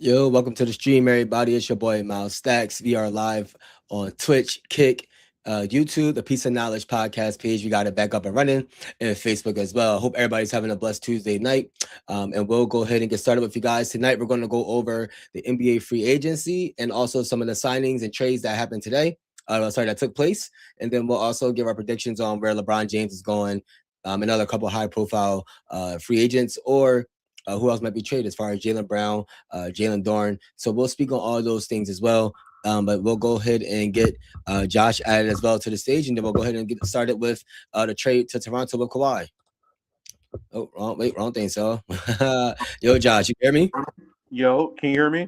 Yo, welcome to the stream, everybody. It's your boy Miles Stacks. We are live on Twitch, Kick, YouTube, the Piece of Knowledge podcast page. We got it back up and running, and Facebook as well. Hope everybody's having a blessed Tuesday night. And we'll go ahead and get started with you guys tonight. We're going to go over the NBA free agency and also some of the signings and trades that happened today. That took place, and then we'll also give our predictions on where LeBron James is going. Another couple high-profile free agents or who else might be traded as far as Jaylen Brown, Jalen Dorn. So we'll speak on all those things as well. But we'll go ahead and get Josh added as well to the stage, and then we'll go ahead and get started with the trade to Toronto with Kawhi. Oh, wrong thing, so. Yo, Josh, you hear me? Yo, can you hear me?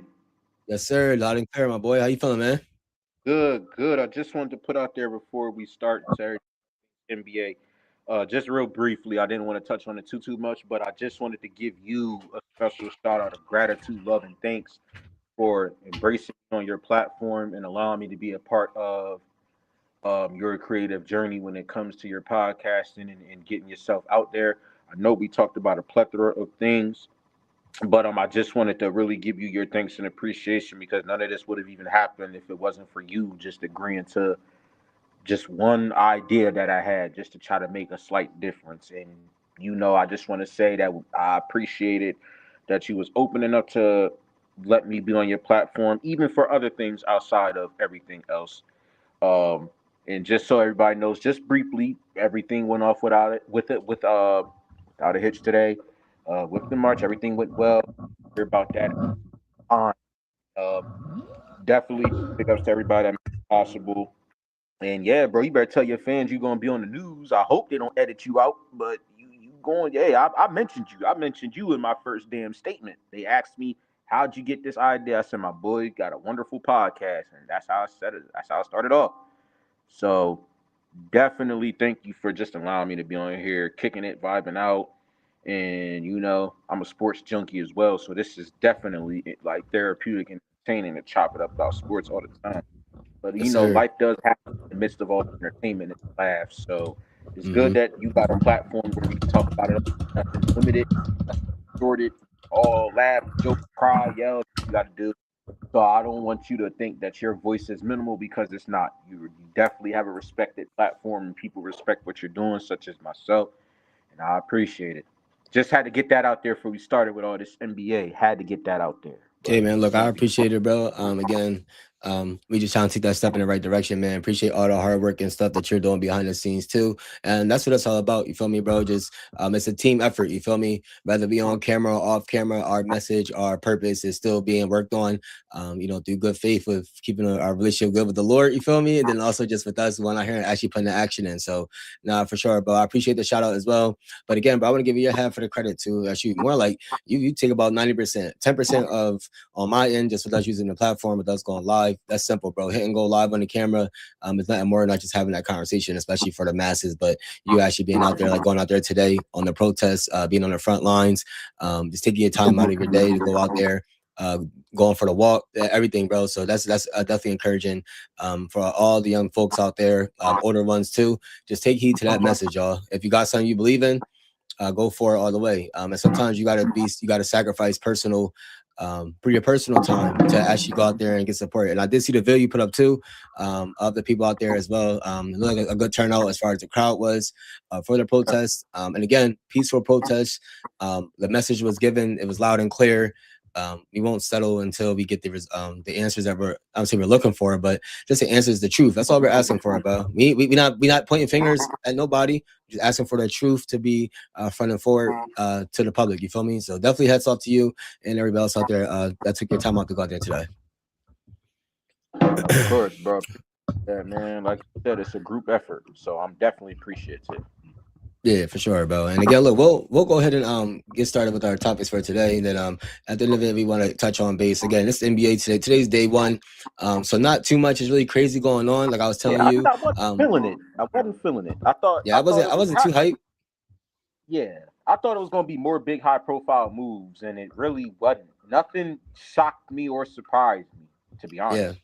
Yes, sir. Loud and clear, my boy. How you feeling, man? Good. I just wanted to put out there before we start Saturday NBA. Just real briefly, I didn't want to touch on it too much, but I just wanted to give you a special shout out of gratitude, love, and thanks for embracing me on your platform and allowing me to be a part of your creative journey when it comes to your podcasting and getting yourself out there. I know we talked about a plethora of things, but I just wanted to really give you your thanks and appreciation because none of this would have even happened if it wasn't for you just agreeing to just one idea that I had just to try to make a slight difference. And I just want to say that I appreciate it that you was opening up to let me be on your platform, even for other things outside of everything else. And just so everybody knows, just briefly, everything went off without a hitch today. With the march, everything went well. Hear about that on. Uh, Definitely big ups to everybody that made it possible. And yeah, bro, you better tell your fans you're gonna be on the news. I hope they don't edit you out, but you going. Yeah, I mentioned you. I mentioned you in my first damn statement. They asked me, "How'd you get this idea?" I said, "My boy got a wonderful podcast," and that's how I said it. That's how I started off. So definitely thank you for just allowing me to be on here, kicking it, vibing out. And I'm a sports junkie as well, so this is definitely like therapeutic and entertaining to chop it up about sports all the time. But Yes, sir. life does happen in the midst of all the entertainment and laughs. So it's Mm-hmm. good that you got a platform where we can talk about it. Nothing limited, nothing distorted, all laugh, joke, cry, yell. You got to do. So I don't want you to think that your voice is minimal because it's not. You definitely have a respected platform and people respect what you're doing, such as myself, and I appreciate it. Just had to get that out there before we started with all this NBA. Had to get that out there. Okay, But man. Look, just I want to be appreciate it, bro. Again, we just trying to take that step in the right direction, man. Appreciate all the hard work and stuff that you're doing behind the scenes too, and that's what it's all about. You feel me, bro? Just it's a team effort. You feel me? Whether be on camera or off camera, our message, our purpose is still being worked on. Through good faith with keeping our relationship good with the Lord. You feel me? And then also just with us, when I hear actually putting the action in. So, nah, for sure, bro. I appreciate the shout out as well. But again, bro, I want to give you your half for the credit too. Actually, more like you take about 90%, 10% of on my end, just with us using the platform, with us going live. That's simple, bro. Hit and go live on the camera. It's nothing more than not just having that conversation, especially for the masses. But you actually being out there, like going out there today on the protests, being on the front lines, just taking your time out of your day to go out there. Uh, Going for the walk, everything, bro. So that's definitely encouraging for all the young folks out there, older ones too. Just take heed to that message, y'all. If you got something you believe in, go for it all the way. And sometimes you gotta sacrifice for your personal time to actually go out there and get support. And I did see the video you put up too, of the people out there as well. It looked like a good turnout as far as the crowd was for the protest. And again, peaceful protest. The message was given; it was loud and clear. We won't settle until we get the answers that we're looking for, but just the answers, the truth. That's all we're asking for, bro. We not pointing fingers at nobody. We're just asking for the truth to be front and forward to the public. You feel me? So definitely hats off to you and everybody else out there that took your time out to go out there today. of course, bro. Yeah, man. Like I said, it's a group effort, so I'm definitely appreciative. Yeah, for sure, bro. And again, look, we'll go ahead and get started with our topics for today. And then at the end of it, we want to touch on base again. This is NBA today. Today's day one, so not too much is really crazy going on. Like I was telling Yeah, you, I wasn't feeling it. I wasn't feeling it. yeah, I thought I it was wasn't too hot. hyped. Yeah, I thought it was gonna be more big, high profile moves, and it really wasn't. Nothing shocked me or surprised me, to be Yeah, honest.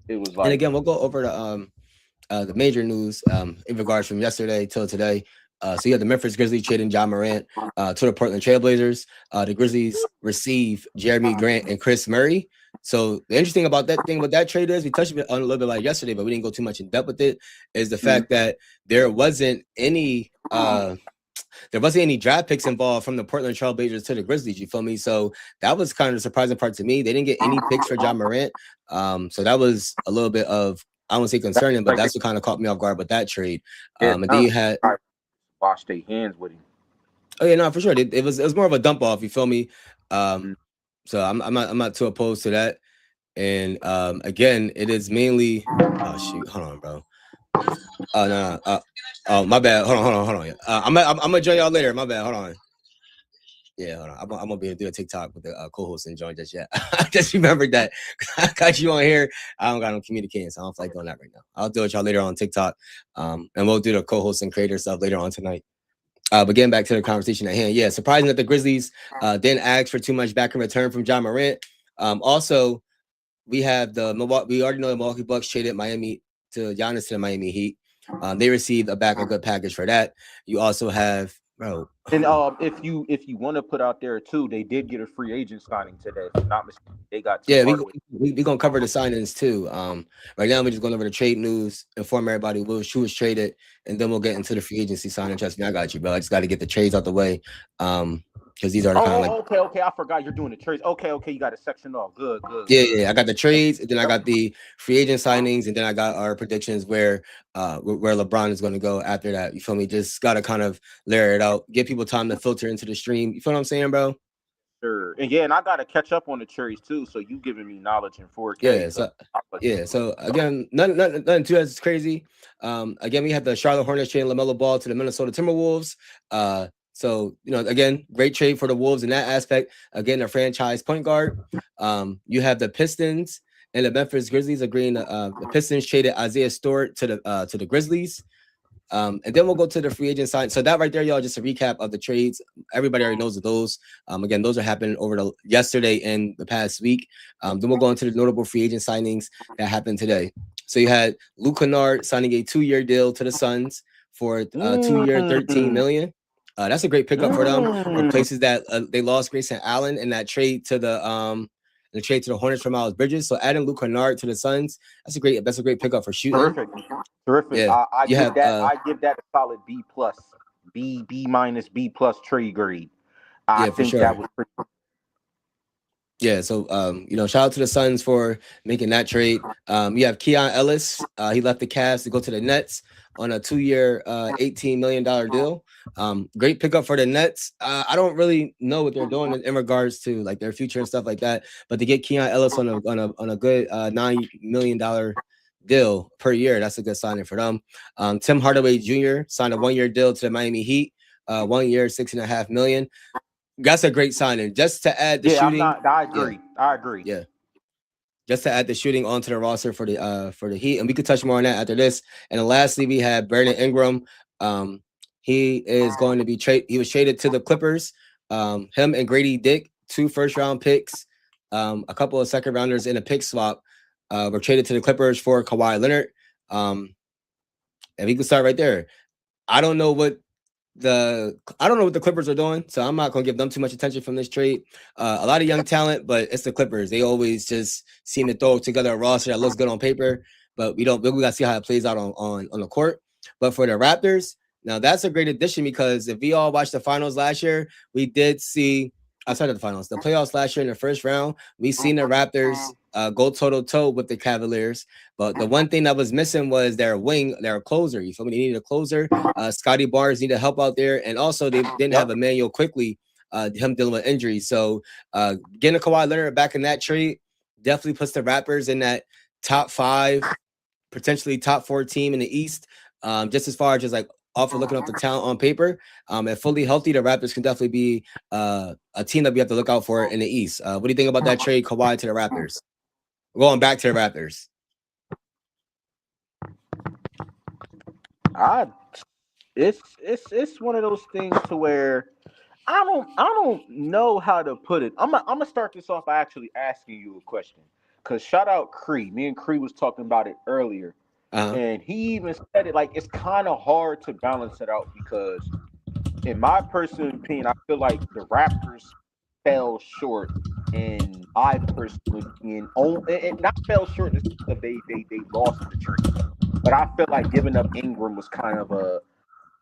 It was and like, again, we'll go over the major news in regards from yesterday till today. So you have the Memphis Grizzlies trading John Morant to the Portland Trailblazers. The Grizzlies receive Jeremy Grant and Chris Murray. So the interesting about that thing with that trade is, we touched on a little bit like yesterday, but we didn't go too much in depth with it, is the fact that there wasn't any draft picks involved from the Portland Trailblazers to the Grizzlies. You feel me? So that was kind of the surprising part to me. They didn't get any picks for John Morant. So that was a little bit of, I won't say concerning, but that's what kind of caught me off guard with that trade. And then you had wash their hands with him. Oh yeah, no, for sure. It was more of a dump off. You feel me? So I'm not too opposed to that. And again, it is mainly. Oh shoot! Hold on, bro. Oh no. Oh my bad. Hold on. I'm gonna join y'all later. My bad. Hold on. Yeah, hold on. I'm gonna be able to do a TikTok with the co-host and join just yet. I just remembered that I got you on here. I don't got no communicating, so I don't feel like doing that right now. I'll do it y'all later on TikTok. And we'll do the co-host and creator stuff later on tonight. But getting back to the conversation at hand, yeah, surprising that the Grizzlies didn't ask for too much back in return from John Morant. Also, we have we already know the Milwaukee Bucks traded Miami to Giannis to the Miami Heat. They received a good package for that. You also have, bro. And if you want to put out there too, they did get a free agent signing today. If I'm not mistaken, they got we gonna cover the signings too. Right now we're just going over the trade news, inform everybody who was traded, and then we'll get into the free agency signing. Trust me, I got you, bro. I just got to get the trades out the way. Because these are the kind of like okay. I forgot you're doing the trades. Okay, you got a section off. Good. Yeah. I got the trades, and then I got the free agent signings, and then I got our predictions where LeBron is going to go after that. You feel me? Just got to kind of layer it out, give people time to filter into the stream. You feel what I'm saying, bro? Sure. And I got to catch up on the trades too. So you giving me knowledge in 4K. So again, nothing too as crazy. Again, we had the Charlotte Hornets trading LaMelo Ball to the Minnesota Timberwolves. So, again, great trade for the Wolves in that aspect. Again, a franchise point guard. You have the Pistons and the Memphis Grizzlies agreeing. The Pistons traded Isaiah Stewart to the Grizzlies. And then we'll go to the free agent sign. So that right there, y'all, just a recap of the trades. Everybody already knows of those. Again, those are happening over yesterday and the past week. Then we'll go into the notable free agent signings that happened today. So you had Luke Kennard signing a 2-year deal to the Suns for a 2-year, $13 million. That's a great pickup for them. Replaces that they lost Grayson Allen in that trade to the Hornets for Miles Bridges. So adding Luke Kennard to the Suns, that's a great pickup for shooting. Terrific. Yeah. I give that a solid B+, B-, B+ trade grade. I think that was pretty. Yeah, so shout out to the Suns for making that trade. You have Keon Ellis. He left the Cavs to go to the Nets on a 2-year, $18 million deal. Great pickup for the Nets. I don't really know what they're doing in regards to like their future and stuff like that, but to get Keon Ellis on a good $9 million deal per year, that's a good signing for them. Tim Hardaway Jr. signed a 1-year deal to the Miami Heat, 1 year, $6.5 million. That's a great signing. Just to add the shooting. I agree. Yeah. Just to add the shooting onto the roster for the Heat, and we could touch more on that after this. And then lastly, we had Brandon Ingram. He is going to be He was traded to the Clippers. Him and Gradey Dick, 2 first-round picks, a couple of second-rounders in a pick swap, were traded to the Clippers for Kawhi Leonard. And we can start right there. I don't know what the Clippers are doing, so I'm not going to give them too much attention from this trade. A lot of young talent, but it's the Clippers. They always just seem to throw together a roster that looks good on paper, but we got to see how it plays out on the court. But for the Raptors, now that's a great addition, because if we all watched the finals last year, we did see outside of the finals, the playoffs last year in the first round, we seen the Raptors go toe-to-toe with the Cavaliers. But the one thing that was missing was their closer. You feel me? They needed a closer. Scotty Barnes needed help out there. And also they didn't have Emmanuel Quickly, him dealing with injuries. So getting a Kawhi Leonard back in that trade definitely puts the Raptors in that top 5, potentially top 4 team in the East. Just as far as just like off of looking up the talent on paper, and fully healthy, the Raptors can definitely be a team that we have to look out for in the East. What do you think about that trade, Kawhi to the Raptors? Going back to the Raptors. It's one of those things to where I don't know how to put it. I'm gonna start this off by actually asking you a question. Cause shout out Cree. Me and Cree was talking about it earlier. And he even said it like it's kind of hard to balance it out because, in my personal opinion, I feel like the Raptors fell short. In my personal opinion, it not fell short in the sense of they lost the trade, but I feel like giving up Ingram was kind of a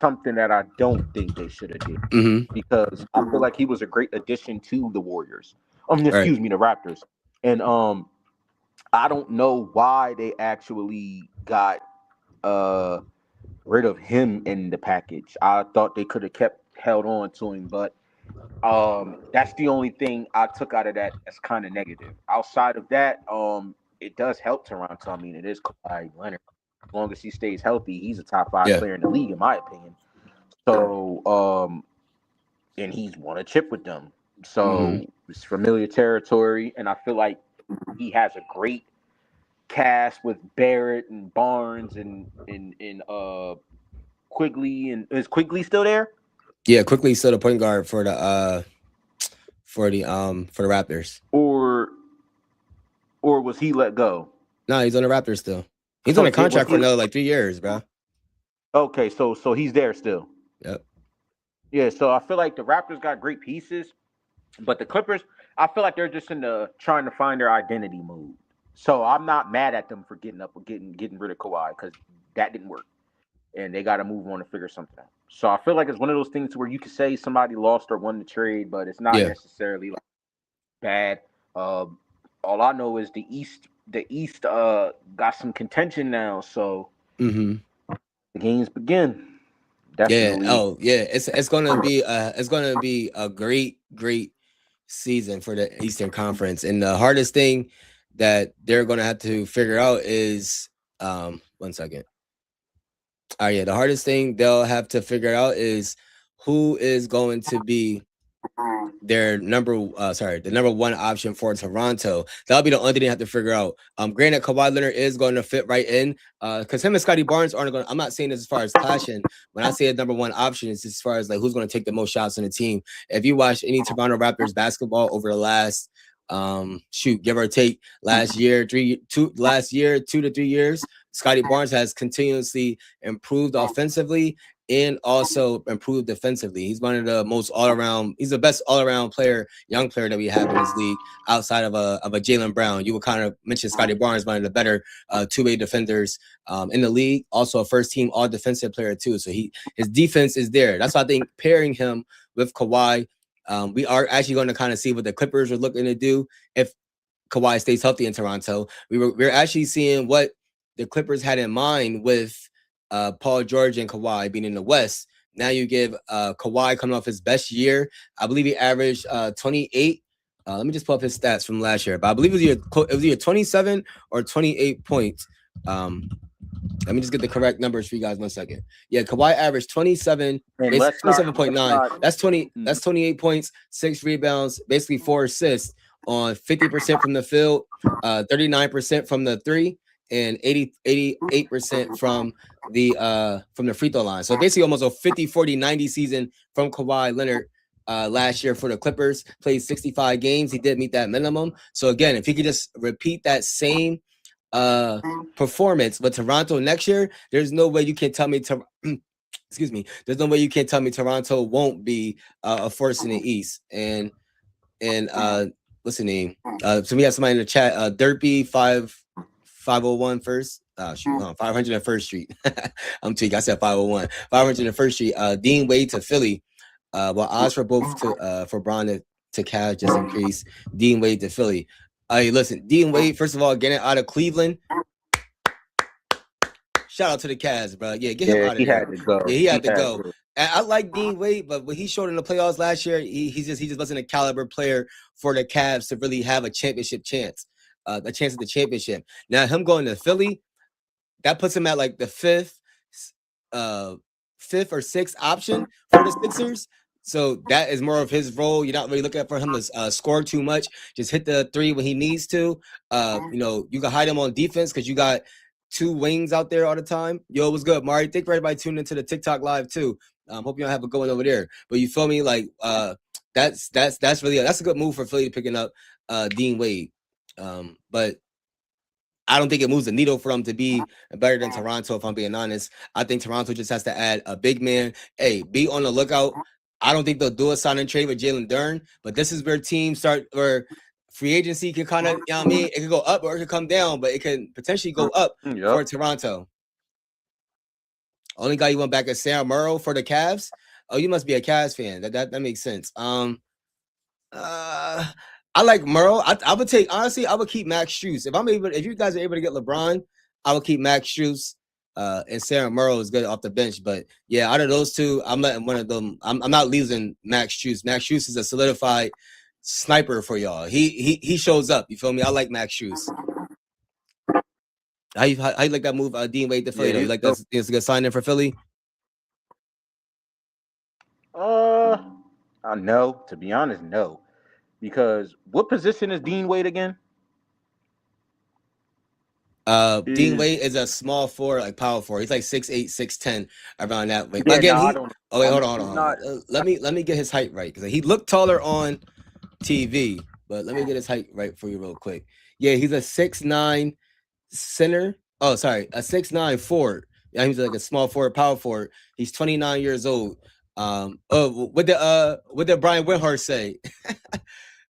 something that I don't think they should have did Mm-hmm. because I feel like he was a great addition to the Warriors. Right. Excuse me, the Raptors, and I don't know why they actually got uh rid of him in the package. I thought they could have kept held on to him, but that's the only thing I took out of that as kind of negative. Outside of that, it does help Toronto. I mean, it is Kawhi Leonard. As long as he stays healthy, he's a top five Yeah. player in the league, in my opinion. So, and he's won a chip with them. Mm-hmm. So it's familiar territory, and I feel like he has a great cast with Barrett and Barnes and Quigley. And is Quigley still there? Yeah, quickly still the point guard for the Raptors. Or was he let go? No, he's on the Raptors still. He's on So a did was contract for he another like 3 years, bro. okay? So he's there still. Yep. Yeah. So I feel like the Raptors got great pieces, but the Clippers, I feel like they're just in the trying to find their identity mode. So I'm not mad at them for getting up or getting rid of Kawhi because that didn't work, and they got to move on and figure something out. So I feel like it's one of those things where you could say somebody lost or won the trade, but it's not Yeah. necessarily like bad. All I know is the East got some contention now, so Mm-hmm. the games begin. Yeah. Definitely. Oh, yeah. It's gonna be a great season for the Eastern Conference. And the hardest thing that they're gonna have to figure out is 1 second. Yeah, the hardest thing they'll have to figure out is who is going to be the number one option for Toronto. That'll be the only thing they have to figure out. Granted, Kawhi Leonard is going to fit right in, because him and Scotty Barnes aren't going. I'm not saying this as far as clashing. When I say a number one option, it's as far as like who's going to take the most shots on the team. If you watch any Toronto Raptors basketball over the last give or take last year 2 to 3 years, Scotty Barnes has continuously improved offensively and also improved defensively. He's one of the most all-around. He's the best all-around young player that we have in this league outside of a Jaylen Brown. You would kind of mention Scotty Barnes, one of the better two-way defenders in the league. Also a first-team all-defensive player too. So his defense is there. That's why I think pairing him with Kawhi, we are actually going to kind of see what the Clippers are looking to do if Kawhi stays healthy in Toronto. We're actually seeing what the Clippers had in mind with Paul George and Kawhi being in the West. Now you give Kawhi coming off his best year. I believe he averaged 28. Let me just pull up his stats from last year. But I believe it was either 27 or 28 points. Let me just get the correct numbers for you guys 1 second. Yeah, Kawhi averaged 27, And basically 27.9. That's 20. Mm. That's 28 points, 6 rebounds, basically 4 assists on 50% from the field, 39% from the three, and 88% from the free throw line. So basically almost a 50, 40, 90 season from Kawhi Leonard last year for the Clippers. Played 65 games. He did meet that minimum. So again, if he could just repeat that same performance with Toronto next year, there's no way you can tell me excuse me, there's no way you can't tell me Toronto won't be a force in the East. And what's the name? So we have somebody in the chat, Derpy 501 first. Shoot, 501st Street. I'm tweaking. I said 501. 501st Street. Dean Wade to Philly. Well, odds for both for Braun to Cavs just increased. Dean Wade to Philly. Hey, listen, Dean Wade, first of all, getting out of Cleveland. Shout out to the Cavs, bro. Yeah, get him out of he there. had to go. Yeah, he had to go. And I like Dean Wade, but what he showed in the playoffs last year, he just wasn't a caliber player for the Cavs to really have a championship chance, a chance at the championship. Now him going to Philly, that puts him at like the fifth or sixth option for the Sixers. So that is more of his role. You're not really looking for him to score too much. Just hit the three when he needs to. You can hide him on defense because you got two wings out there all the time. Yo, what's good, Mari? Thank you for everybody tuning into the TikTok live too. Hope you don't have it going over there. But you feel me? Like that's really that's a good move for Philly picking up Dean Wade. But I don't think it moves the needle for them to be better than Toronto, if I'm being honest. I think Toronto just has to add a big man. Hey, be on the lookout. I don't think they'll do a sign and trade with Jalen Duren, but this is where teams start, where free agency can kind of, you know what I mean? It could go up or it could come down, but it can potentially go up for Toronto. Only guy you want back is Sam Merrill for the Cavs. Oh, you must be a Cavs fan. That makes sense. I like Merle. I would take, honestly, I would keep Max Strus. If you guys are able to get LeBron, I would keep Max Strus. And Sarah Merle is good off the bench. But yeah, out of those two, I'm letting one of them. I'm not losing Max Strus. Max Strus is a solidified sniper for y'all. He shows up. You feel me? I like Max Strus. How you like that move, Dean Wade to Philly? Yeah, you like that's a good sign in for Philly? No. To be honest, no. Because what position is Dean Wade again? Dean Wade is a small forward, like power forward. He's like 6'8", 6'10", around that way. Yeah, again, hold on. Let me get his height right, because he looked taller on TV. But let me get his height right for you real quick. Yeah, he's a 6'9" center. Oh, sorry, a 6'9" forward. Yeah, he's like a small forward, power forward. He's 29 years old. What did Brian Windhorst say?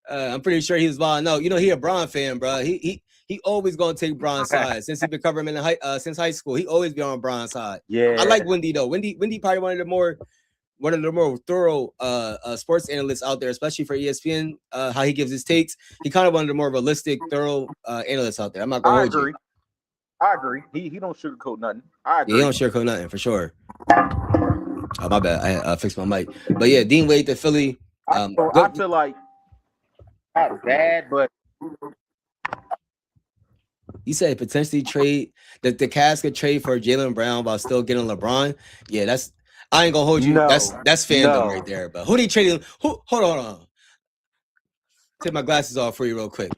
I'm pretty sure he was Bron. No, he a Bron fan, bro. He always gonna take Bron's side since he been covering him since high school. He always be on Bron's side. Yeah, I like Wendy though. Wendy probably one of the more thorough sports analysts out there, especially for ESPN. How he gives his takes. He kind of one of the more realistic, thorough analysts out there. I'm not gonna hold you. I agree. He don't sugarcoat nothing. I agree. Yeah, he don't sugarcoat nothing for sure. Oh, my bad. I fixed my mic. But yeah, Dean Wade to Philly. I feel like not bad, but you said potentially trade that the Cavs could trade for Jaylen Brown while still getting LeBron. Yeah, I ain't gonna hold you. No, that's fandom right there. But who they trading? Hold on. Take my glasses off for you real quick.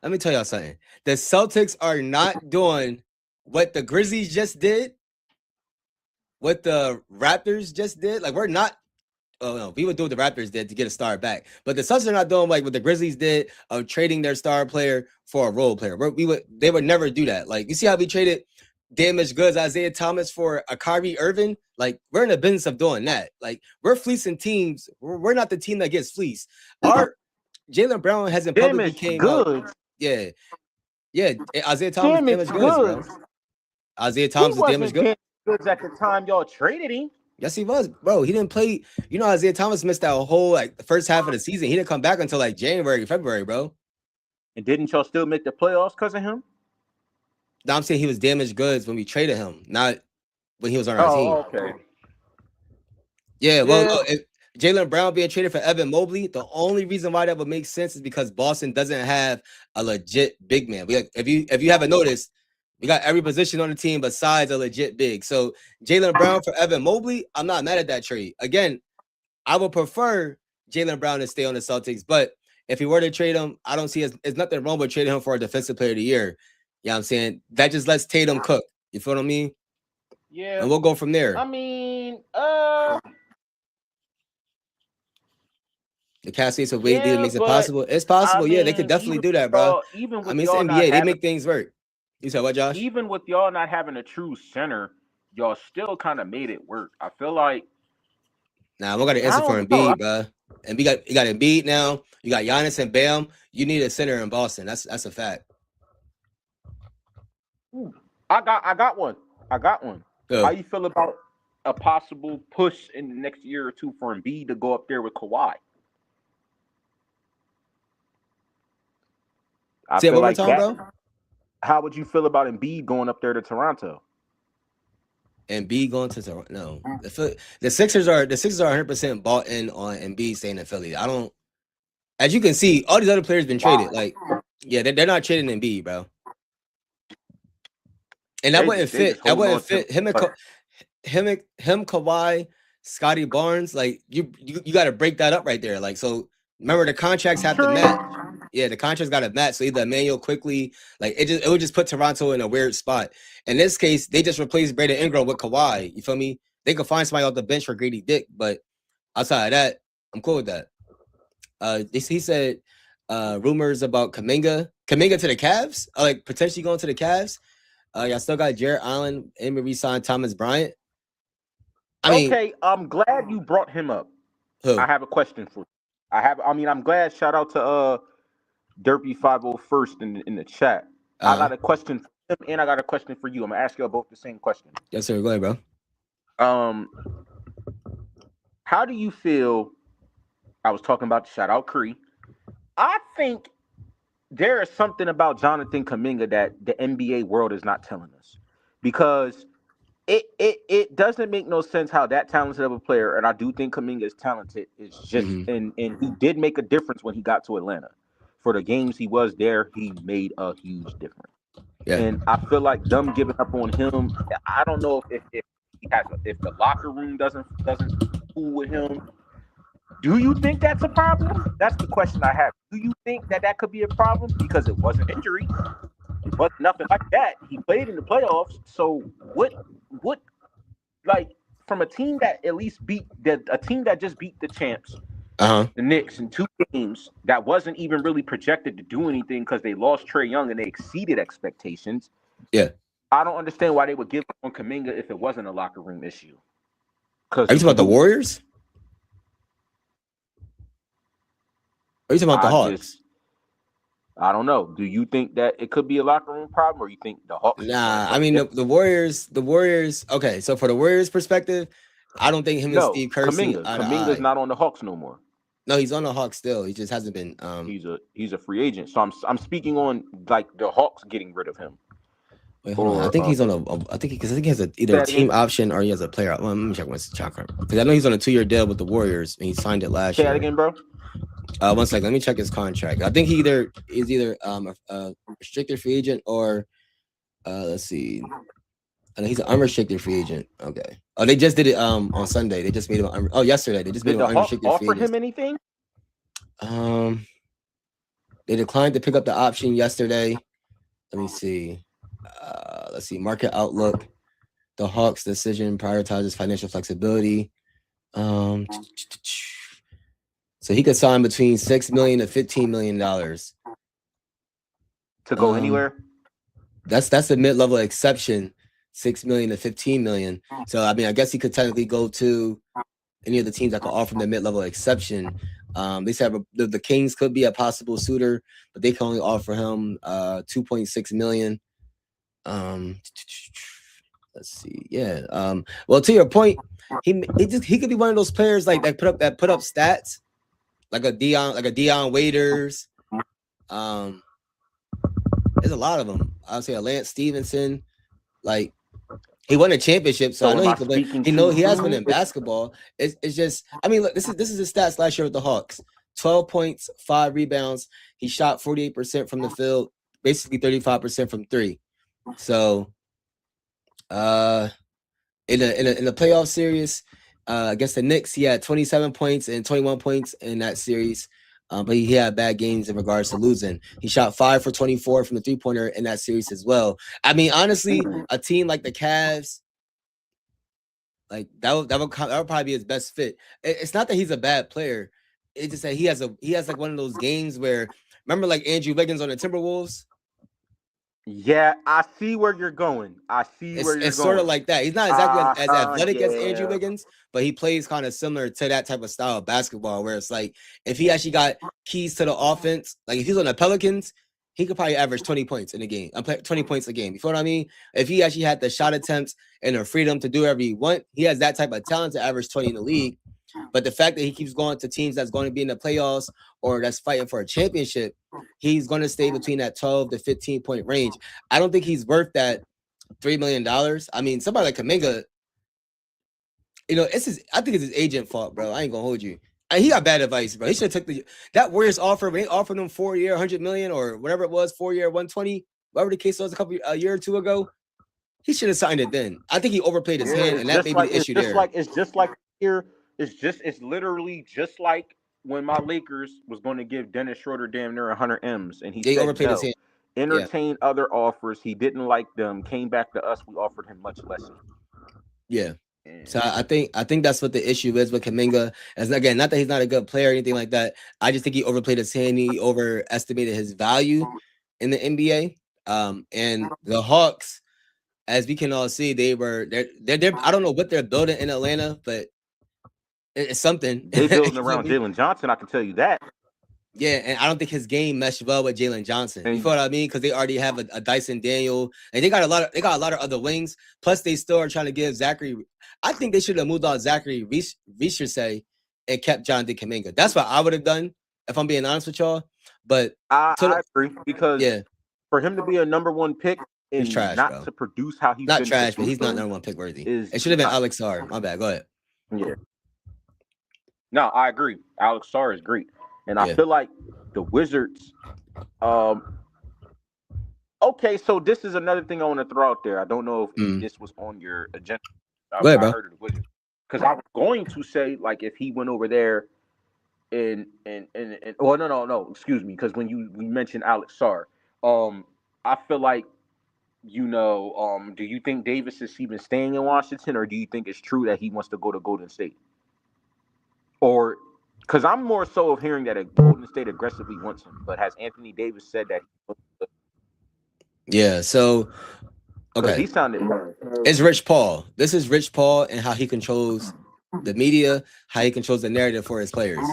Let me tell y'all something. The Celtics are not doing what the Grizzlies just did, what the Raptors just did. Like, we're not. Oh no, we would do what the Raptors did to get a star back, but the Celtics are not doing like what the Grizzlies did of trading their star player for a role player. They would never do that. Like, you see how we traded damaged goods Isaiah Thomas for a Kyrie Irving? Like, we're in the business of doing that. Like, we're fleecing teams. We're not the team that gets fleeced. Our Jaylen Brown hasn't publicly came out. Yeah. Isaiah Thomas damaged goods, bro. Isaiah Thomas is damaged goods at the time y'all traded him. Yes, he was, bro. He didn't play. Isaiah Thomas missed that whole the first half of the season. He didn't come back until January, February, bro. And didn't y'all still make the playoffs because of him? No, I'm saying he was damaged goods when we traded him, not when he was on our team. Okay. Yeah, well, Jaylen Brown being traded for Evan Mobley, the only reason why that would make sense is because Boston doesn't have a legit big man. If you haven't noticed, we got every position on the team besides a legit big. So Jaylen Brown for Evan Mobley, I'm not mad at that trade. Again, I would prefer Jaylen Brown to stay on the Celtics, but if he were to trade him, I don't see there's nothing wrong with trading him for a defensive player of the year. You know what I'm saying? That just lets Tatum cook. You feel what I mean? Yeah. And we'll go from there. I mean, the Cascades of Wade deal makes it possible. It's possible. They could definitely do that, bro. Even with it's the NBA. They make things work. You said what, Josh? Even with y'all not having a true center, y'all still kind of made it work. I feel like. Nah, we got to answer for Embiid, bro. And you got Embiid now. You got Giannis and Bam. You need a center in Boston. That's a fact. I got one. Good. How you feel about a possible push in the next year or two for Embiid to go up there with Kawhi? Say it one more time, bro. How would you feel about Embiid going up there to Toronto? Embiid going to Toronto? No, the Sixers are 100% bought in on Embiid staying in Philly. I don't. As you can see, all these other players been traded. Like, they're not trading Embiid, bro. And that wouldn't fit. That wouldn't fit him, Kawhi, Scotty Barnes. Like, you got to break that up right there. Like, so remember the contracts have to match. Yeah, the contracts got to match. So either Emmanuel quickly, like it would just put Toronto in a weird spot. In this case, they just replaced Brandon Ingram with Kawhi. You feel me? They could find somebody off the bench for Gradey Dick, but outside of that, I'm cool with that. He said rumors about Kuminga. Kuminga to the Cavs, like potentially going to the Cavs. Y'all still got Jarrett Allen and re-signed Thomas Bryant. Okay, I'm glad you brought him up. Who? I have a question for you. I'm glad. Shout out to Derpy 501st in the chat. I got a question for him, and I got a question for you. I'm gonna ask you both the same question. Yes, sir. Go ahead, bro. How do you feel? I was talking about shout out Cree. I think there is something about Jonathan Kuminga that the NBA world is not telling us, because it doesn't make no sense how that talented of a player, and I do think Kuminga is talented, is just and he did make a difference when he got to Atlanta. For the games he was there, he made a huge difference. Yeah. And I feel like them giving up on him. I don't know if he has if the locker room doesn't fool with him. Do you think that's a problem? That's the question I have. Do you think that could be a problem? Because it wasn't injury. It wasn't nothing like that. He played in the playoffs. So what like from a team that at least beat a team that just beat the champs, the Knicks in 2 games, that wasn't even really projected to do anything because they lost Trae Young and they exceeded expectations. Yeah. I don't understand why they would give up on Kuminga if it wasn't a locker room issue. Are you talking about the Warriors? Are you talking about the Hawks? I don't know. Do you think that it could be a locker room problem, or you think the Hawks? Nah, I mean the Warriors. Okay, so for the Warriors' perspective, I don't think him and Steve Kerr. Kuminga's not on the Hawks no more. No, he's on the Hawks still. He just hasn't been. He's a free agent. So I'm speaking on like the Hawks getting rid of him. Wait, hold on. I think he's on I think he has either a team option or he has a player. Well, let me check what's because I know he's on a 2-year deal with the Warriors and he signed it last year. Say that again, bro. 1 second. Let me check his contract. I think he is either a restricted free agent or let's see. I know he's an unrestricted free agent. Okay. Oh, they just did it on Sunday. They just made him yesterday. They just made him unrestricted free agent. Offered him anything? They declined to pick up the option yesterday. Let me see. Let's see. Market outlook. The Hawks' decision prioritizes financial flexibility. So he could sign between $6 million to $15 million to go anywhere. That's a mid-level exception, $6 million to $15 million. So I mean, I guess he could technically go to any of the teams that could offer him the mid-level exception. They said the Kings could be a possible suitor, but they can only offer him $2.6 million. Let's see. Yeah. Well, to your point, he could be one of those players like that put up stats. Like a Dion Waiters. There's a lot of them. I would say a Lance Stevenson. Like he won a championship, so I know he could win. He has been in basketball. It's just, I mean, look, this is his stats last year with the Hawks. 12 points, 5 rebounds. He shot 48% from the field, basically 35% from 3. So in a playoff series, against the Knicks, he had 27 points and 21 points in that series, but he had bad games in regards to losing. He shot 5 for 24 from the 3-pointer in that series as well. I mean, honestly, a team like the Cavs, like that would probably be his best fit. It's not that he's a bad player; it's just that he has like one of those games where, remember, like Andrew Wiggins on the Timberwolves. Yeah, I see where you're going. It's sort of like that. He's not exactly as athletic as Andrew Wiggins, but he plays kind of similar to that type of style of basketball where it's like if he actually got keys to the offense, like if he's on the Pelicans, he could probably average 20 points in a game. 20 points a game. You feel what I mean? If he actually had the shot attempts and the freedom to do whatever he wants, he has that type of talent to average 20 in the league. But the fact that he keeps going to teams that's going to be in the playoffs or that's fighting for a championship, he's going to stay between that 12 to 15 point range. I don't think he's worth that $3 million. I mean, somebody like Kuminga, I think it's his agent fault, bro. I ain't gonna hold you. He got bad advice, bro. He should have took that Warriors offer when they offered him 4-year, $100 million or whatever it was, 4-year, 120, whatever the case was a year or two ago. He should have signed it then. I think he overplayed his hand, and that may be the issue there. It's literally just like when my Lakers was going to give Dennis Schroeder damn near 100 M's, and he overplayed his hand. Entertained other offers. He didn't like them. Came back to us. We offered him much less. Yeah. So I think that's what the issue is with Kuminga. As again, not that he's not a good player or anything like that. I just think he overplayed his hand. He overestimated his value, in the NBA. And the Hawks, as we can all see, they're I don't know what they're building in Atlanta, but it's something. They building You feel around me? Jalen Johnson. I can tell you that. Yeah, and I don't think his game meshed well with Jalen Johnson. You And feel what I mean? Because they already have a Dyson Daniel, and they got a lot of other wings. Plus, they still are trying to give Zachary. I think they should have moved on Zachary Reaves and kept Jonathan Kuminga. That's what I would have done if I'm being honest with y'all. But I agree because yeah, for him to be a number one pick he's and trash, not bro. to produce how he's Not been trash, but he's not producing number one pick worthy. is It should have been Alex Sarr. My bad. Go ahead. Yeah. No, I agree. Alex Sarr is great, and I Yeah. feel like the Wizards. Okay, so this is another thing I want to throw out there. I don't know if this was on your agenda. Go ahead, I bro. heard of the Wizards because I was going to say like if he went over there and oh no, excuse me, because when you mentioned Alex Sarr, I feel like do you think Davis is even staying in Washington, or do you think it's true that he wants to go to Golden State? Or because I'm more so of hearing that a Golden State aggressively wants him, but has Anthony Davis said that? Yeah. So okay, he sounded. it's Rich Paul. This is Rich Paul and how he controls the media, how he controls the narrative for his players.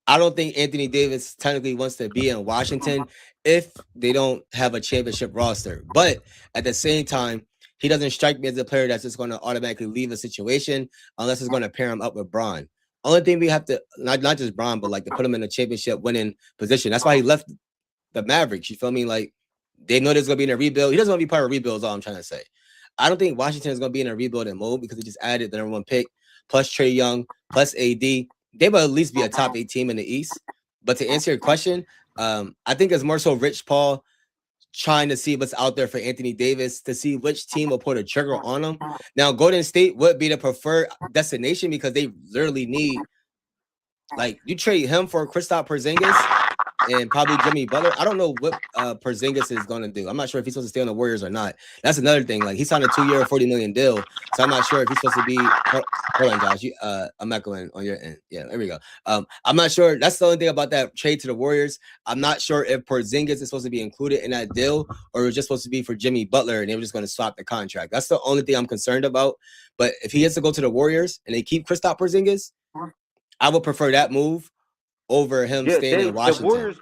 I don't think Anthony Davis technically wants to be in Washington if they don't have a championship roster. But at the same time, he doesn't strike me as a player that's just going to automatically leave a situation unless it's going to pair him up with Bron. Only thing we have to, not just Bron, but like to put him in a championship winning position. That's why he left the Mavericks. You feel me? Like they know there's going to be in a rebuild. He doesn't want to be part of a rebuild is all I'm trying to say. I don't think Washington is going to be in a rebuilding mode because they just added the number one pick, plus Trae Young, plus AD. They will at least be a top 8 team in the East. But to answer your question, I think it's more so Rich Paul trying to see what's out there for Anthony Davis to see which team will put a trigger on him. Now, Golden State would be the preferred destination because they literally need, like, you trade him for Kristaps Porzingis and probably Jimmy Butler. I don't know what Porzingis is going to do. I'm not sure if he's supposed to stay on the Warriors or not. That's another thing. Like, he signed a 2-year, $40 million deal, so I'm not sure if he's supposed to be. Hold on, Josh. I'm echoing on your end. Yeah, there we go. I'm not sure. That's the only thing about that trade to the Warriors. I'm not sure if Porzingis is supposed to be included in that deal or it was just supposed to be for Jimmy Butler and they were just going to swap the contract. That's the only thing I'm concerned about. But if he has to go to the Warriors and they keep Kristaps Porzingis, I would prefer that move over him staying in Washington.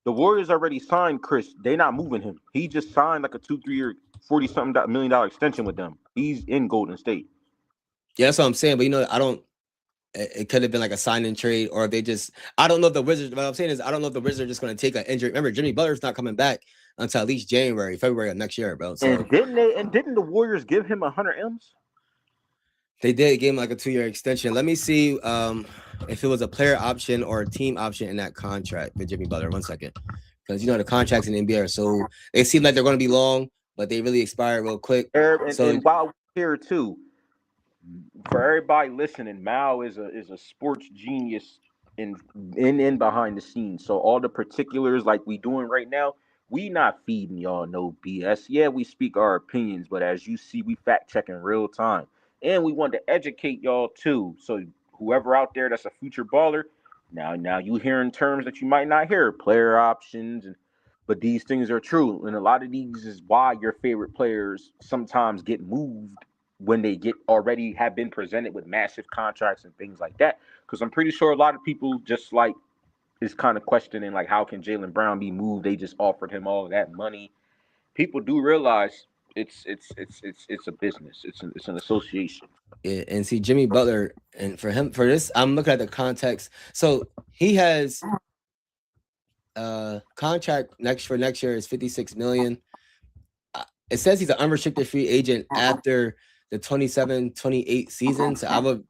The Warriors already signed Chris. They're not moving him. He just signed like a 2-3 year, $40-something million extension with them. He's in Golden State. Yeah, that's what I'm saying. But I don't. It could have been like a sign and trade, or if they just. I don't know if the Wizards. What I'm saying is, I don't know if the Wizards are just going to take an injury. Remember, Jimmy Butler's not coming back until at least February of next year, bro. So and didn't the Warriors give him 100 M's? They did give him like a 2-year extension. Let me see if it was a player option or a team option in that contract with Jimmy Butler. 1 second. Because, the contracts in the NBA are so – they seem like they're going to be long, but they really expire real quick. And while we're here, too, for everybody listening, Mal is a sports genius in behind the scenes. So all the particulars like we doing right now, we not feeding y'all no BS. Yeah, we speak our opinions, but as you see, we fact check in real time. And we want to educate y'all too. So whoever out there that's a future baller, now you hearing terms that you might not hear, player options, but these things are true. And a lot of these is why your favorite players sometimes get moved when they have been presented with massive contracts and things like that. Because I'm pretty sure a lot of people just like is kind of questioning like how can Jaylen Brown be moved? They just offered him all of that money. People do realize it's a business. It's an association. Yeah, and see Jimmy Butler, and for this, I'm looking at the context. So he has contract next year is $56 million. It says he's an unrestricted free agent after the 27-28 season. So I would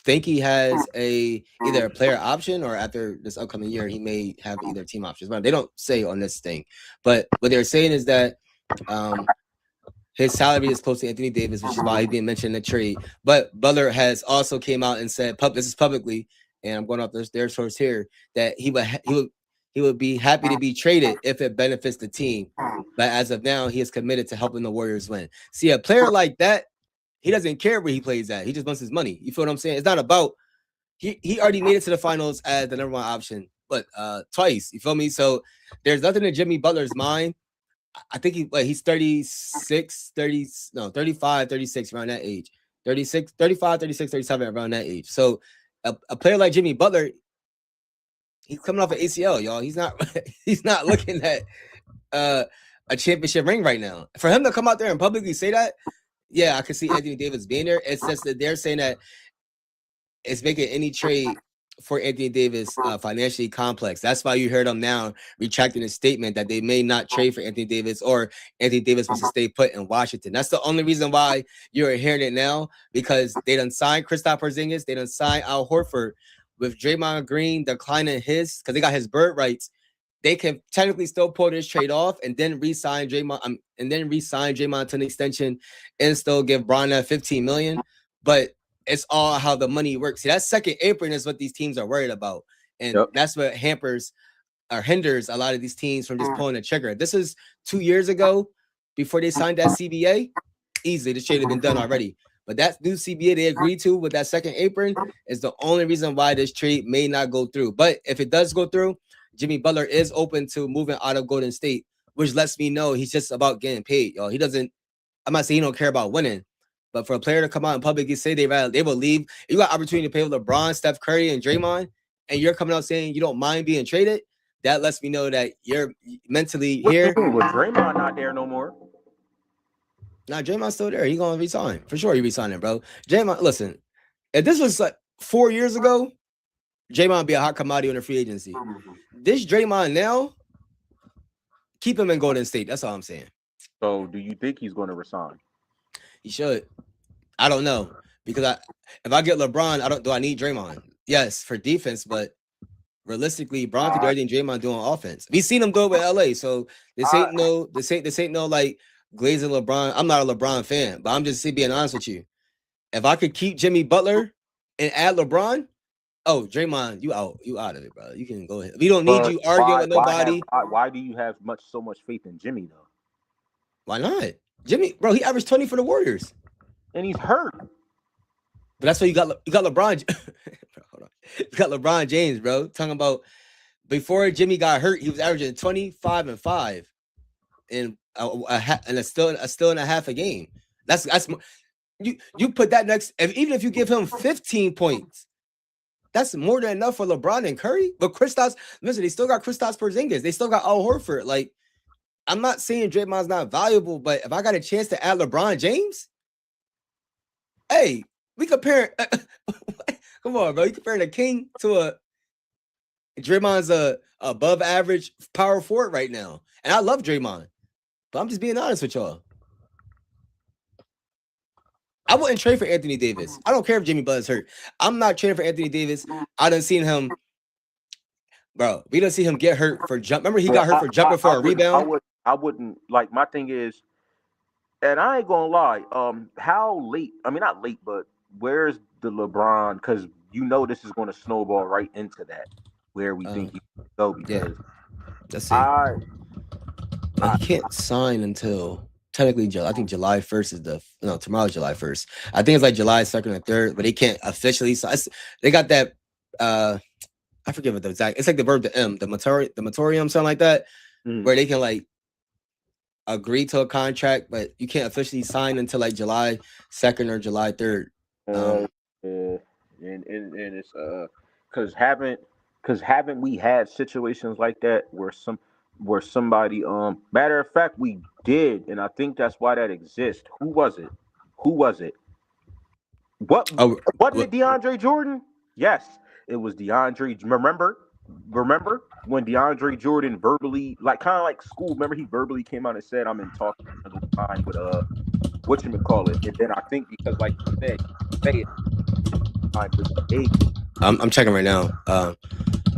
think he has either a player option or after this upcoming year, he may have either team options. But they don't say on this thing. But what they're saying is that his salary is close to Anthony Davis, which is why he's being mentioned in the trade. But Butler has also came out and said, this is publicly, and I'm going off their source here, that he would be happy to be traded if it benefits the team. But as of now, he is committed to helping the Warriors win. See, a player like that, he doesn't care where he plays at. He just wants his money. You feel what I'm saying? It's not about he already made it to the finals as the number one option twice. You feel me? So there's nothing in Jimmy Butler's mind. I think he's 36, 30, no, 35, 36, around that age. 36, 35, 36, 37, around that age. So a player like Jimmy Butler, he's coming off an ACL, y'all. He's not looking at a championship ring right now. For him to come out there and publicly say that, yeah, I can see Anthony Davis being there. It's just that they're saying that it's making any trade for Anthony Davis financially complex. That's why you heard him now retracting his statement that they may not trade for Anthony Davis, or Anthony Davis wants to stay put in Washington. That's the only reason why you're hearing it now, because they done signed Kristaps Porzingis, they done signed Al Horford. With Draymond Green declining his, because they got his bird rights, they can technically still pull this trade off and then re-sign Draymond to an extension and still give Bron that $15 million. But it's all how the money works. See, that second apron is what these teams are worried about. And that's what hinders a lot of these teams from just pulling the trigger. This is 2 years ago, before they signed that CBA. Easily, this trade had been done already. But that new CBA they agreed to with that second apron is the only reason why this trade may not go through. But if it does go through, Jimmy Butler is open to moving out of Golden State, which lets me know he's just about getting paid, y'all. I'm not saying he don't care about winning, but for a player to come out in public and say they will leave, you got opportunity to pay with LeBron, Steph Curry, and Draymond, and you're coming out saying you don't mind being traded, that lets me know that you're mentally here. Well, Draymond not there no more. Nah, Draymond's still there. He gonna resign. For sure he resigning, bro. Draymond, listen, if this was like 4 years ago, Draymond be a hot commodity on the free agency. This Draymond now, keep him in Golden State. That's all I'm saying. So do you think he's going to resign? He should. I don't know. Because if I get LeBron, do I need Draymond? Yes, for defense, but realistically, Bron can do everything Draymond do on offense. We've seen him go with LA. So this ain't no like glazing LeBron. I'm not a LeBron fan, but I'm just being honest with you. If I could keep Jimmy Butler and add LeBron, oh, Draymond, you out of it, bro. You can go ahead. We don't need you arguing with nobody. Why do you have so much faith in Jimmy though? Why not? Jimmy, bro, he averaged 20 for the Warriors. And he's hurt. But that's why you got LeBron. Hold on. You got LeBron James, bro. Talking about before Jimmy got hurt, he was averaging 25 and 5 in a still and a half a game. That's you put that next, even if you give him 15 points, that's more than enough for LeBron and Curry. But listen, they still got Kristaps Porzingis. They still got Al Horford. Like, I'm not saying Draymond's not valuable, but if I got a chance to add LeBron James, hey, we compare. Come on, bro. You comparing a king to Draymond's above average power forward right now, and I love Draymond, but I'm just being honest with y'all. I wouldn't trade for Anthony Davis. I don't care if Jimmy Butler's hurt. I'm not trading for Anthony Davis. I done seen him, bro. We done see him get hurt for jump. Remember, he got hurt for jumping for a rebound. I wouldn't like. My thing is, and I ain't gonna lie. How late? I mean, not late, but where's the LeBron? Because you know this is going to snowball right into that where we think he can go. Because let's see. He can't sign until technically, I think July 1st is tomorrow's July 1st. I think it's like July 2nd or 3rd, but they can't officially sign. They got that, I forget what the exact, it's like the verb to M, the moratorium, something like that, where they can like agree to a contract, but you can't officially sign until like July 2nd or July 3rd. And it's because haven't we had situations like that where somebody matter of fact we did, and I think that's why that exists. Who was it? Wasn't it DeAndre Jordan? Yes, it was DeAndre. Remember when DeAndre Jordan verbally, like kind of like school, remember he verbally came out and said, I'm in talks another time with whatchamacallit, and then I think because like you said, say it. I'm checking right now.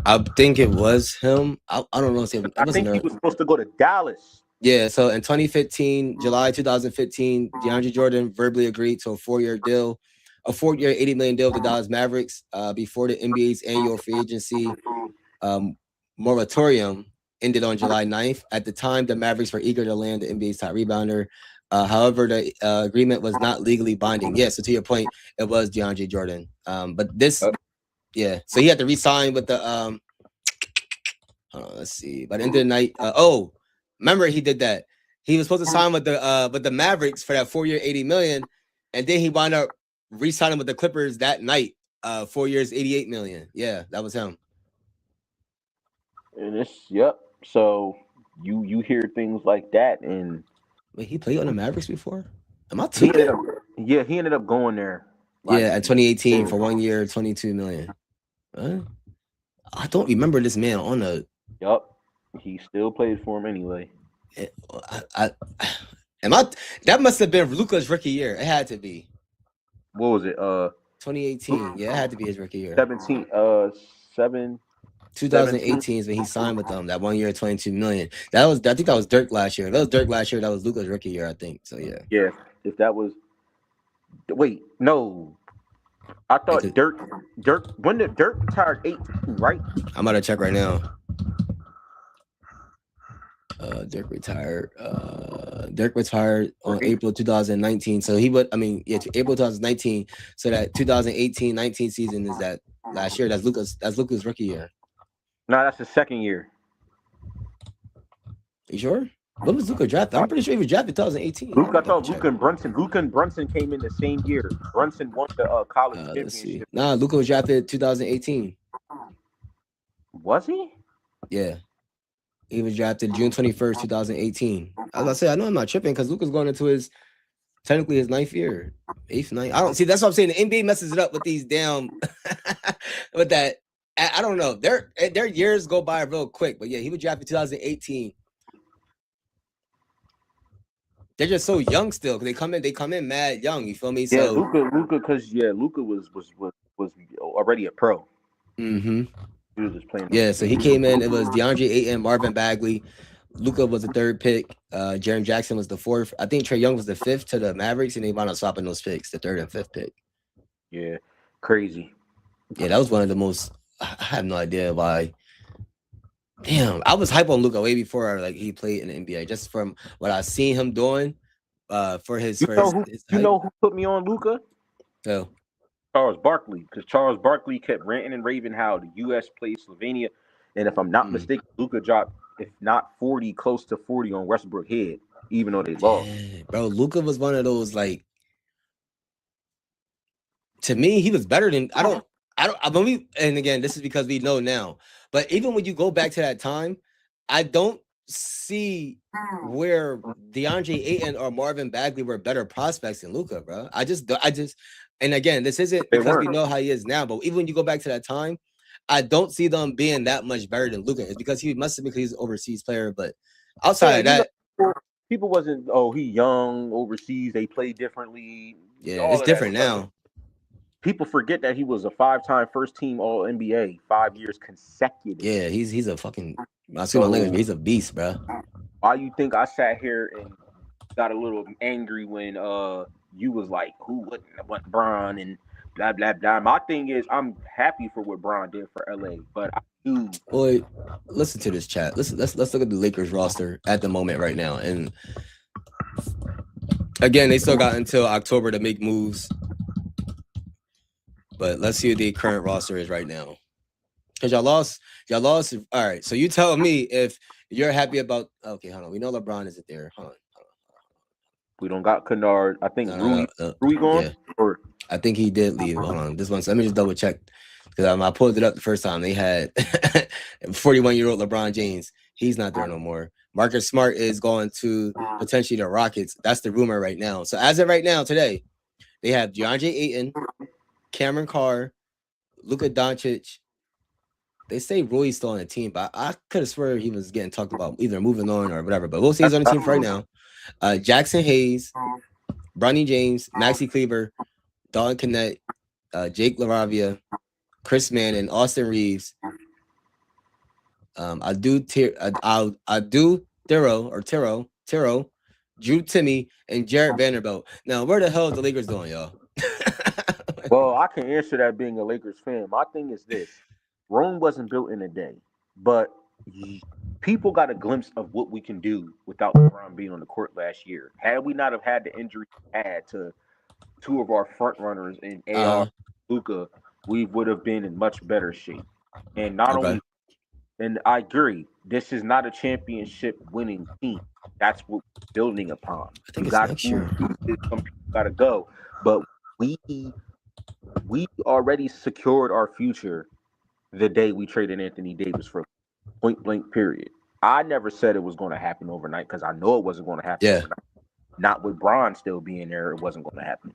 I think it was him. I don't know. I think he was supposed to go to Dallas. Yeah, so in 2015, July 2015, DeAndre Jordan verbally agreed to a 4-year deal, a 4-year, $80 million deal with the Dallas Mavericks before the NBA's annual free agency moratorium ended on July 9th. At the time, the Mavericks were eager to land the NBA's top rebounder. However, the agreement was not legally binding. Yeah, so to your point, it was DeAndre Jordan. But this, yeah, so he had to re-sign with the Hold on, let's see. By the end of the night, remember he did that. He was supposed to sign with the Mavericks for that 4 year, $80 million, and then he wound up re-signing with the Clippers that night. 4 years, $88 million. Yeah, that was him. And yep. So you hear things like that, and Wait, he played on the Mavericks before? Am I he tweaking? ended up going there. Yeah, at 2018 for 1 year, $22 million. Huh? I don't remember this man on the. Yup, he still plays for him anyway. That must have been Luka's rookie year. It had to be. What was it? 2018. Yeah, it had to be his rookie year. 2018 is when he signed with them. That 1 year, $22 million. I think that was Dirk last year. If that was Dirk last year, that was Luka's rookie year, I think. So yeah. Yeah. If that was, wait, no. I thought Dirk. When did Dirk retired 8-2, right? I'm gonna check right now. Dirk retired. Dirk retired on April 2019. So he would. April 2019. So that 2018-19 season is that last year. That's Luka's rookie year. No, that's the second year. You sure? What was Luka drafted? I'm pretty sure he was drafted 2018. I thought Luka and Brunson came in the same year. Brunson won the college championship. Nah, Luka was drafted 2018. Was he? Yeah. He was drafted June 21st, 2018. As I said, I know I'm not tripping because Luka's going into his 9th year. 8th, 9th. I don't see. That's what I'm saying. The NBA messes it up with these damn with that. I don't know. Their years go by real quick. But yeah, he was drafted 2018. They're just so young still because they come in mad young. You feel me? Yeah, so Luka was already a pro. Mm-hmm. He was just playing. Yeah, so he came in. It was DeAndre Ayton, Marvin Bagley, Luka was the 3rd pick. Jaren Jackson was the 4th. I think Trae Young was the 5th to the Mavericks, and they wound up swapping those picks, the 3rd and 5th pick. Yeah, crazy. Yeah, that was one of the most. I have no idea why. Damn, I was hype on Luka way before he played in the NBA. Just from what I seen him doing, for his. You know who put me on Luka? Who? Charles Barkley, because Charles Barkley kept ranting and raving how the U.S. played Slovenia, and if I'm not mistaken, Luka dropped, if not 40, close to 40 on Westbrook head, even though they lost. Yeah, bro, Luka was one of those to me, he was better than and again, this is because we know now. But even when you go back to that time, I don't see where DeAndre Ayton or Marvin Bagley were better prospects than Luka, bro. I just, and again, this isn't because we know how he is now, but even when you go back to that time, I don't see them being that much better than Luka. It's because he must have been because he's an overseas player, but outside of that, people wasn't. He young overseas. They play differently. Yeah, it's different now. People forget that he was a 5-time first-team All-NBA, 5 years consecutive. Yeah, he's a fucking. I see my language, but he's a beast, bro. Why you think I sat here and got a little angry when you was like, who wouldn't want Bron and blah blah blah? My thing is, I'm happy for what Bron did for LA, but I do. Boy, listen to this chat. Let's look at the Lakers roster at the moment right now, and again, they still got until October to make moves. But let's see what the current roster is right now. Because y'all lost. All right. So you tell me if you're happy about. Okay, hold on. We know LeBron isn't there. Hold on. We don't got Kennard. I think Rui gone. Yeah. Or I think he did leave. Hold on. This one. So let me just double check. Because I pulled it up the first time. They had 41-year-old LeBron James. He's not there no more. Marcus Smart is going to potentially the Rockets. That's the rumor right now. So as of right now, today, they have DeAndre Ayton, Cameron Carr, Luka Doncic. They say Rui's still on the team, but I could have swear he was getting talked about either moving on or whatever. But we'll see he's on the team for right now. Jackson Hayes, Bronny James, Maxi Kleber, Dalton Knecht, Jake LaRavia, Chris Mann, and Austin Reaves. I do Tiro, Drew Timmy, and Jarrett Vanderbilt. Now, where the hell is the Lakers going, y'all? Well, I can answer that being a Lakers fan. My thing is this. Rome wasn't built in a day, but people got a glimpse of what we can do without LeBron being on the court last year. Had we not have had the injury we had to two of our front runners in AR Luka, we would have been in much better shape. And not only And I agree. This is not a championship winning team. That's what we're building upon. I think You it's got next to move year. pieces, some people gotta go. But we we already secured our future the day we traded Anthony Davis for point blank period. I never said it was going to happen overnight because I know it wasn't going to happen Yeah. overnight. Not with Bron still being there, it wasn't going to happen.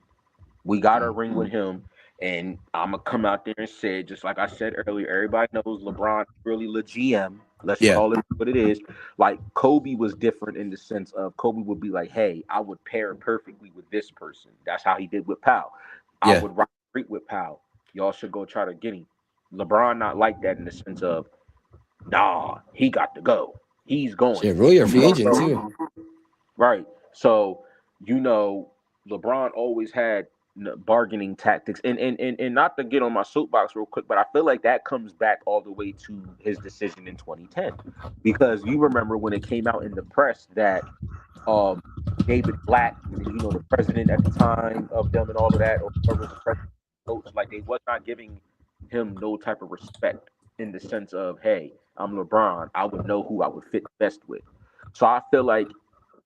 We got a ring with him, and I'm gonna come out there and say, just like I said earlier, everybody knows LeBron really the GM. Let's Yeah. call it what it is. Like Kobe was different in the sense of Kobe would be like, "Hey, I would pair perfectly with this person." That's how he did with Powell. I Yeah. would rock great with Powell. Y'all should go try to get him. LeBron not like that in the sense of, nah, he got to go. He's going. Shit, Rui, you're a free agent too. Right. So, LeBron always had bargaining tactics. And not to get on my soapbox real quick, but I feel like that comes back all the way to his decision in 2010. Because you remember when it came out in the press that David Black, the president at the time of them and all of that, or whoever the president coach, like they was not giving him no type of respect in the sense of, hey, I'm LeBron, I would know who I would fit best with. So I feel like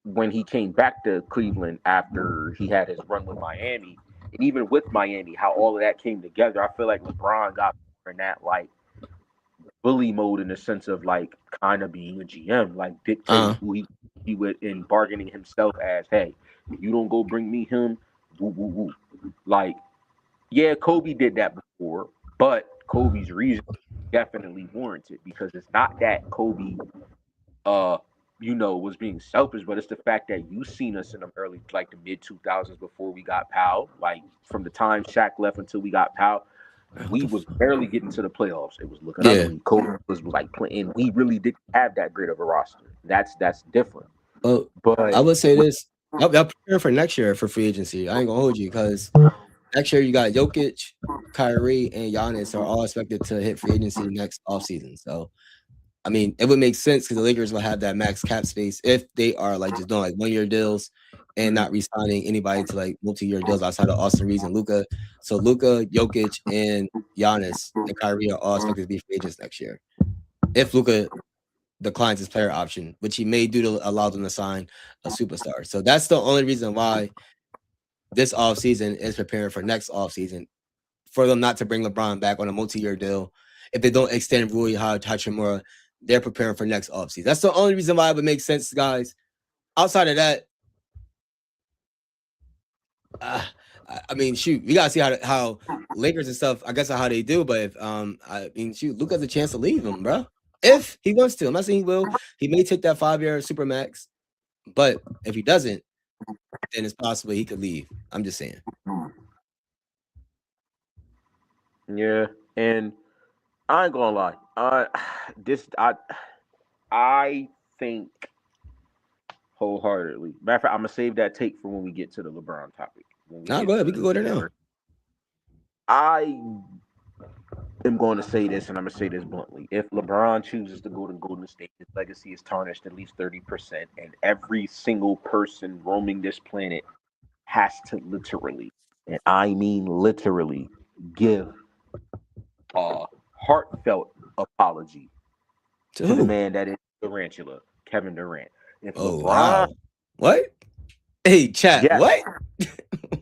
when he came back to Cleveland after he had his run with Miami, and even with Miami, how all of that came together, I feel like LeBron got in that like bully mode in the sense of like kind of being a GM, like dictating who he would in bargaining himself as, hey, if you don't go bring me him, woo woo woo. Like, yeah, Kobe did that before, but Kobe's reason definitely warranted because it's not that Kobe was being selfish, but it's the fact that you seen us in the early, like the mid 2000s before we got Powell. Like from the time Shaq left until we got Powell, we was barely getting to the playoffs. It was looking ugly. Kobe was like playing. We really didn't have that great of a roster. That's different. Well, But I would say this. I'll prepare for next year for free agency. I ain't gonna hold you because next year you got Jokic, Kyrie, and Giannis are all expected to hit free agency next offseason. So I mean, it would make sense because the Lakers will have that max cap space if they are like just doing like 1-year deals and not re-signing anybody to like multi-year deals outside of Austin Reeves and Luka. So Luka, Jokic, and Giannis and Kyrie are all expected to be free agents next year. If Luka declines his player option, which he may do to allow them to sign a superstar. So that's the only reason why this offseason is preparing for next offseason for them not to bring LeBron back on a multi-year deal. If they don't extend Rui Hachimura, they're preparing for next offseason. That's the only reason why it would make sense, guys. Outside of that, I mean, shoot, we gotta see how Lakers and stuff. I guess how they do, but if I mean, shoot, Luke has a chance to leave him, bro. If he wants to, I'm not saying he will. He may take that 5-year supermax, but if he doesn't, then it's possible he could leave. I'm just saying. Yeah, and I ain't gonna lie. I think wholeheartedly. Matter of fact, I'm gonna save that take for when we get to the LeBron topic. Nah, go ahead. We can go there now. I am going to say this, and I'm going to say this bluntly. If LeBron chooses to go to Golden State, his legacy is tarnished at least 30%, and every single person roaming this planet has to literally, and I mean literally, give a heartfelt apology to the man that is Durantula, Kevin Durant. If LeBron, wow. What? Hey, chat, yes, what?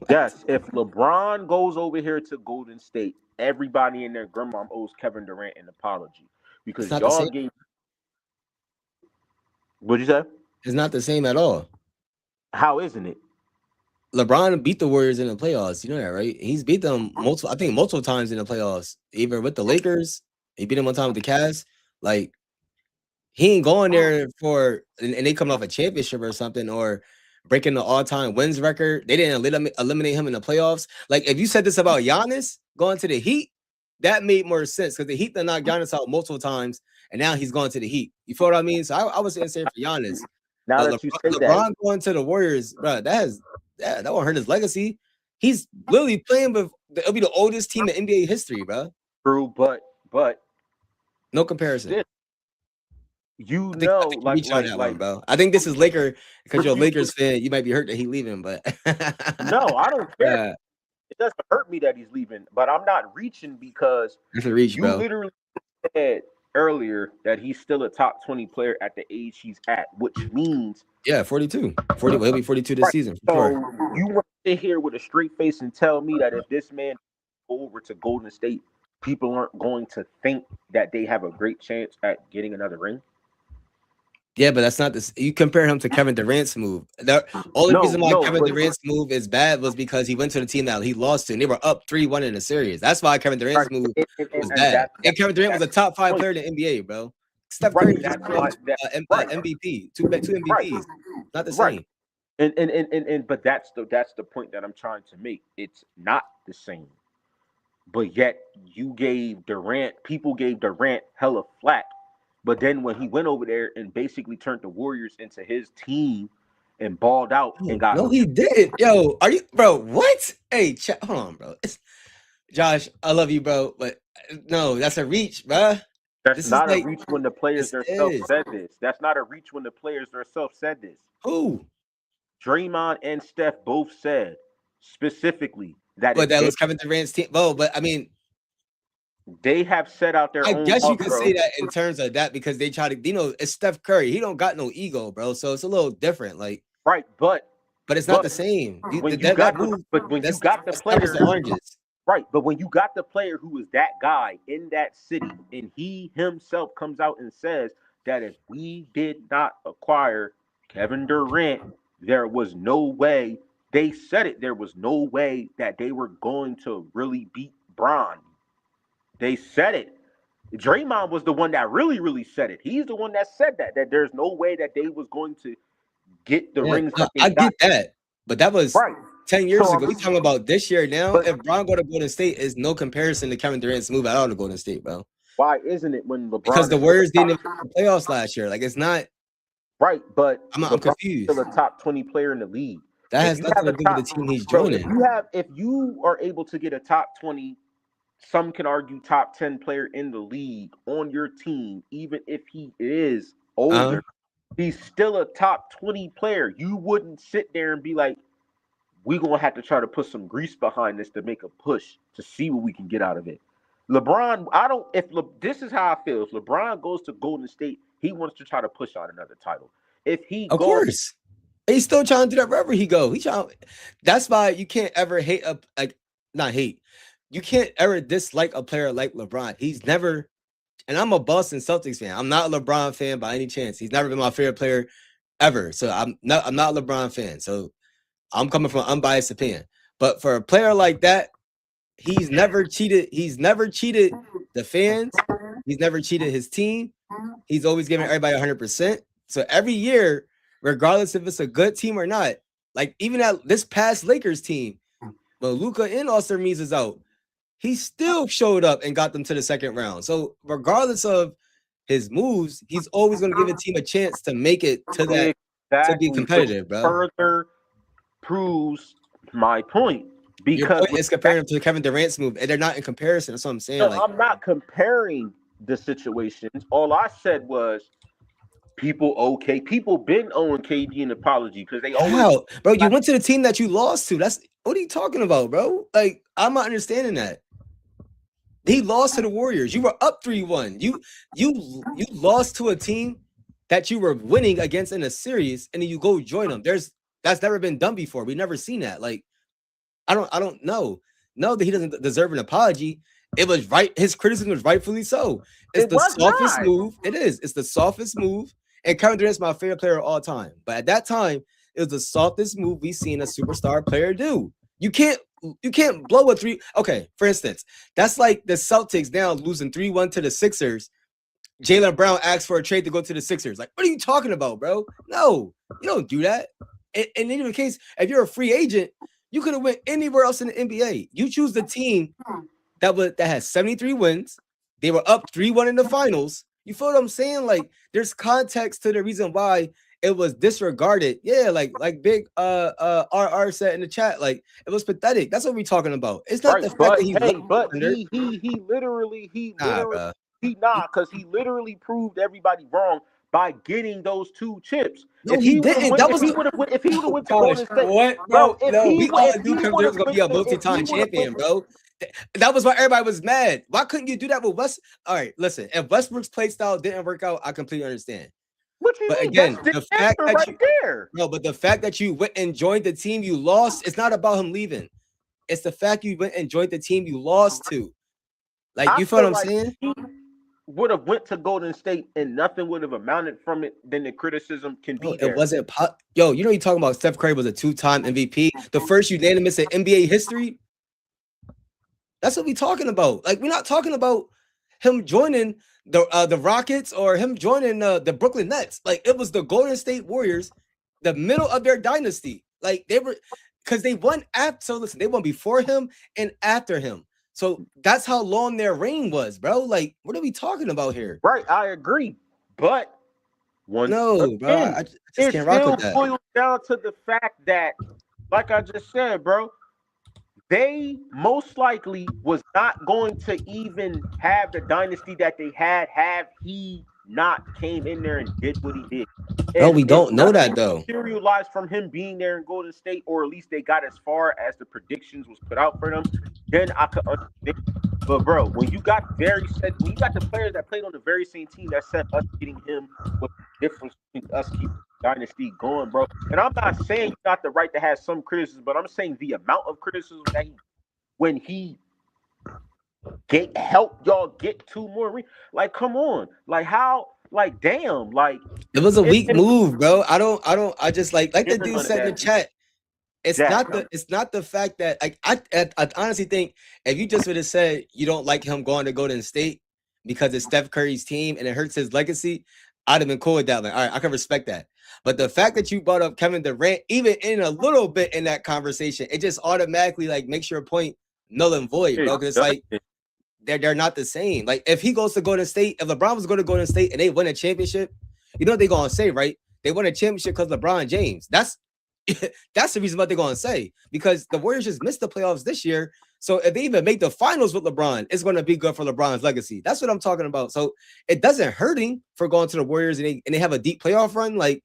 Yes, if LeBron goes over here to Golden State, everybody in their grandma owes Kevin Durant an apology because y'all gave. What'd you say? It's not the same at all. How isn't it? LeBron beat the Warriors in the playoffs. You know that, right? He's beat them multiple times in the playoffs. Even with the Lakers, he beat them one time with the Cavs. Like he ain't going there for, and they come off a championship or something, or breaking the all-time wins record. They didn't eliminate him in the playoffs. Like if you said this about Giannis going to the Heat, that made more sense because the Heat done knocked Giannis out multiple times, and now he's going to the Heat. You feel what I mean? So I was saying for Giannis. Now that you say LeBron going to the Warriors, bro, that won't hurt his legacy. He's literally playing with it'll be the oldest team in NBA history, bro. True, but no comparison. Bro. I think this is Laker because you're a Lakers fan. You might be hurt that he's leaving, but no, I don't care. It doesn't hurt me that he's leaving, but I'm not reaching because it's a reach, you bro. literally said earlier that he's still a top 20 player at the age he's at, which means 42. 40. Well, he'll be 42 this right. season. So Sure. you want to sit here with a straight face and tell me that if this man go over to Golden State, people aren't going to think that they have a great chance at getting another ring? Yeah, but that's not this. You compare him to Kevin Durant's move. The only reason why Kevin Durant's move is bad was because he went to the team that he lost to, and they were up 3-1 in the series. That's why Kevin Durant's move was bad. And Kevin Durant was a top 5 player in the NBA, bro. Steph Curry was MVP, two MVPs. Not the same. But that's the point that I'm trying to make. It's not the same. But yet you gave Durant, people gave Durant hella flack. But then when he went over there and basically turned the Warriors into his team and balled out and got he did. Yo, are you, bro? What? Hey, hold on, bro. Josh, I love you, bro, but no, that's a reach, bro. That's not a reach when the players themselves said this. That's not a reach when the players themselves said this. Who? Draymond and Steph both said specifically that. But that was Kevin Durant's team. Well, but I mean, they have set out their own. I guess you could say that in terms of that because they try to, it's Steph Curry. He don't got no ego, bro. So it's a little different, like right. But it's not the same. When you got the player, right? But when you got the player who is that guy in that city, and he himself comes out and says that if we did not acquire Kevin Durant, there was no way. They said it. There was no way that they were going to really beat Bron. They said it. Draymond was the one that really said it. He's the one that said that there's no way that they was going to get the rings. I get that, but that was 10 years ago. We talking about this year now. If Bron go to Golden State, is no comparison to Kevin Durant's move at all to Golden State, bro. Why isn't it when LeBron? Because the Warriors didn't make the playoffs last year. Like it's not right, but I'm confused. Still a top 20 player in the league. That has nothing to do with the team he's joining. If you are able to get a top 20. Some can argue top 10 player in the league on your team, even if he is older, he's still a top 20 player. You wouldn't sit there and be like, we're going to have to try to put some grease behind this to make a push to see what we can get out of it. LeBron, this is how I feel. If LeBron goes to Golden State, he wants to try to push out another title. If he of course. He's still trying to do that wherever he go. That's why you can't ever hate you can't ever dislike a player like LeBron. He's never, and I'm a Boston Celtics fan. I'm not a LeBron fan by any chance. He's never been my favorite player ever. So I'm not a LeBron fan. So I'm coming from an unbiased opinion. But for a player like that, he's never cheated. He's never cheated the fans. He's never cheated his team. He's always giving everybody 100%. So every year, regardless if it's a good team or not, like even at this past Lakers team, when Luka and Austin Reaves is out, he still showed up and got them to the second round. So regardless of his moves, he's always going to give a team a chance to make it to that to be competitive, bro. Further proves my point because it's comparing to Kevin Durant's move, and they're not in comparison. That's what I'm saying. No, I'm not comparing the situations. All I said was people been owing KD an apology because they always bro. You went to the team that you lost to. That's what are you talking about, bro? Like I'm not understanding that. He lost to the Warriors. You were up 3-1. You lost to a team that you were winning against in a series, and then you go join them. That's never been done before. We've never seen that. Like, I don't know. No, that he doesn't deserve an apology. It was right. His criticism was rightfully so. It's the softest move. It is. It's the softest move. And Kevin Durant's my favorite player of all time. But at that time, it was the softest move we've seen a superstar player do. You can't blow a three. Okay, for instance, that's like the Celtics now losing 3-1 to the Sixers. Jaylen Brown asked for a trade to go to the Sixers. Like, what are you talking about, bro? No, you don't do that. And in any case, if you're a free agent, you could have went anywhere else in the NBA. You choose the team that has 73 wins. They were up 3-1 in the finals. You feel what I'm saying? Like, there's context to the reason why it was disregarded. Yeah, like Big RR said in the chat, like it was pathetic. That's what we're talking about. It's not the fact that he because he literally proved everybody wrong by getting those 2 chips. No, he didn't. If he would have went to Golden State, what, bro? No, we all knew Kevin Durant was gonna be a multi-time champion, bro. That was why everybody was mad. Why couldn't you do that with West? All right, listen. If Westbrook's play style didn't work out, I completely understand. What you But mean? That's again, the the fact answer that right you there. no, but the fact that you went and joined the team you lost, it's not about him leaving. It's the fact you went and joined the team you lost to. Like, I you feel what feel I'm like saying? he would have went to Golden State and nothing would have amounted from it. Then the criticism can Bro, be it there. wasn't Yo, you know you talking about Steph Curry was a 2-time MVP, the first unanimous in NBA history. That's what we talking about. Like, we're not talking about him joining the Rockets or him joining the Brooklyn Nets. Like, it was the Golden State Warriors, the middle of their dynasty. Like, they were, because they won after. So listen, they won before him and after him. So that's how long their reign was, bro. Like, what are we talking about here? Right, I agree. But once No, bro, again, I just it can't rock still with that. boils down to the fact that, like I just said, bro, they most likely was not going to even have the dynasty that they had he not came in there and did what he did. Bro, And we if don't know that nothing though. materialized from him being there in Golden State, or at least they got as far as the predictions was put out for them, then I could understand. But bro, when you got when you got the players that played on the very same team that set us getting him, with the difference between us keeping the dynasty going, bro. And I'm not saying you got the right to have some criticism, but I'm saying the amount of criticism that when he helped y'all get 2 more like, come on, like how, like damn, like It was a it, weak it, move, bro. I just like the dude none of said in the that, chat. It's Jack. not the fact that like I honestly think if you just would have said you don't like him going to Golden State because it's Steph Curry's team and it hurts his legacy, I'd have been cool with that. Like, all right, I can respect that. But the fact that you brought up Kevin Durant, even in a little bit in that conversation, it just automatically like makes your point null and void, bro. Because it's like they're not the same. Like, if he goes to Golden State, if LeBron was going to Golden State and they win a championship, you know what they're gonna say, right? They won a championship because LeBron James. That's the reason what they're gonna say, because the Warriors just missed the playoffs this year. So if they even make the finals with LeBron, it's going to be good for LeBron's legacy. That's what I'm talking about. So it doesn't hurt him for going to the Warriors and they have a deep playoff run. Like,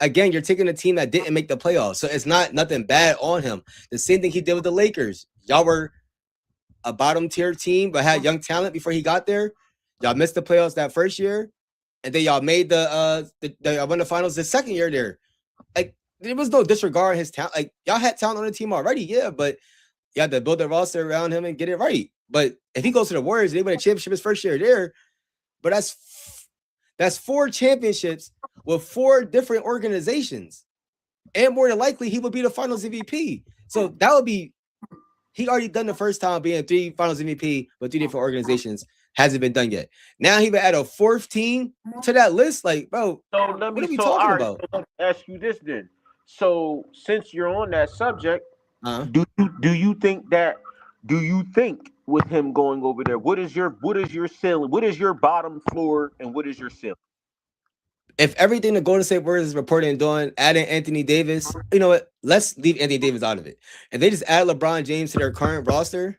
again, you're taking a team that didn't make the playoffs, so it's not nothing bad on him. The same thing he did with the Lakers. Y'all were a bottom tier team, but had young talent before he got there. Y'all missed the playoffs that first year, and then y'all made the won the finals the second year there. Like, there was no disregard his talent. Like, y'all had talent on the team already, yeah, but you had to build a roster around him and get it right. But if he goes to the Warriors and they win a championship his first year there, but that's 4 championships with 4 different organizations, and more than likely he would be the Finals MVP. So that would be, he already done the first time being 3 Finals MVP with 3 different organizations. Hasn't been done yet. Now he would add a 4th team to that list. Like, bro, So what are we talking about? So let me ask you this then. So since you're on that subject, Uh-huh. do you think with him going over there, what is your ceiling? What is your bottom floor and what is your ceiling? If everything the Golden State Warriors is reporting and doing, adding Anthony Davis, you know what? Let's leave Anthony Davis out of it. If they just add LeBron James to their current roster,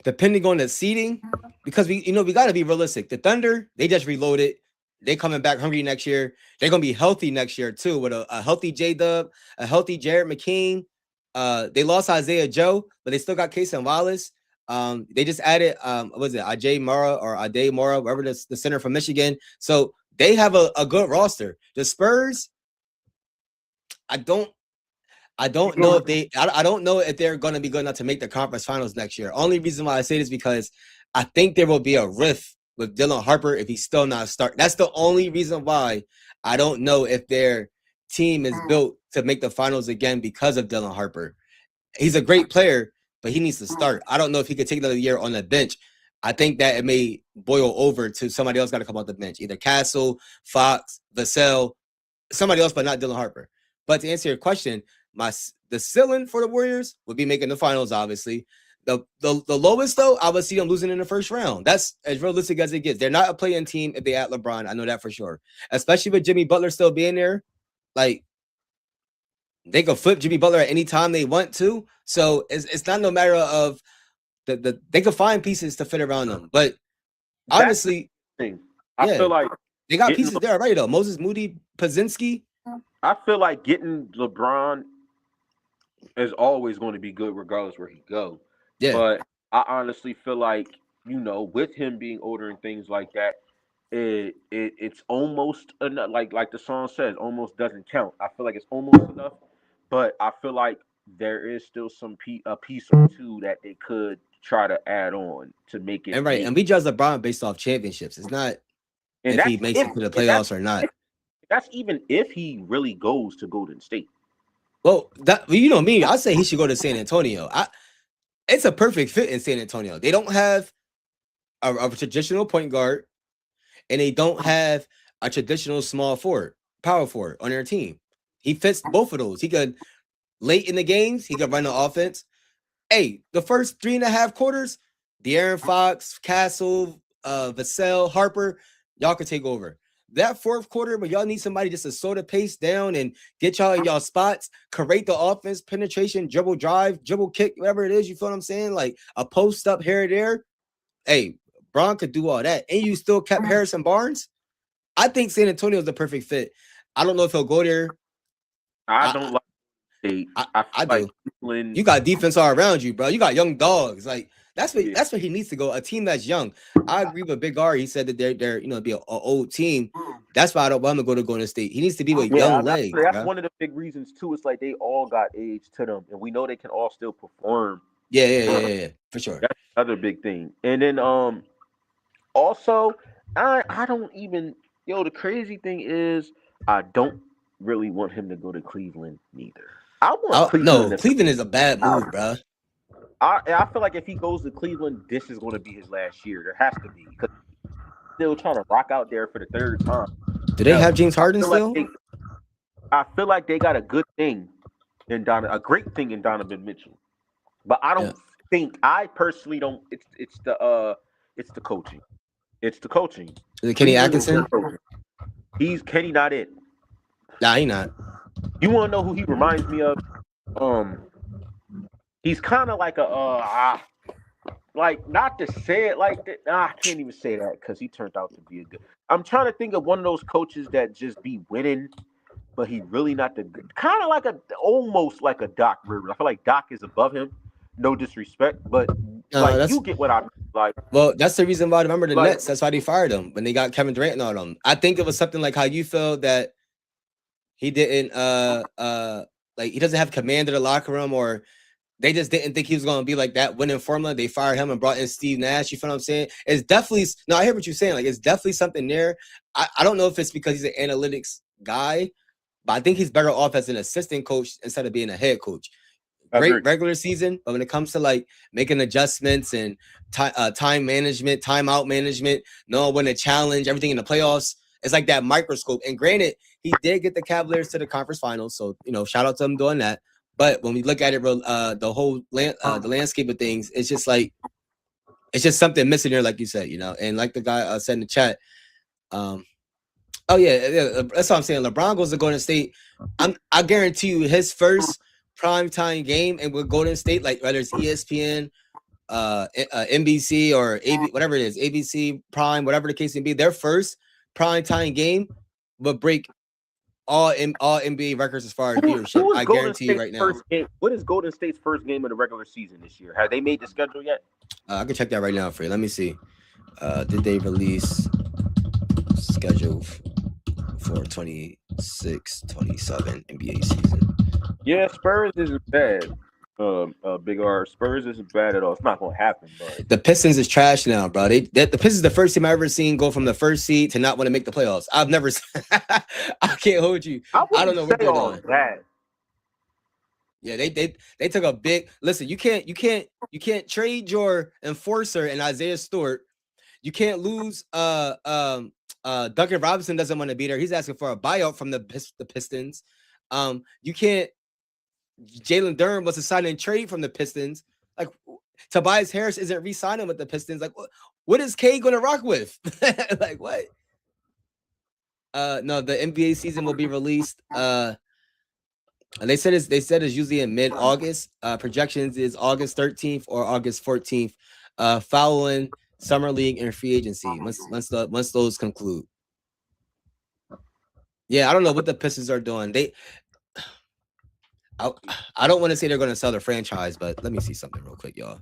depending on the seeding, because we got to be realistic. The Thunder, they just reloaded. They coming back hungry next year. They're gonna be healthy next year too, with a healthy J-Dub, a healthy Jared McKean. They lost Isaiah Joe, but they still got Case and Wallace. They just added what was it, Ajay Mora, whatever the center from Michigan. So they have a good roster. The Spurs, I don't know if I don't know if they're going to be good enough to make the conference finals next year. Only reason why I say this because I think there will be a rift with Dylan Harper if he's still not starting. That's the only reason why I don't know if their team is built to make the finals again because of Dylan Harper. He's a great player, but he needs to start. I don't know if he could take another year on the bench. I think that it may boil over to somebody else got to come off the bench, either Castle, Fox, Vassell, somebody else, but not Dylan Harper. But to answer your question, the ceiling for the Warriors would be making the finals, obviously. The lowest, though, I would see them losing in the first round. That's as realistic as it gets. They're not a play-in team if they add LeBron. I know that for sure. Especially with Jimmy Butler still being there. Like, they could flip Jimmy Butler at any time they want to. So it's not no matter of they could find pieces to fit around them. But obviously, I feel like they got pieces there already, though. Moses Moody, Porzingis. I feel like getting LeBron is always going to be good regardless where he go. Yeah. But I honestly feel like, with him being older and things like that, it's almost enough. Like the song says, almost doesn't count. I feel like it's almost enough, but I feel like there is still a piece or two that they could try to add on to make it And right, make. and we judge LeBron based off championships. It's not And if he that's makes if it to the and that's playoffs or not. if, that's even if he really goes to Golden State. Well, you know me, I say he should go to San Antonio. It's a perfect fit in San Antonio. They don't have a traditional point guard, and they don't have a traditional small forward, power forward on their team. He fits both of those. He could late in the games, he could run the offense. Hey, the first 3.5 quarters, De'Aaron Fox, Castle, Vassell, Harper, y'all could take over. That fourth quarter, but y'all need somebody just to slow the pace down and get y'all in y'all spots, create the offense, penetration, dribble drive, dribble kick, whatever it is. You feel what I'm saying? Like a post up here or there. Hey, Bron could do all that. And you still kept Harrison Barnes. I think San Antonio is the perfect fit. I don't know if he'll go there. I don't like State. I feel I like do. Cleveland. You got defense all around you, bro. You got young dogs. Like that's Yeah. what he needs to go. A team that's young. I agree with Big R. He said that they're be an old team. That's why I don't want him to go to Golden State. He needs to be with Yeah, young legs, that's bro. one of the big reasons too. It's like they all got age to them, and we know they can all still perform. Yeah, for sure. That's another big thing. And then also I don't even the crazy thing is I don't really want him to go to Cleveland neither. I want Cleveland No, to Cleveland is a bad move, bro. I feel like if he goes to Cleveland, this is going to be his last year. There has to be because he's still trying to rock out there for the third time. Do they have James Harden I feel like still? I feel like they got a good thing in a great thing in Donovan Mitchell, but I don't think I personally don't. It's the coaching. It's the coaching. Is it Kenny Atkinson? He's Kenny, not it. Nah, he not. You want to know who he reminds me of? He's kind of like like not to say it like that. Nah, I can't even say that because he turned out to be a good. I'm trying to think of one of those coaches that just be winning, but he really not the good. Kind of like almost like a Doc Rivers. I feel like Doc is above him. No disrespect, but like you get what I mean. Like. Well, that's the reason why I remember the Nets. That's why they fired him when they got Kevin Durant and all them. I think it was something like how you felt that he didn't like he doesn't have command of the locker room, or they just didn't think he was going to be like that winning formula. They fired him and brought in Steve Nash. You feel what I'm saying? It's definitely no. I hear what you're saying. Like it's definitely something there. I don't know if it's because he's an analytics guy, but I think he's better off as an assistant coach instead of being a head coach. Great regular season, but when it comes to like making adjustments and time management, timeout management, knowing when to challenge everything in the playoffs, it's like that microscope. And granted, he did get the Cavaliers to the conference finals, so shout out to him doing that. But when we look at it, the whole the landscape of things, it's just like it's just something missing there, like you said, And like the guy said in the chat, oh yeah, that's what I'm saying. LeBron goes to Golden State. I guarantee you, his first primetime game and with Golden State, like whether it's ESPN, NBC or whatever it is, ABC Prime, whatever the case may be, their first primetime game will break all NBA records as far as viewership. I guarantee you right now. What is Golden State's first game of the regular season this year? Have they made the schedule yet? I can check that right now for you. Let me see. Did they release schedule for 26-27 NBA season? Yeah, Spurs isn't bad. Big R. Spurs isn't bad at all. It's not gonna happen, but the Pistons is trash now, bro. The Pistons the first team I ever seen go from the first seed to not want to make the playoffs. I've never. I can't hold you. I don't know what they're doing. That. Yeah, they took a big listen. You can't trade your enforcer and Isaiah Stewart. You can't lose. Duncan Robinson doesn't want to be there. He's asking for a buyout from the Pistons. You can't. Jalen Durham was a sign and trade from the Pistons. Like Tobias Harris isn't re-signing with the Pistons. Like what is K going to rock with? Like what? No, the NBA season will be released. And they said it's usually in mid-August. Projections is August 13th or August 14th. Following Summer League and free agency. Once those conclude. Yeah, I don't know what the Pistons are doing. I, I don't want to say they're going to sell the franchise, but let me see something real quick, y'all.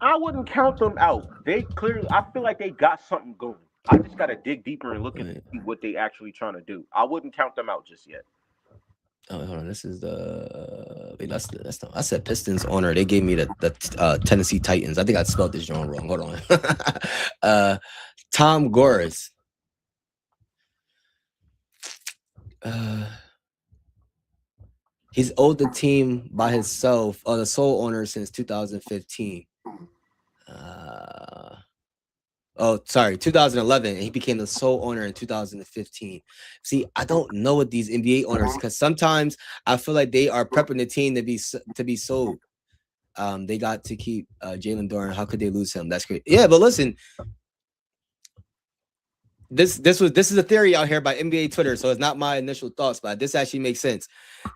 I wouldn't count them out. They clearly, I feel like they got something going. I just got to dig deeper and look and see what they actually trying to do. I wouldn't count them out just yet. Oh, hold on. This is the wait, that's not. I said Pistons owner. They gave me the Tennessee Titans. I think I spelled this wrong. Hold on. Tom Gores. He's owned the team by himself, the sole owner since 2015. 2011, and he became the sole owner in 2015. See, I don't know what these NBA owners, because sometimes I feel like they are prepping the team to be sold. They got to keep Jalen Duren. How could they lose him? That's great. Yeah, but listen, this is a theory out here by NBA Twitter, so it's not my initial thoughts, but this actually makes sense.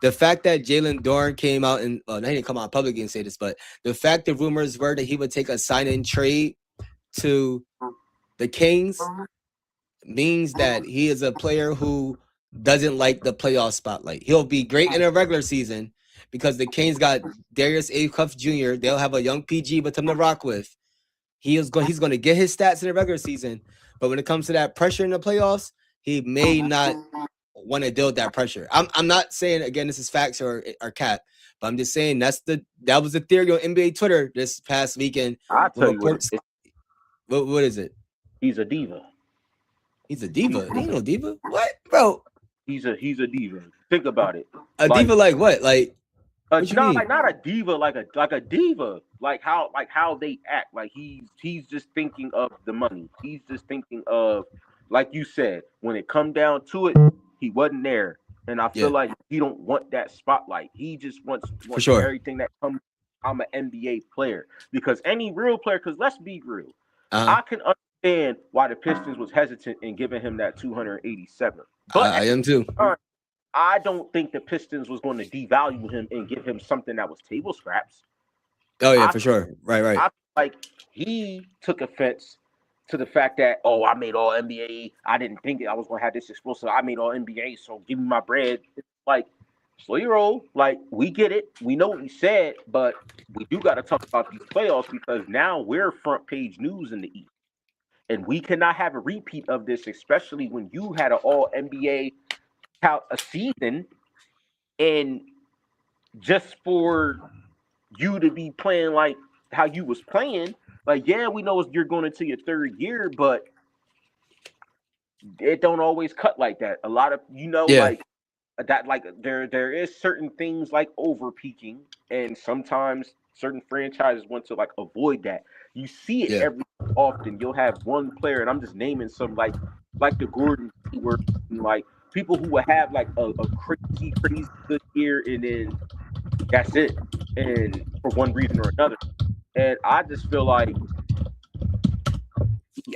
The fact that Jalen Duren came out and he didn't come out publicly and say this, but the fact the rumors were that he would take a sign-in trade to the Kings means that he is a player who doesn't like the playoff spotlight. He'll be great in a regular season because the Kings got Darius Acuff Jr. They'll have a young PG with him to rock with. He's going to get his stats in the regular season, but when it comes to that pressure in the playoffs, he may not want to deal with that pressure. I'm not saying, again, this is facts or cap, but I'm just saying that was the theory on NBA Twitter this past weekend. I'll tell you what is it? He's a diva. He's a diva. He ain't no diva. What, bro? He's a diva. Think about it. Diva like what? Like not a diva, like a diva. Like how they act. Like he's just thinking of the money. He's just thinking of, like you said, when it come down to it, he wasn't there. And I feel like he don't want that spotlight. He just wants everything that comes. I'm an NBA player. Because any real player, because let's be real, I can understand why the Pistons was hesitant in giving him that 287. But I am too. I don't think the Pistons was going to devalue him and give him something that was table scraps. Oh yeah, for sure. Right. I feel like he took offense to the fact that, I made all NBA. I didn't think I was going to have this explosive. I made all NBA, so give me my bread. It's like, slow your roll. Like, we get it. We know what we said, but we do got to talk about these playoffs because now we're front page news in the East. And we cannot have a repeat of this, especially when you had an all NBA a season, and just for you to be playing like how you was playing, like, yeah, we know you're going into your third year, but it don't always cut like that. A lot of like that, like there is certain things like over peaking, and sometimes certain franchises want to like avoid that. You see it every often. You'll have one player, and I'm just naming some like the Gordon where like people who will have like a crazy good year, and then that's it, and for one reason or another. And I just feel like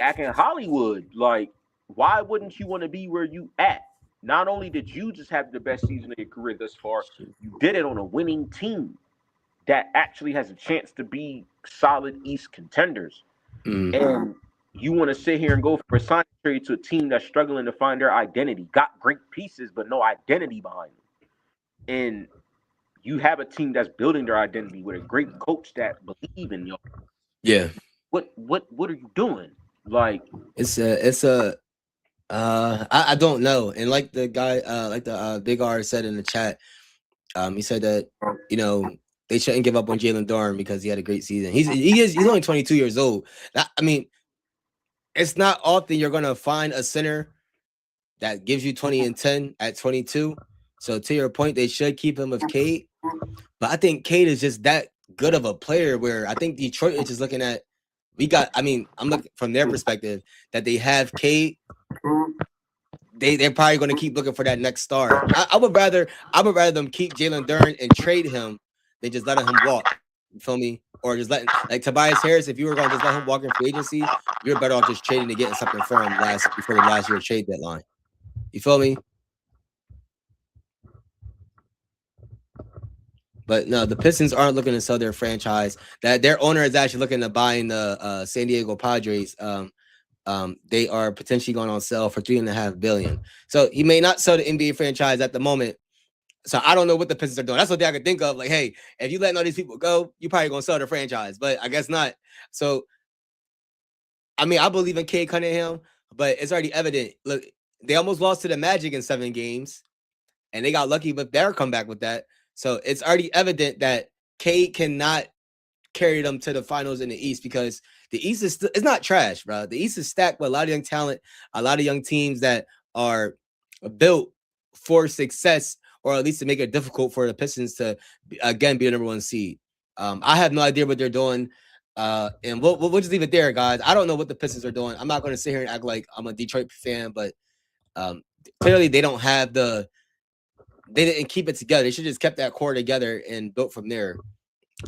acting in Hollywood. Like, why wouldn't you want to be where you at? Not only did you just have the best season of your career thus far, you did it on a winning team that actually has a chance to be solid East contenders. And you want to sit here and go for a sign trade to a team that's struggling to find their identity, got great pieces, but no identity behind them. And you have a team that's building their identity with a great coach that believe in you. Yeah. What are you doing? Like, I don't know. And like the guy, like the Big R said in the chat, he said that, they shouldn't give up on Jalen Duren because he had a great season. He's only 22 years old. I mean, it's not often you're gonna find a center that gives you 20 and 10 at 22. So to your point, they should keep him with Cade. But I think Cade is just that good of a player where I think Detroit is just looking at, I'm looking from their perspective that they have Cade. They're probably going to keep looking for that next star. I would rather them keep Jalen Duren and trade him than just letting him walk. You feel me? Or just letting, like Tobias Harris, if you were going to just let him walk in free agency, you're better off just trading and getting something for him before the last year trade deadline. You feel me? But no, the Pistons aren't looking to sell their franchise. That their owner is actually looking to buy in the San Diego Padres. They are potentially going on sale for $3.5 billion. So he may not sell the NBA franchise at the moment. So I don't know what the Pistons are doing. That's what I could think of. Like, hey, if you letting all these people go, you probably gonna sell the franchise, but I guess not. So I mean, I believe in Cade Cunningham, but it's already evident. Look, they almost lost to the Magic in 7 games, and they got lucky with their comeback with that. So it's already evident that Cade cannot carry them to the finals in the East because the East is it's not trash, bro. The East is stacked with a lot of young talent, a lot of young teams that are built for success, or at least to make it difficult for the Pistons to again be a number 1 seed. I have no idea what they're doing. And we'll just leave it there, guys. I don't know what the Pistons are doing. I'm not going to sit here and act like I'm a Detroit fan, but clearly they don't have they didn't keep it together. They should just kept that core together and built from there.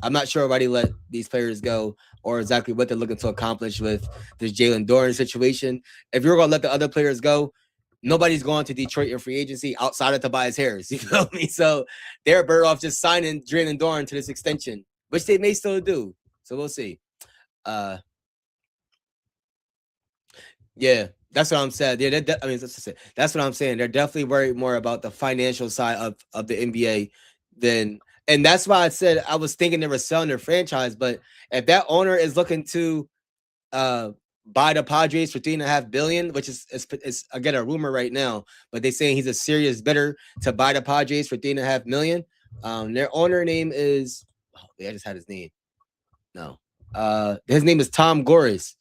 I'm not sure why they let these players go or exactly what they're looking to accomplish with this Jalen Duren situation. If you're going to let the other players go, nobody's going to Detroit in free agency outside of Tobias Harris. You feel me? So they're better off just signing Jalen Duren to this extension, which they may still do. So we'll see. Yeah, that's what I'm saying. Yeah, I mean, that's what I'm saying. They're definitely worried more about the financial side of the NBA than, and that's why I said I was thinking they were selling their franchise. But if that owner is looking to buy the Padres for $3.5 billion, which is again a rumor right now, but they're saying he's a serious bidder to buy the Padres for $3.5 million. Their owner name is, I just had his name. No, his name is Tom Goris.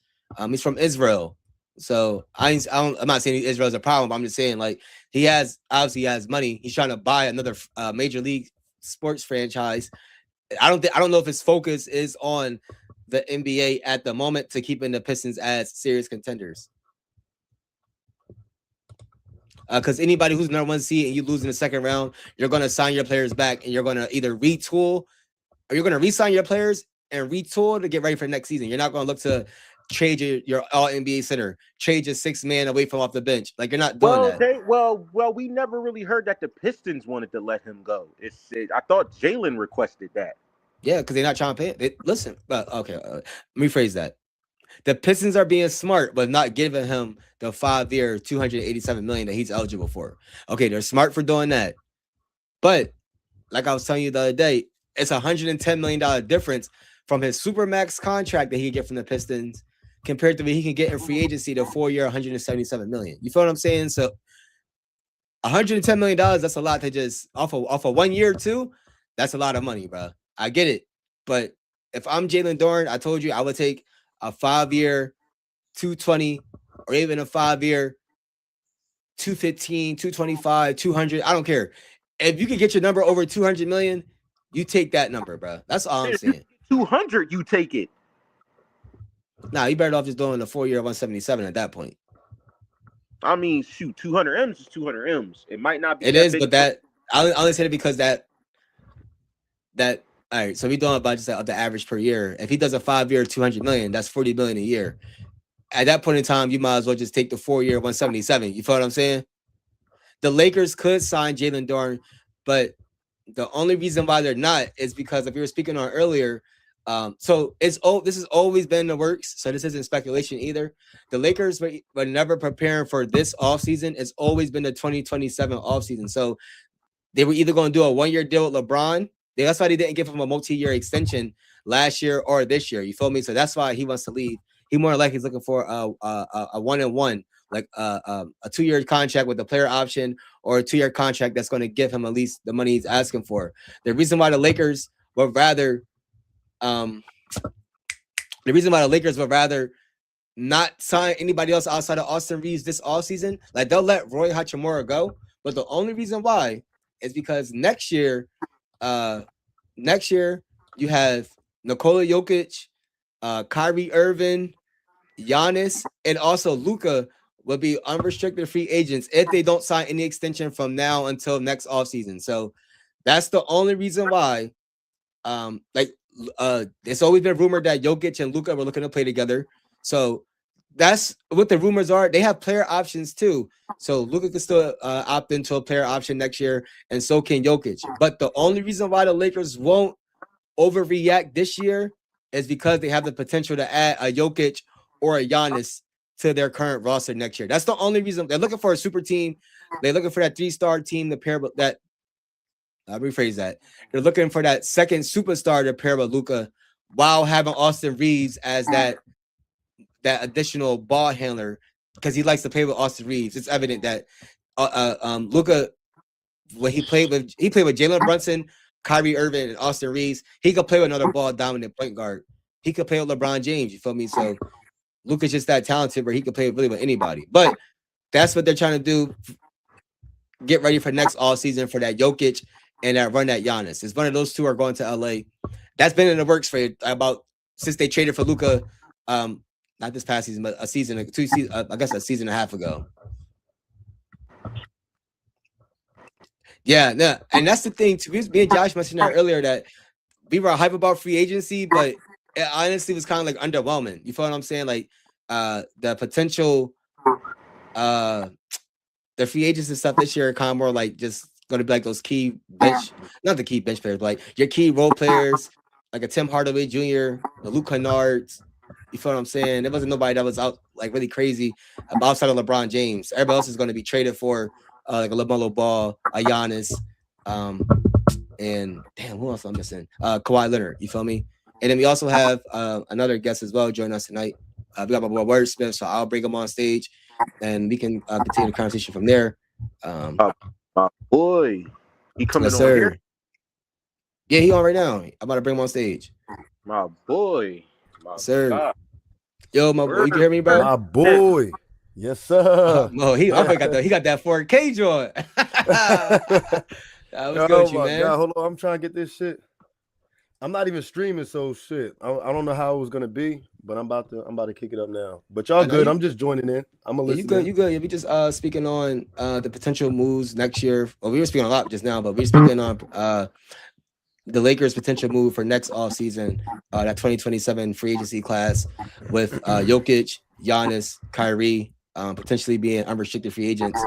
He's from Israel. So I'm not saying Israel is a problem, but I'm just saying like he obviously has money. He's trying to buy another major league sports franchise. I don't know if his focus is on the NBA at the moment to keeping the Pistons as serious contenders. Because anybody who's number 1 seed and you lose in the second round, you're going to sign your players back and you're going to either retool or you're going to re-sign your players and retool to get ready for next season. You're not going to look to trade your all NBA center, trade your 6 man away from off the bench. Like you're not doing that. Well, we never really heard that the Pistons wanted to let him go. I thought Jalen requested that. Yeah, because they're not trying to pay. Listen, okay, let me rephrase that. The Pistons are being smart, but not giving him the 5-year, $287 million that he's eligible for. Okay, they're smart for doing that, but like I was telling you the other day, it's $110 million difference from his supermax contract that he get from the Pistons compared to what he can get in free agency, the 4-year, $177 million. You feel what I'm saying? So $110 million, that's a lot to just off of 1 year too. That's a lot of money, bro. I get it. But if I'm Jalen Duren, I told you I would take a 5-year, 220, or even a 5-year, 215, 225, 200. I don't care. If you can get your number over 200 million, you take that number, bro. That's all I'm saying. 200, you take it. Nah, you better off just doing the 4-year 177 at that point. I mean, shoot, 200 M's is 200 M's. It might not be. It is, but that I only said it because that all right. So we doing a budget of the average per year. If he does a 5-year 200 million, that's 40 million a year. At that point in time, you might as well just take the 4-year 177. You feel what I'm saying? The Lakers could sign Jalen Duren, but the only reason why they're not is because if you were speaking on earlier, so this has always been in the works. So this isn't speculation either. The Lakers were never preparing for this offseason. It's always been the 2027 offseason. So they were either going to do a 1-year deal with LeBron. That's why they didn't give him a multi-year extension last year or this year. You feel me? So that's why he wants to leave. He more like he's looking for a 1-and-1, like a 2-year contract with a player option or a 2-year contract that's going to give him at least the money he's asking for. The reason why the Lakers would rather not sign anybody else outside of Austin Reaves this offseason, like they'll let Roy Hachimura go, but the only reason why is because next year you have Nikola Jokic, Kyrie Irving, Giannis, and also Luka will be unrestricted free agents if they don't sign any extension from now until next offseason. So that's the only reason why. It's always been rumored that Jokic and Luka were looking to play together. So that's what the rumors are. They have player options too. So Luka can still opt into a player option next year, and so can Jokic. But the only reason why the Lakers won't overreact this year is because they have the potential to add a Jokic or a Giannis to their current roster next year. That's the only reason. They're looking for a super team. They're looking for that 3-star team to pair with that I'll rephrase that. They're looking for that second superstar to pair with Luka while having Austin Reaves as that additional ball handler because he likes to play with Austin Reaves. It's evident that Luka, when he played with Jalen Brunson, Kyrie Irving, and Austin Reaves, he could play with another ball dominant point guard. He could play with LeBron James. You feel me? So Luka's just that talented where he could play really with anybody. But that's what they're trying to do. Get ready for next all season for that Jokic and that run at Giannis. It's one of those two are going to LA. That's been in the works for about since they traded for Luka. Not this past season, but a season, I guess a season and a half ago. Yeah, no, and that's the thing too. Me and Josh mentioned that earlier that we were hype about free agency, but it honestly was kind of like underwhelming. You feel what I'm saying? Like the potential, the free agents and stuff this year are kind of more like just going to be like those key bench, not the key bench players, but like your key role players, like a Tim Hardaway Jr., the Luke Kennards. You feel what I'm saying? There wasn't nobody that was out like really crazy outside of LeBron James. Everybody else is going to be traded for like a LaMelo Ball, a Giannis, and damn, who else I'm missing? Kawhi Leonard. You feel me? And then we also have another guest as well join us tonight. We got my boy Wordsmith, so I'll bring him on stage, and we can continue the conversation from there. My boy, he coming yes, on sir. here? Yeah, he on right now. I'm about to bring him on stage. My boy. Sir. God. Yo, my boy, you can hear me, bro? My boy. Yes, sir. He got that 4K joint. What's good with you, man? God, hold on. I'm trying to get this shit. I'm not even streaming, so shit. I don't know how it was gonna be, but I'm about to kick it up now. But y'all good. I'm just joining in. I'm gonna listen. You good. Yeah, we just speaking on the potential moves next year. Well, we were speaking a lot just now, but we're speaking on the Lakers' potential move for next offseason, that 2027 free agency class with Jokic, Giannis, Kyrie, potentially being unrestricted free agents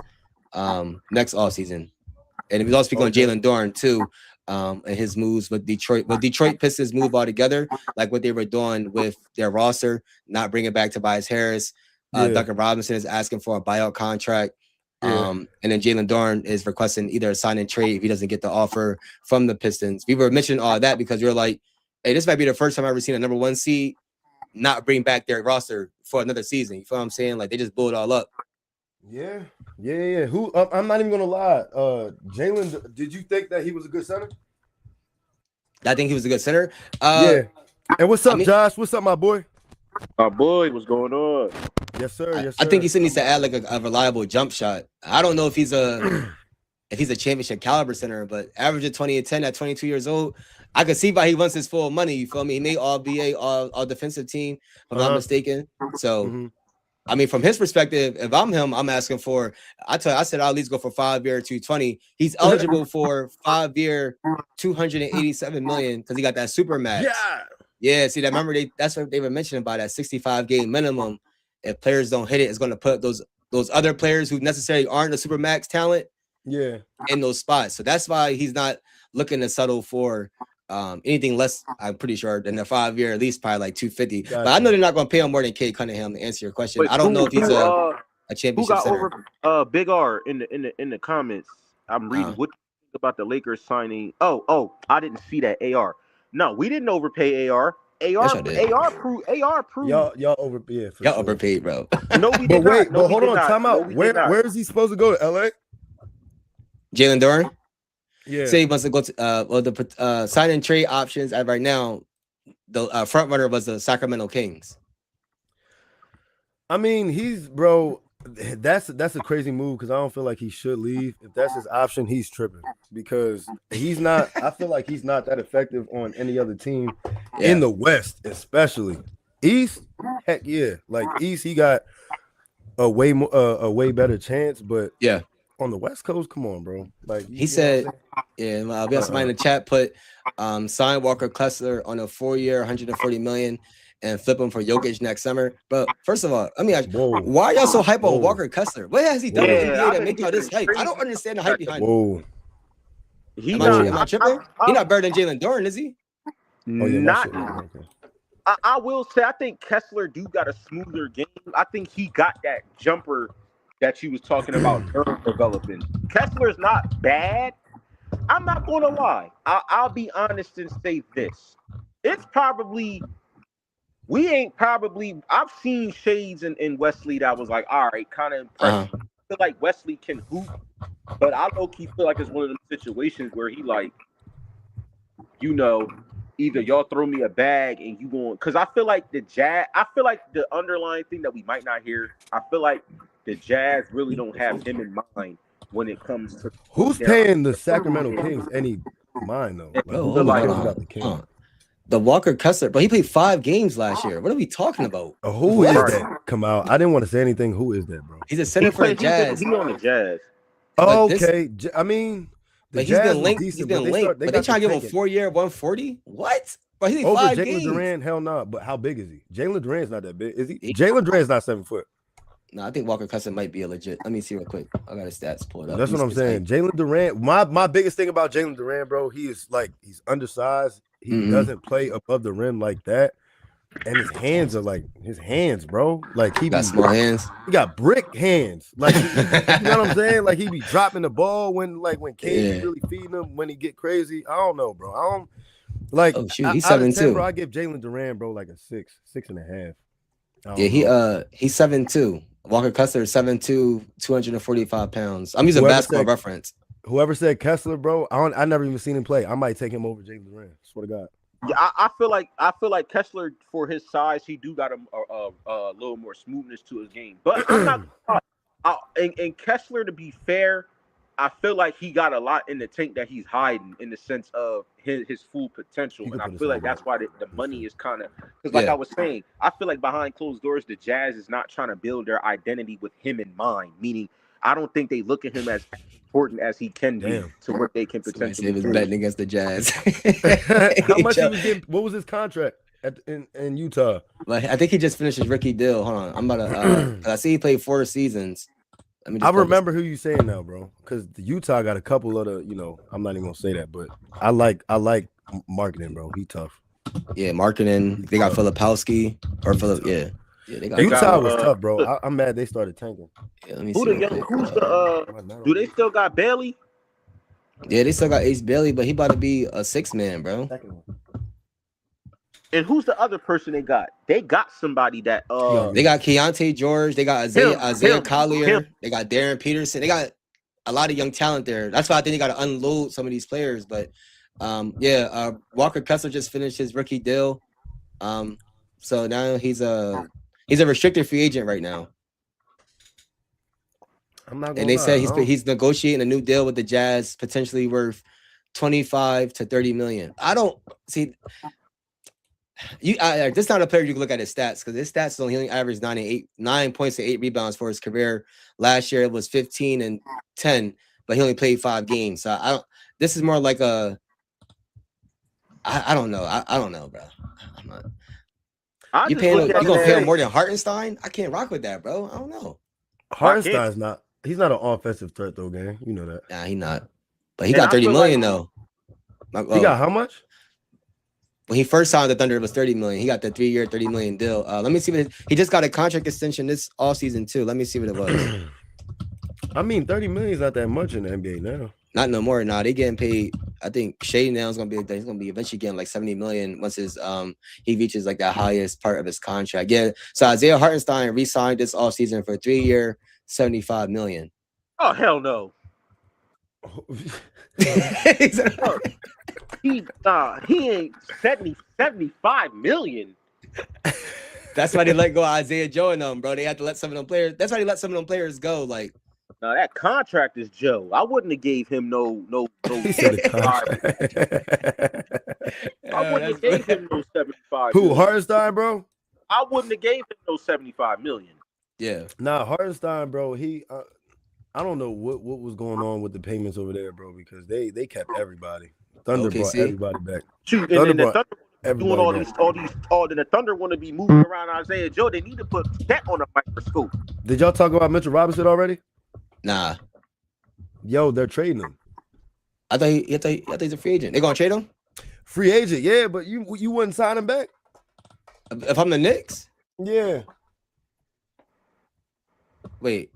next offseason. And we also speak on Jalen Duren too, and his moves with Detroit. Well, Detroit Pistons move all together, like what they were doing with their roster, not bringing back Tobias Harris. Duncan Robinson is asking for a buyout contract. And then Jalen Duren is requesting either a sign and trade if he doesn't get the offer from the Pistons. We were mentioning all that because you're like, hey, this might be the first time I've ever seen a number one seed not bring back their roster for another season. You feel what I'm saying? Like they just blew it all up. Yeah. Who? I'm not even gonna lie. Jalen, did you think that he was a good center? I think he was a good center. Yeah. And what's up, Josh? What's up, my boy? My boy, what's going on? Yes, sir. I think he still needs to add like a reliable jump shot. I don't know if he's a championship caliber center, but average of 20 and 10 at 22 years old, I could see why he wants his full money. You feel me? He made all BA, all defensive team, if I'm not mistaken. So, I mean, from his perspective, if I'm him, I'm asking for. I said I'll at least go for 5-year 220. He's eligible for 5-year 287 million because he got that super max. Yeah. See that? Remember that's what they were mentioning about that 65 game minimum. If players don't hit it, it's going to put those other players who necessarily aren't the super max talent, in those spots. So that's why he's not looking to settle for anything less. I'm pretty sure than the 5-year, at least probably like 250. Gotcha. But I know they're not going to pay him more than Cade Cunningham to answer your question. Wait, I don't know if he's a championship center. Who got over Big R in the comments? I'm reading what you think about the Lakers signing. Oh, I didn't see that AR. No, we didn't overpay AR. AR proved. Y'all overpaid. Y'all overpaid, bro. No, we did not. But hold on, time out. Where is he supposed to go? To LA? Jalen Duren? Yeah. Say he wants to go to the sign and trade options right now. The front runner was the Sacramento Kings. I mean, that's a crazy move because I don't feel like he should leave. If that's his option, he's tripping because he's not. I feel like he's not that effective on any other team in the West, especially East. Heck yeah, like East, he got a way better chance. But on the West Coast, come on, bro. Like he said, we have somebody in the chat put sign Walker Kessler on a 4-year, 140 million. And flip him for Jokic next summer. But first of all, let me ask you, why are y'all so hype on Walker Kessler? What has he done in the NBA that make y'all this hype? I don't understand the hype behind him. Am I tripping? He's not better than Jalen Duren, is he? I will say, I think Kessler got a smoother game. I think he got that jumper that you was talking about developing. Kessler's not bad, I'm not gonna lie. I'll be honest and say this. It's probably I've seen shades in Wesley that was like, all right, kind of impressed. I feel like Wesley can hoop, but I low-key feel like it's one of them situations where he like, either y'all throw me a bag and you going, because I feel like the underlying thing that we might not hear, I feel like the Jazz really don't have him in mind when it comes to who's paying the Sacramento Kings any mind though. The Walker Kessler, but he played 5 games last year. What are we talking about? Who is that? Come out. I didn't want to say anything. Who is that, bro? He's a center for the Jazz. He's on the Jazz. Oh, okay. I mean, but he's been linked. He's been linked. But they trying to give him a 4-year, 140. What? But he over 5 Jalen games. Duran? Hell no. Nah. But how big is he? Jalen Duran's not that big, is he? Jalen Duran's not 7 foot. No, I think Walker Kessler might be a legit. Let me see real quick. I got his stats pulled up. That's what I'm saying. Jalen Duran. My biggest thing about Jalen Duran, bro, he's undersized. He doesn't play above the rim like that. And his hands are like bro. Like he got small hands. He got brick hands. Like you know what I'm saying? Like he be dropping the ball when KD really feeding him when he get crazy. I don't know, bro. I don't like. Oh shoot, he's 7'2". Bro, I give Jalen Duran, bro, like a 6.5. Yeah, he's 7'2". Walker Kessler 7'2", 245 pounds. I'm using basketball reference. Whoever said Kessler, bro, I never even seen him play. I might take him over Jalen Duran. Swear to God. Yeah, I feel like Kessler, for his size, he do got a little more smoothness to his game. But I'm not. And Kessler, to be fair, I feel like he got a lot in the tank that he's hiding in the sense of his full potential. And I feel like that's why the money is kind of because, like I was saying, I feel like behind closed doors, the Jazz is not trying to build their identity with him in mind. Meaning, I don't think they look at him as important as he can be to what they can potentially do. He was betting against the Jazz. How much he was getting? What was his contract in Utah? Like, I think he just finished his rookie deal. Hold on, I'm about to. I see he played 4 seasons. I remember who you saying now, bro, because the Utah got a couple of the. I'm not even gonna say that, but I like marketing, bro. He tough. Yeah, marketing. They got Filipowski or Philip. Yeah. Yeah, they got Utah was tough, bro. I'm mad they started tanking. Yeah, let me see. Do they still got Bailey? Yeah, they still got Ace Bailey, but he about to be a 6-man, bro. And who's the other person they got? They got somebody that they got Keontae George, they got Isaiah Collier, they got Darren Peterson, they got a lot of young talent there. That's why I think they got to unload some of these players. But Walker Kessler just finished his rookie deal. So now he's a restricted free agent right now. And they said he's negotiating a new deal with the Jazz, potentially worth 25 to 30 million. I don't see this is not a player you can look at his stats because his stats only averaged 9 points and 8 rebounds for his career. Last year it was 15 and 10, but he only played 5 games. So this is more like I don't know. I don't know, bro. I'm not. You gonna pay him more than Hartenstein? I can't rock with that, bro. I don't know. Hartenstein's not. He's not an offensive threat though, gang. You know that. Nah, he not. But he got 30 million though. He got how much? When he first signed the Thunder, it was 30 million. He got the 3-year, 30 million deal. Let me see what he just got a contract extension this offseason too. Let me see what it was. I mean, 30 million is not that much in the NBA now. Not no more. Nah, they getting paid. I think Shea now is gonna be eventually getting like 70 million once he reaches like that highest part of his contract. Yeah. So Isaiah Hartenstein re-signed this offseason for 3-year, 75 million. Oh hell no. He ain't 75 million. That's why they let go of Isaiah Joe and them, bro. They had to let some of them players. That's why they let some of them players go. Like, no, that contract is Joe. I wouldn't have gave him no. I wouldn't have gave him no 75. Who, Hartenstein, bro? I wouldn't have gave him no 75 million. Yeah. Nah, Hartenstein, bro. He, I don't know what was going on with the payments over there, bro, because they kept everybody. Thunder brought everybody back. Shoot, and the Thunder doing all the Thunder want to be moving around Isaiah Joe. They need to put that on a microscope. Did y'all talk about Mitchell Robinson already? Nah. Yo, they're trading him. I thought he's a free agent. They gonna trade him? Free agent, yeah, but you wouldn't sign him back? If I'm the Knicks? Yeah. Wait.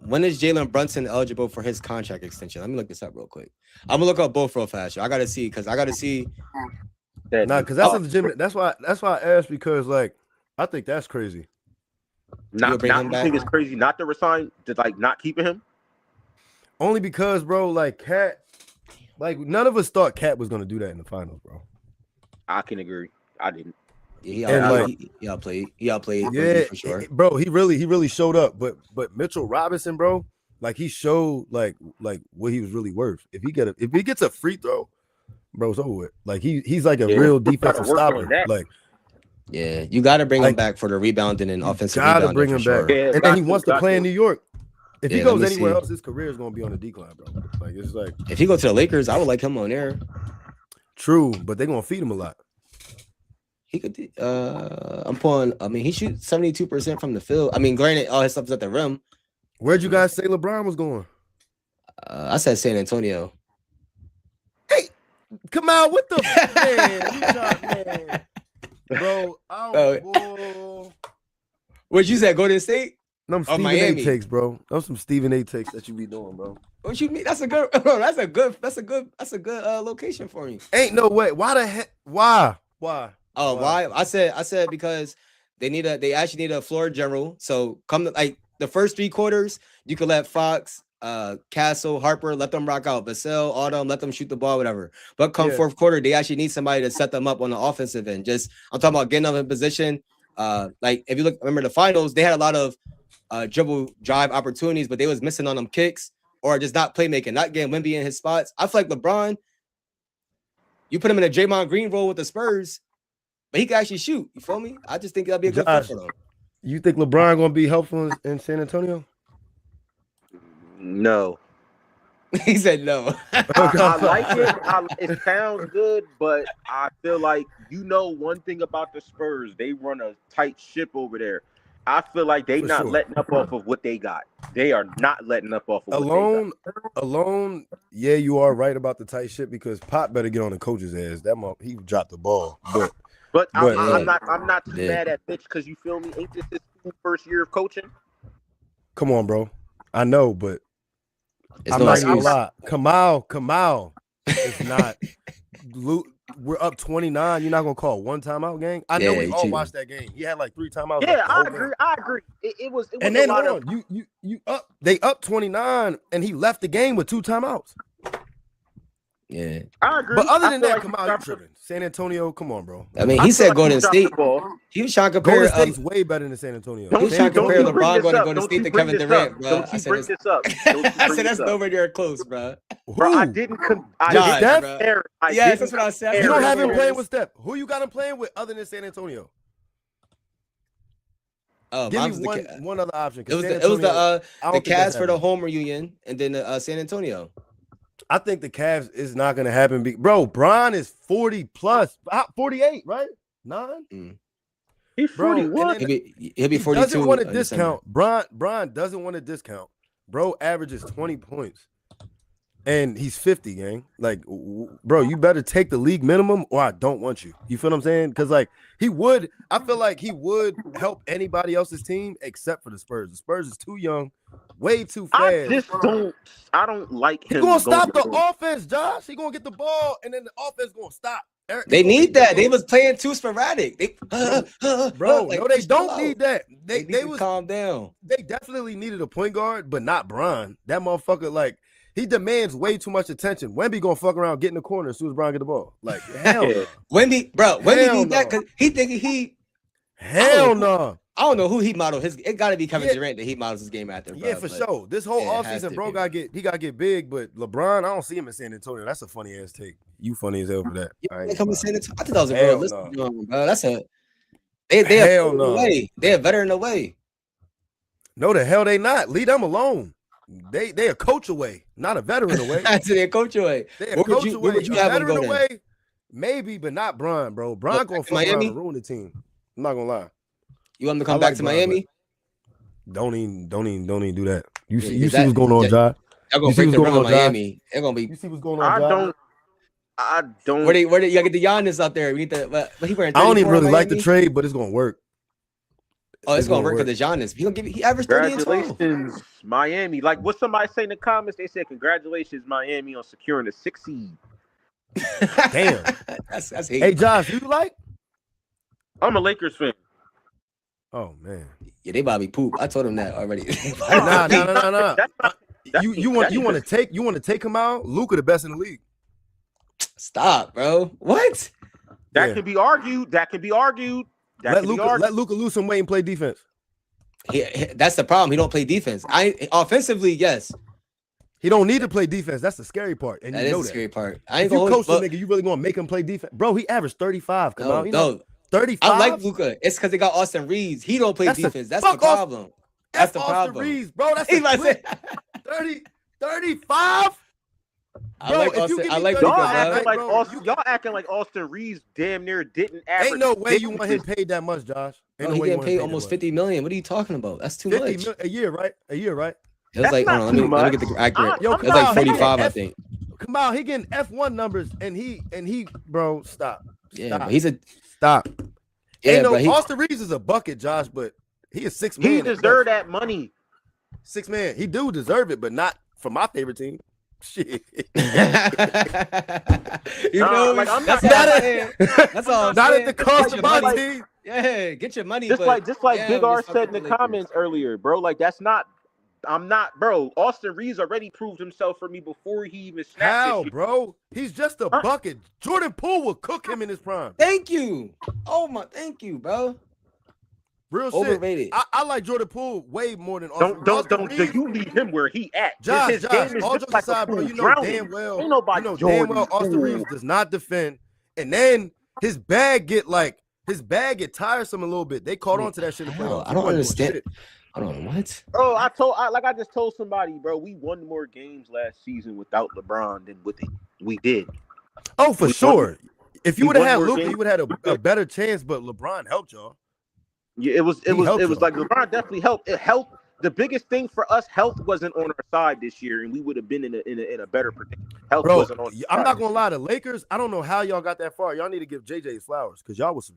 when is Jalen Brunson eligible for his contract extension? Let me look this up real quick. I'm gonna look up both real fast. I gotta see because Nah, because that's a legitimate. That's why I asked, because like I think that's crazy. Not you think it's crazy not to resign, to like not keeping him? Only because, bro, like Cat, like none of us thought Cat was gonna do that in the finals, bro. I can agree. I didn't. Yeah, he outplayed. Yeah, for sure. Bro, he really showed up. But Mitchell Robinson, bro, like he showed like what he was really worth. If he gets a free throw, bro, it's over with. Like he's like a real defensive stopper. Like, yeah, you got to bring him back for the rebounding and offensive. Got to bring him back, and then he wants to play in New York. If he goes anywhere else, his career is gonna be on the decline, bro. Like it's like if he go to the Lakers, I would like him on there. True, but they're gonna feed him a lot. He could. I'm pulling. I mean, he shoots 72% from the field. I mean, granted, all his stuff's at the rim. Where'd you guys say LeBron was going? I said San Antonio. Hey, come on, what the man? Bro, what you said? Golden State? No, Stephen A takes, bro. Those some Stephen A takes that you be doing, bro. What you mean? That's a good. Bro, that's a good location for me. Ain't no way. Why the heck? Why? Oh, why? I said because they actually need a floor general. So come to, like the first 3 quarters, you could let Fox, Castle, Harper, let them rock out. Vassell, all them, let them shoot the ball, whatever. But come fourth quarter, they actually need somebody to set them up on the offensive end. I'm talking about getting them in position. Like if you remember the finals, they had a lot of dribble drive opportunities, but they was missing on them kicks or just not playmaking, not getting Wemby in his spots. I feel like LeBron, you put him in a Draymond Green role with the Spurs, but he can actually shoot. You feel me? I just think that'll be a good fit for them. You think LeBron gonna be helpful in San Antonio? No. He said no. I like it. It sounds good, but I feel like one thing about the Spurs, they run a tight ship over there. I feel like they not letting up off of what they got. They are not letting up off of what they got. Alone, yeah, you are right about the tight ship because Pop better get on the coach's ass. He dropped the ball. But I'm not too mad at Mitch because you feel me? Ain't this his first year of coaching? Come on, bro. I know, but I'm not gonna lie. Kamal. It's not. We're up 29. You're not gonna call one timeout game. I know we all watched that game. He had like 3 timeouts. Yeah, I agree. It was. And then you up. They up 29, and he left the game with 2 timeouts. Yeah, I agree. But other than that, come on, you tripping. San Antonio, come on, bro. I mean, he said Golden State. He was trying to compare. Golden State's way better than San Antonio. He was trying to compare LeBron going to Golden State to Kevin Durant, bro. I said that's nowhere near close, bro. Bro, I didn't compare. Yes, that's what I said. You don't have him playing with Steph. Who you got him playing with other than San Antonio? Give me one other option. It was the Cavs for the home reunion, and then San Antonio. I think the Cavs is not going to happen. Bro, Bron is 40 plus, 48, right? 9? He's 41. He'll be 42. He doesn't want a discount. Bron doesn't want a discount. Bro averages 20 points. And he's 50, gang. Like, bro, you better take the league minimum or I don't want you. You feel what I'm saying? Because, like, I feel like he would help anybody else's team except for the Spurs. The Spurs is too young, way too fast. I don't like him. He's going to stop the offense, Josh. He's going to get the ball, and then the offense going to stop. They need that. They was playing too sporadic. Bro, no, they don't need that. They was calm down. They definitely needed a point guard, but not Bron. That motherfucker, like, he demands way too much attention. Wemby gonna fuck around, get in the corner as soon as Bron get the ball. Like, hell no. Wemby need that because he thinking he. Hell no. I don't know who he modeled his. It got to be Kevin Durant that he models his game after. Bro, yeah, for sure. This whole offseason, bro, got to get big. But LeBron, I don't see him in San Antonio. That's a funny ass take. You funny as hell for that. I think that was a real listen, bro. That's a. They're away. They're veteran away. No, the hell they not. Leave them alone. They a coach away, not a veteran away. They're a coach away. They're a coach away. Would you have veteran away? Maybe, but not Bron, bro. Bron gonna fuck around and ruin the team. I'm not gonna lie. You want him to come back to Miami? Don't even do that. You see what's going on, Josh? They're gonna break the run on Miami. They're gonna be. You see what's going on, Josh? I don't. Where you gotta get the Giannis out there. We need the. But he wearing. I don't even really like the trade, but it's gonna work. Oh, it's gonna work for the Giannis. He averaged 30 and 12. Congratulations, Miami. Like what somebody say in the comments, they said congratulations, Miami, on securing the 6th seed. Damn. That's hate. Hey, Josh, you like? I'm a Lakers fan. Oh man. Yeah, they Bobby poop. I told him that already. Nah. That's You want to take him out? Luka the best in the league. Stop, bro. What? That Yeah. can be argued. Let Luka lose some weight and play defense. That's the problem. He don't play defense. Offensively, yes. He don't need to play defense. That's the scary part. And That you is know the that. scary part. I ain't If you gonna coach the nigga, you really gonna make him play defense, bro? He averaged 35. Come on, no. 35. I like Luka. It's because they got Austin Reaves. He don't play defense. That's the problem. That's the Austin problem. Reaves, bro. That's He a might say, 35. I like Bro, if you Austin. give I me like 30, Y'all Luka, acting bro. like bro, Austin. Y'all acting like Austin Reeves damn near didn't average. Ain't no way you want him paid that much, Josh. Ain't Bro, no he way you getting want paid him almost that 50 million. What are you talking about? That's too much. much. 50 a year, right? A year, right? It was That's like, not hold on, too let me get much. the accurate. Yo, It was like come on, 45, I think. Come on, he getting F1 numbers, and he, bro, stop. Yeah, but he's a Stop. yeah, Ain't no but he, Austin Reeves is a bucket, Josh, but he is 6 man. He at deserved best. that money. 6 man. He do deserve it, but not for my favorite team. Shit. you know, like, I'm that's not- all I'm saying. That's all I'm Not saying. at the cost Get of your my money. team. Yeah, get your money. Just like yeah, Big R just fuck said in with the Lakers. comments earlier, bro. Like that's not. I'm not, bro. Austin Reeves already proved himself for me before he even snapped. How, this shit. bro? He's just a bucket. Jordan Poole will cook him in his prime. Thank you. Oh my, thank you, bro. Real shit. Overrated. I like Jordan Poole way more than Austin. Don't Reeves. you leave him where he at? Josh, His game is all just jokes like a aside, bro, pool you know drowning. damn well. Ain't nobody damn Jordan well Austin Poole. Reeves does not defend, and then his bag get tiresome a little bit. They caught on to that shit. I don't understand. I don't know what. Bro, I just told somebody, bro, we won more games last season without LeBron than with it. We did. Oh, for sure. If you would have had more Luka, games. you would have had a better chance. But LeBron helped y'all. Yeah, it was helped y'all. like LeBron definitely helped. It helped. The biggest thing for us, health wasn't on our side this year, and we would have been in a better predicament. Health Bro, wasn't on. I'm not gonna lie. The Lakers, I don't know how y'all got that far. Y'all need to give JJ his flowers because y'all was some.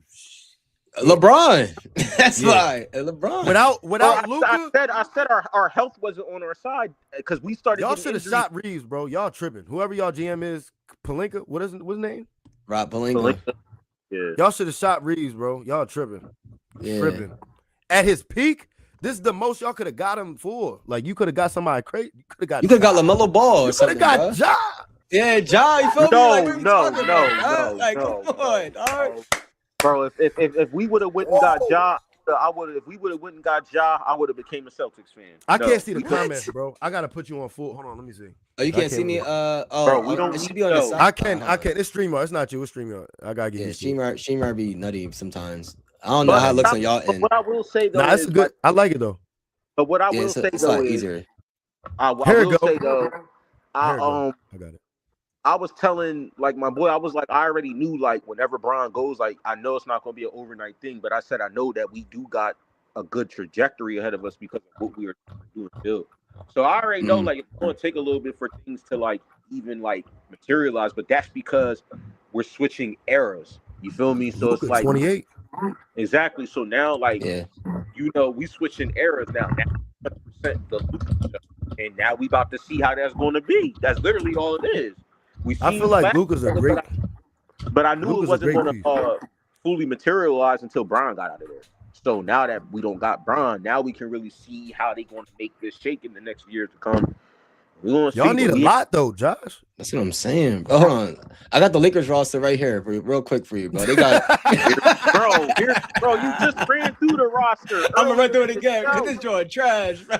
LeBron. That's Yeah. why. LeBron. Without Bro, Luka, I said our health wasn't on our side because we started. y'all getting should have injuries. shot Reeves, bro. Y'all tripping. Whoever y'all GM is, Pelinka, what's his name? Rob Pelinka. Yeah. Y'all should have shot Reeves, bro. Y'all tripping. Yeah. Tripping. At his peak, this is the most y'all could have got him for. Like you could have got somebody crazy. You could have got LaMelo Ball or You could something. have got bro. Ja. Yeah, Ja. You feel me? No, Like, what are you talking about, bro? no, Like, no, come on, dog. Bro, if we would have went and got Ja, I would have. If we would have went and got Ja, I would have became a Celtics fan. I No. can't see the comments, bro. I gotta put you on full. Hold on, let me see. Oh, you can't see me. Bro, we don't it should need be on the those. side. I can. It's StreamYard. It's not you. It's StreamYard. I gotta get Yeah, used to it. Streamer be nutty sometimes. I don't know how it looks on y'all But end. what I will say though Nah, is it's good. I like it though. But what I Yeah, will it's say a though lot is, easier. I Here it will go. say though, Here it go. I got it. I was telling like my boy, I was like, I already knew like whenever Bron goes, like I know it's not gonna be an overnight thing, but I said I know that we do got a good trajectory ahead of us because of what we are doing still. So I already know like it's gonna take a little bit for things to like even like materialize, but that's because we're switching eras. You feel me? So Luka, it's like 28. exactly. So now like Yeah. you know, we switching eras now. Now 100% the Luka stuff. And now we about to see how that's going to be. That's literally all it is. I feel like Luka's a great. but I knew Luka's it wasn't a great going to fully materialize until Bron got out of there. So now that we don't got Bron, now we can really see how they going to make this shake in the next years to come. We gonna Y'all see, need but a we- lot though, Josh. That's what I'm saying. Bro, hold on. I got the Lakers roster right here, real quick for you, bro. They got. bro, you just ran through the roster. I'm gonna run through it earlier again in the because this joint trash, bro.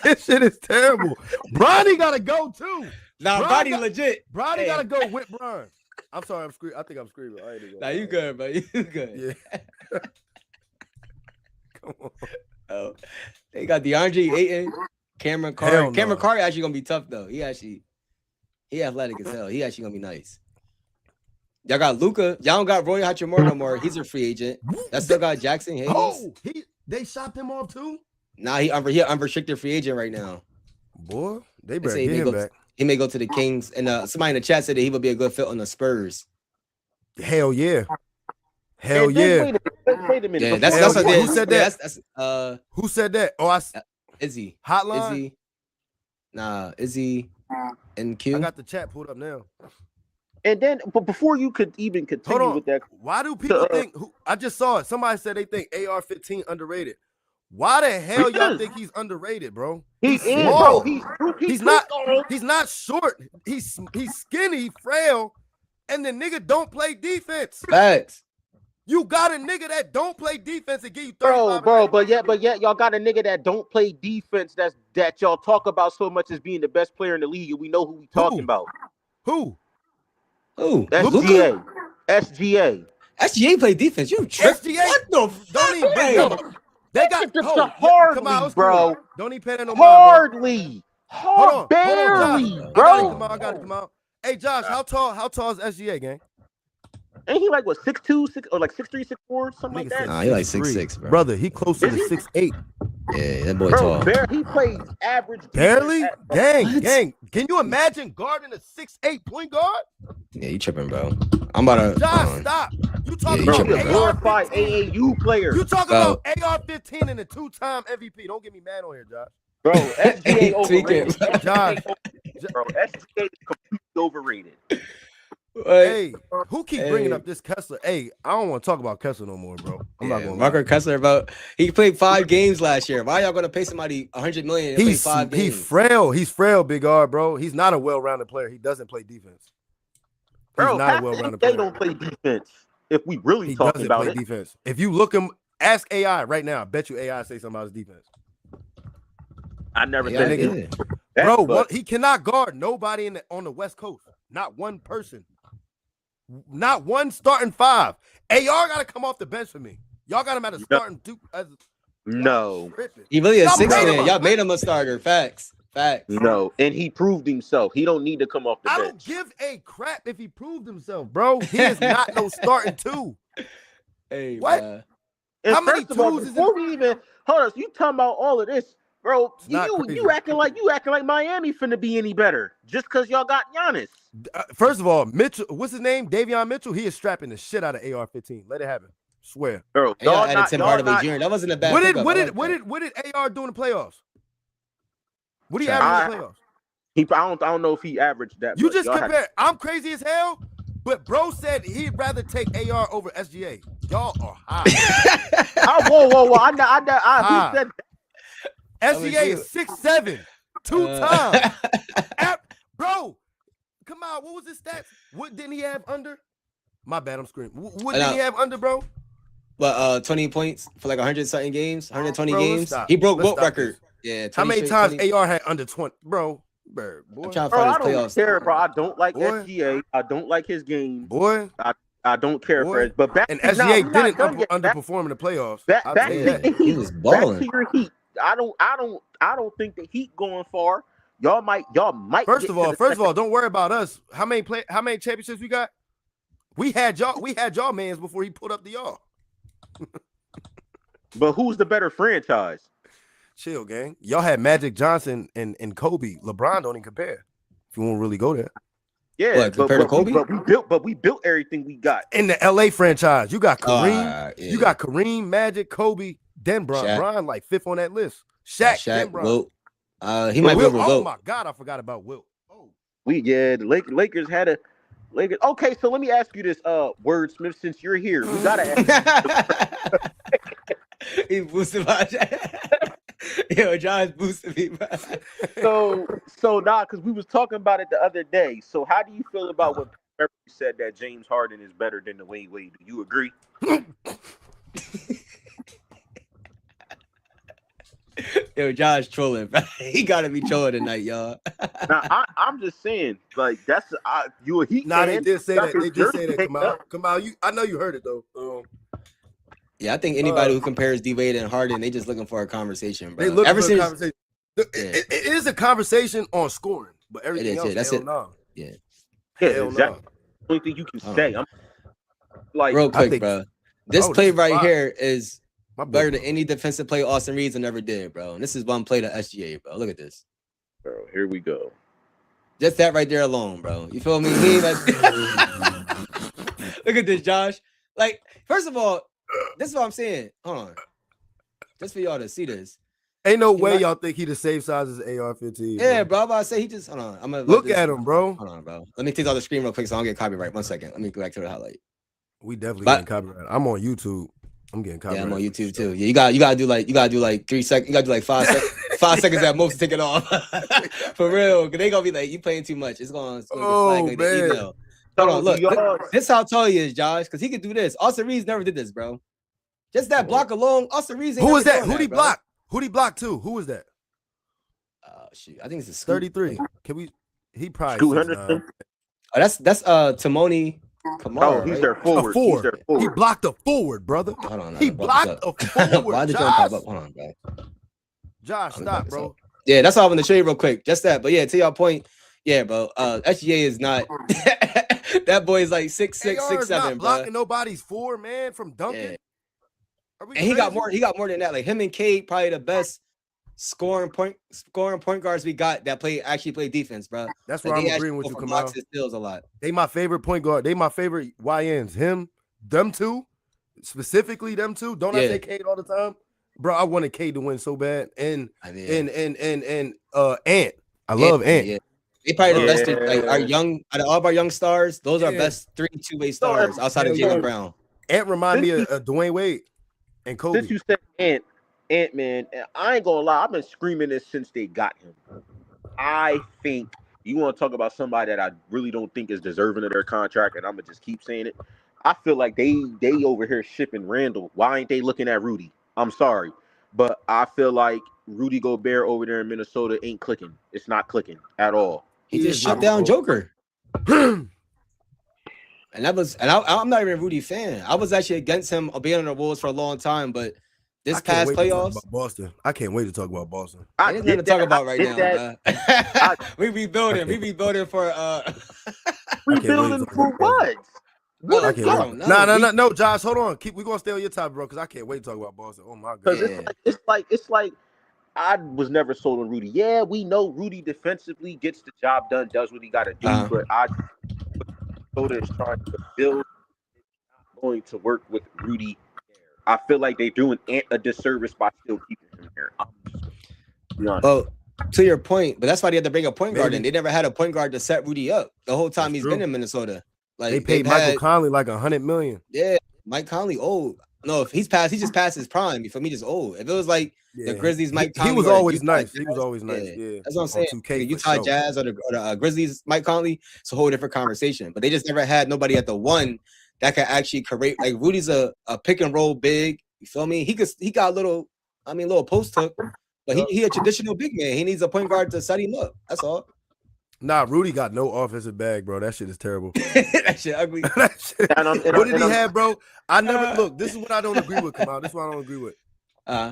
This shit is terrible. Bronny gotta go too. Nah, Bron body got- legit. Bronny Hey. gotta go with Bron. I'm sorry, I'm screaming. I think I'm screaming. I ain't even Nah, you good, bro. You good. Yeah. Come on. Oh, they got DeAndre Ayton, Cameron Hell Carr. no. Cameron Carr actually gonna be tough though. He athletic as hell. He actually gonna be nice. Y'all got Luka. Y'all don't got Roy Hachimura no more. He's a free agent. That still got Jackson Hayes. Oh, they shot him off too? Nah, he unrestricted free agent right now. Boy, they They better say get him back. he may go to the Kings. And somebody in the chat said that he would be a good fit on the Spurs. Hell yeah. Hell And then, yeah. wait a minute. Wait a minute. Yeah, that's Hell what yeah. they Who said yeah, that? that's Who said that? Oh, Izzy. Hotline. Izzy. Nah, Izzy and I Q. got the chat pulled up now. And then, but before you could even continue Hold on. with that, Why do people think? I just saw it. Somebody said they think AR-15 underrated. Why the hell y'all think he's underrated, bro? He's small. bro. He's not short. He's skinny, frail, and the nigga don't play defense. Facts. You got a nigga that don't play defense and give you 35. Bro. But yet, y'all got a nigga that don't play defense. That y'all talk about so much as being the best player in the league, and we know who we talking about. Who? SGA. SGA. SGA play defense. You tripping? SGA? What the Don't even bring fuck? them. They got hardly, bro. Don't even pay that no Hardly. Hold on, Barely, Josh. bro. I got it. Come on. Hey, Josh, how tall is SGA, gang? Ain't he like what 6'2", 6 or like 6'3", 6'4", something like that? Nah, he like 6'6", bro. Brother, he closer to 6'8". Yeah, that boy tall. He plays average. Barely? Gang. Can you imagine guarding a 6'8" point guard? Yeah, you tripping, bro. I'm about to. Josh, stop. You talking you about tripping, bro. Glorified AAU player. You talking about AR-15 and a 2-time MVP. Don't get me mad on here, Josh. Bro, SGA overrated. Josh. Bro, SGA is completely overrated. Hey, who keep bringing up this Kessler? Hey, I don't want to talk about Kessler no more, bro. I'm not going to Marco Kessler, bro. He played 5 games last year. Why y'all going to pay somebody $100 million to play 5 games? He's frail. He's frail, big R, bro. He's not a well-rounded player. He doesn't play defense. Bro, not a well-rounded player. They don't play defense. If we really talking about it, defense. If you look him, ask AI right now. I bet you AI say something about his defense. I never said it. Bro, he cannot guard nobody on the West Coast. Not one person. Not one starting 5. AR got to come off the bench for me. Y'all got him at a starting 2. No. He really a 6 man. Y'all made him a starter. Facts. No, and he proved himself. He don't need to come off the bench. I don't give a crap if he proved himself, bro. He is not no starting 2. Hey, what? How many twos is before we even hold on? You talking about all of this, bro? You acting like Miami finna be any better just because y'all got Giannis. First of all, Mitchell, what's his name? Davion Mitchell. He is strapping the shit out of AR-15. Let it happen. Swear. Bro, y'all added Tim Hardaway Jr. That wasn't a bad. What did AR do in the playoffs? What do you average in the playoffs? I don't know if he averaged that. You just compare. I'm crazy as hell, but bro said he'd rather take AR over SGA. Y'all are high. Whoa! I who said that? SGA is 6'7", 2 times. Bro, come on. What was his stats? What didn't he have under? My bad. I'm screaming. What did he have under, bro? But 20 points for like 100-something games, 120 games. Stop. He broke Wilt record. Yeah. How many times AR had under 20, bro? Boy. I'm trying to find his playoffs. Care, bro. I don't like SGA. I don't like his game. Boy. I don't care for it. But SGA didn't underperform in the playoffs. He was balling. Back to your Heat. I don't think the Heat going far. Y'all might. First of all, don't worry about us. How many championships we got? We had y'all mans before he put up the y'all. But who's the better franchise? Chill, gang. Y'all had Magic Johnson and Kobe. LeBron don't even compare. If you want to really go there. Yeah, compared to Kobe? We built everything we got in the LA franchise. You got Kareem, you got Kareem, Magic, Kobe, then Bron. Bron like 5th on that list. Shaq, then Bron. Wilt. He might be over Wilt. Oh my God, I forgot about Wilt. Oh, the Lakers had a Lakers. Okay, so let me ask you this, Wordsmith, since you're here, we gotta ask. He boosted my Yo, John's boosted me, bro. So nah, because we was talking about it the other day. So how do you feel about what Pepper said that James Harden is better than Dwayne Wade? Do you agree? Yo, Josh trolling, bro. He gotta be trolling tonight, y'all. Nah, I'm just saying, like that's you a Heat. Nah, they did say that. They did say that. Come out. I know you heard it though. Yeah, I think anybody who compares D Wade and Harden, they just looking for a conversation, bro. They looking for a conversation. It is a conversation on scoring, but everything else, that's it. No. Yeah, exactly. The only thing you can say. I'm like, real quick, bro. This play right here is better than any defensive play Austin Reaves never did, bro. And this is one play to SGA, bro. Look at this. Bro, here we go. Just that right there alone, bro. You feel me? Look at this, Josh. Like, first of all, This is what I'm saying. Hold on. Just for y'all to see this. Ain't no way y'all think he the same size as AR-15. Yeah, bro. I'm about to say he just hold on. I'm gonna look at him, bro. Hold on, bro. Let me take out the screen real quick so I don't get copyright. 1 second. Let me go back to the highlight. We definitely getting copyright. I'm on YouTube. I'm getting copyright. Yeah, I'm on YouTube too. Yeah, you gotta do like 3 seconds. You gotta do like 5 seconds. 5 seconds at most to take it off. For real. Cause they gonna be like, you playing too much. It's gonna get flagged like the email. Hold on, look. This how tall he is, Josh, because he could do this. Austin Reaves never did this, bro. Just that block alone, Austin Reaves. Who was that? Who'd he block? Who'd he block to? Who was that? Shoot, I think it's a 33. Can we? He probably 200. Oh, that's Timoni Kamara. Oh, he's their forward. He blocked a forward, brother. Hold on, he blocked a forward. Why did you pop up? Hold on, bro. Josh, stop, bro. Yeah, that's all I want to show you real quick. Just that, but yeah, to your point, yeah, bro. SGA is not. That boy is like 6'6", 6'7", bro. Blocking nobody's four, man, from dunking. Yeah. And he got more. He got more than that. Like him and Cade, probably the best scoring point guards we got that actually play defense, bro. That's why I'm agreeing with you, Kamal. Steals a lot. They my favorite point guard. They my favorite YNs. Them two, specifically them two. Don't I say Cade all the time, bro? I wanted Cade to win so bad, and Ant. I love Ant. Yeah. They probably the best. Like our young, out of all of our young stars, those are best 3 two-way stars outside of Jaylen Brown. Ant remind me of Dwayne Wade and Kobe. Since you said Ant, man, I ain't gonna lie. I've been screaming this since they got him. I think you want to talk about somebody that I really don't think is deserving of their contract, and I'm gonna just keep saying it. I feel like they over here shipping Randall. Why ain't they looking at Rudy? I'm sorry, but I feel like Rudy Gobert over there in Minnesota ain't clicking. It's not clicking at all. He just shut down Joker. And I'm not even a Rudy fan. I was actually against him being on the Wolves for a long time, but this past playoffs, Boston. I can't wait to talk about Boston. Ain't nothing to talk about right now. We rebuilding. We rebuilding for rebuilding for what? No, Josh, hold on. We're gonna stay on your topic, bro, because I can't wait to talk about Boston. Oh my god. It's like I was never sold on Rudy. Yeah, we know Rudy defensively gets the job done, does what he got to do, but Minnesota is trying to build. It's not going to work with Rudy. I feel like they're doing Ant a disservice by still keeping him there. Well, to your point, but that's why they had to bring a point guard in. They never had a point guard to set Rudy up the whole time he's been in Minnesota. Like they paid Michael Conley like $100 million. Yeah, Mike Conley old. No, if he just passed his prime. For me, just old. If it was like the Grizzlies, Mike Conley, he was always nice. He was always nice. Yeah, that's what I'm saying. The Utah Jazz or the Grizzlies, Mike Conley, it's a whole different conversation. But they just never had nobody at the one that could actually create. Like Rudy's a pick and roll big. You feel me? He got a little post hook, but he a traditional big man. He needs a point guard to set him up. That's all. Nah, Rudy got no offensive bag, bro. That shit is terrible. That shit ugly. What did he have, bro? I never look. This is what I don't agree with. Come out. This is what I don't agree with.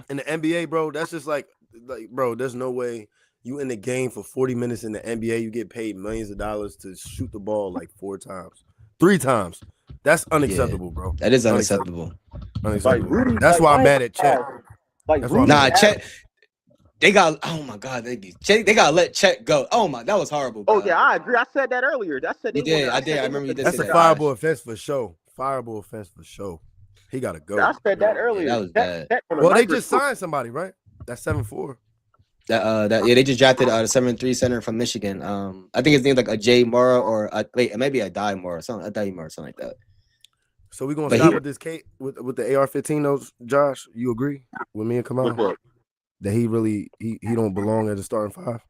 In the NBA, bro, that's just like, bro. There's no way you in the game for 40 minutes in the NBA. You get paid millions of dollars to shoot the ball like 3 times. That's unacceptable, bro. That is unacceptable. Unacceptable. That's why I'm mad at Chet. Chet. They got, oh my God, they gotta let Chet go. Oh my, that was horrible. Bro. Oh yeah, I agree. I said that earlier. I did. I remember you did. That's a fireable offense for sure. Fireable offense for sure. He gotta go. I said that earlier. That was bad. Well, they just signed somebody, right? That's 7'4". They just drafted the 7'3" center from Michigan. I think his name's like a Jay Mora or maybe a Die Mora, something like that. So we're gonna stop with this Kate with the AR-15 though, Josh. You agree with me and Kamal? That he don't belong as a starting five.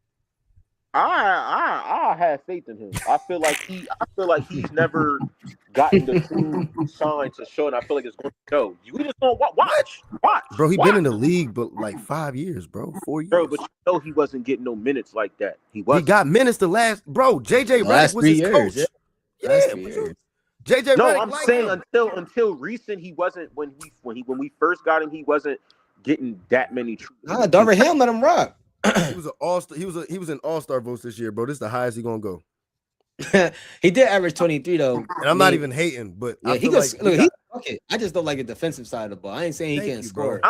I have faith in him. I feel like he's never gotten the true sign to show, and I feel like it's going to show. We just gonna watch. Bro, he been in the league but like 5 years, bro. 4 years. Bro, but you know he wasn't getting no minutes like that. He got minutes the last. Bro, JJ Redick was his coach. Yeah. JJ. No, I'm saying until recent, he wasn't when we first got him. He wasn't getting that many. Darvin Ham let him rock. He was an all-star. He was an all-star votes this year, bro. This is the highest he gonna go. He did average 23 though, and I'm not even hating, but yeah, I just don't like the defensive side of the ball. I ain't saying he can't score.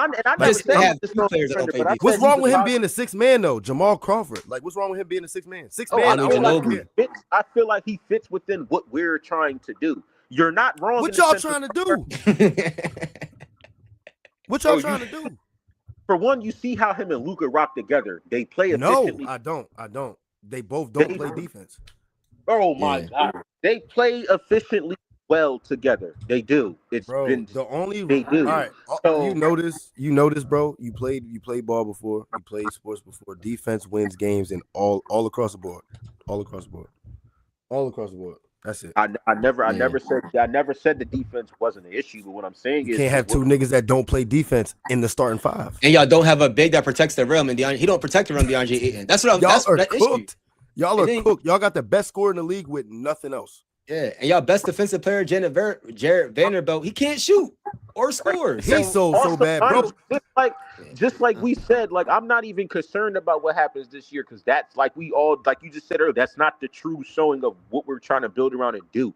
What's wrong with him being a 6 man though? Jamal Crawford. Like, what's wrong with him being a 6 man? 6 man. I feel like he fits within what we're trying to do. You're not wrong. What y'all trying to do? What y'all trying to do? For one, you see how him and Luka rock together. They play efficiently. No, I don't. They both don't play defense. Oh my God, they play efficiently well together. They do. It's Bro, been the only they do. All right, So, you notice, bro. You played ball before. You played sports before. Defense wins games and all across the board. All across the board. That's it. I never said the defense wasn't an issue, but what I'm saying You is can't have two niggas that don't play defense in the starting five. And y'all don't have a big that protects the rim, and he don't protect the rim. DeAndre Ayton. That's what I'm. Y'all are that cooked. Issue. Y'all are cooked. Y'all got the best scorer in the league with nothing else. Yeah, and y'all best defensive player, Jared Vanderbilt, he can't shoot or score. He's so bad, bro. Just like we said, like I'm not even concerned about what happens this year because that's like we all like you just said earlier. That's not the true showing of what we're trying to build around and do.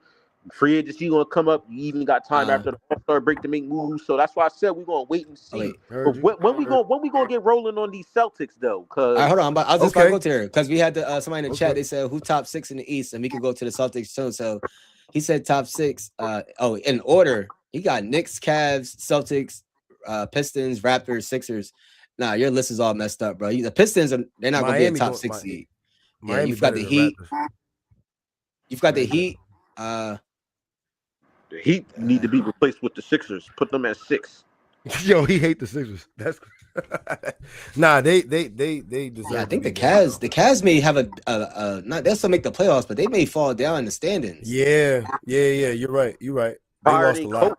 Free agency gonna come up. You even got time after the All-Star break to make moves. So that's why I said we're gonna wait and see. But when we gonna get rolling on these Celtics though? Cause hold on, I was just gonna go to there because we had somebody in the chat. They said who top 6 in the East, and we could go to the Celtics soon. So he said top 6. In order, he got Knicks, Cavs, Celtics, Pistons, Raptors, Sixers. Nah, your list is all messed up, bro. The Pistons they're not gonna be a top 6 seed. Yeah, you've got the Heat. You've got the Heat. The Heat need to be replaced with the Sixers. Put them at 6. Yo, he hate the Sixers. That's nah. They deserve. Yeah, I think the Cavs may have they'll still make the playoffs, but they may fall down in the standings. Yeah. You're right. They lost a lot.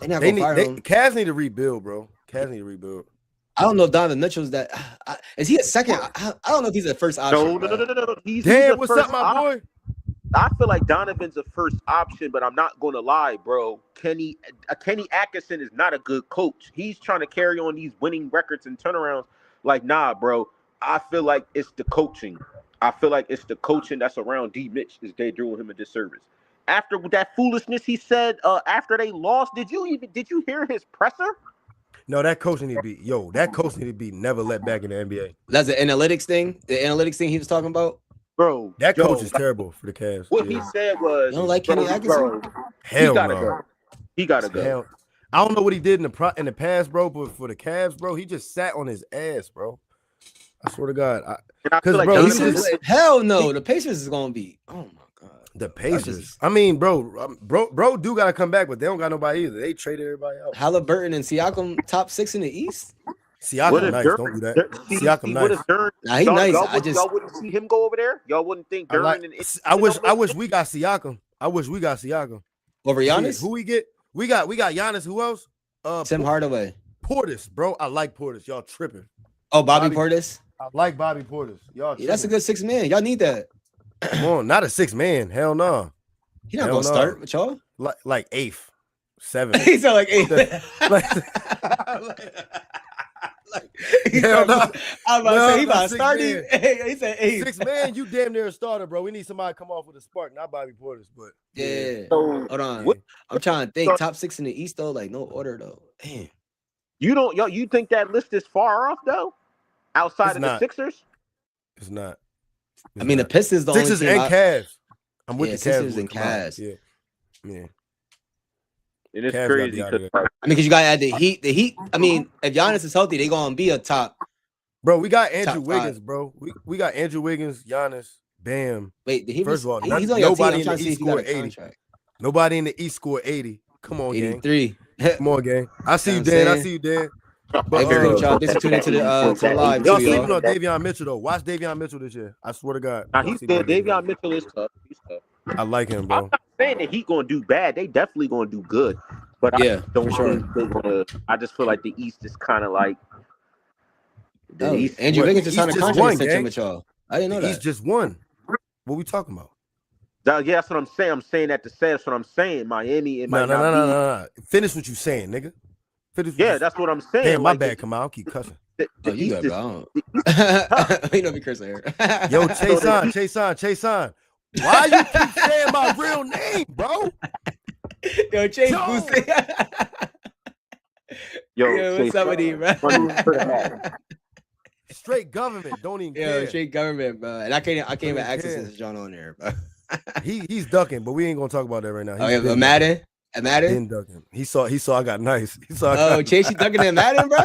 Cavs need to rebuild, bro. Cavs need to rebuild. I don't know if Donovan Mitchell's that. Is he a second? I don't know if he's a first option. No. Damn, what's up, my boy? I feel like Donovan's a first option, but I'm not going to lie, bro. Kenny Atkinson is not a good coach. He's trying to carry on these winning records and turnarounds. Like, nah, bro. I feel like it's the coaching. That's around D. Mitch is they doing him a disservice. After that foolishness he said after they lost, did you hear his presser? No, that coach need to be never let back in the NBA. That's the analytics thing. The analytics thing he was talking about. Bro, that coach is terrible for the Cavs. What he said was, you don't like Kenny Atkinson? Hell no. He gotta go. I don't know what he did in the past, bro, but for the Cavs, bro, he just sat on his ass, bro. I swear to God. Because hell no, the Pacers is gonna be. Oh my God, the Pacers. I mean, bro, do gotta come back, but they don't got nobody either. They traded everybody out. Halliburton and Siakam top 6 in the East. Siakam nice. Don't do that. Siakam nice. Nah, he nice. Y'all wouldn't see him go over there. Y'all wouldn't think Duran I wish we got Siakam. Over Giannis. Who we get? We got Giannis. Who else? Tim Hardaway. Portis, bro. I like Portis. Y'all tripping. Oh, Bobby Portis. I like Bobby Portis. Y'all. Yeah, that's a good 6 man. Y'all need that. Come on, not a 6 man. Hell no. He not gonna start with y'all. Like 8th, 7th. He sound like 8th. Hell no. I was about to say he about starting. He said 8. 6 man, you damn near a starter, bro. We need somebody to come off with a spark, not Bobby Portis, but yeah. Hold on. I'm trying to think. Top 6 in the East though, like no order though. Damn. You think that list is far off though? Outside of the Sixers? It's not. I mean, the Pistons, the Sixers only team and Cavs. I'm with the Sixers and Cavs. Yeah. And it's crazy because because you gotta add the Heat. The Heat. I mean, if Giannis is healthy, they gonna be a top. Bro, we got Andrew Wiggins, bro. We got Andrew Wiggins, Giannis, Bam. Wait, first of all, he's on nobody in the East scored 80. Nobody in the East scored 80. Come on, 83. Gang. Come on, gang. I see you, Dan. But y'all, this is tuning to the live. Y'all sleeping on Davion Mitchell though. Watch Davion Mitchell this year. I swear to God. Nah, he's good. Davion Mitchell is tough. He's tough. I like him, bro. I'm not saying that he's gonna do bad. They definitely gonna do good. But I don't think they're gonna. I just feel like the East is kind of like the East. Andrew Wiggins just signed a contract extension with y'all. I didn't know that. He's just won. What we talking about? Yeah, that's what I'm saying. I'm saying that to say that's what I'm saying. Miami. It might no. Finish what you saying, nigga. That's what I'm saying. Damn, my bad. Come on, I'll keep cussing. You good, bro? You know, be cursing here. Yo, Chase on. Why you keep saying my real name, bro? Yo, Chase Boosie. Yo, what's up with you, bro? Straight government, don't even care. Yeah, straight government, bro. And I can't even access this John on there, bro. He's ducking, but we ain't gonna talk about that right now. But Madden. At Madden? Didn't dunk him. He saw I got nice. He saw I got Chase, you dunking in Madden, bro?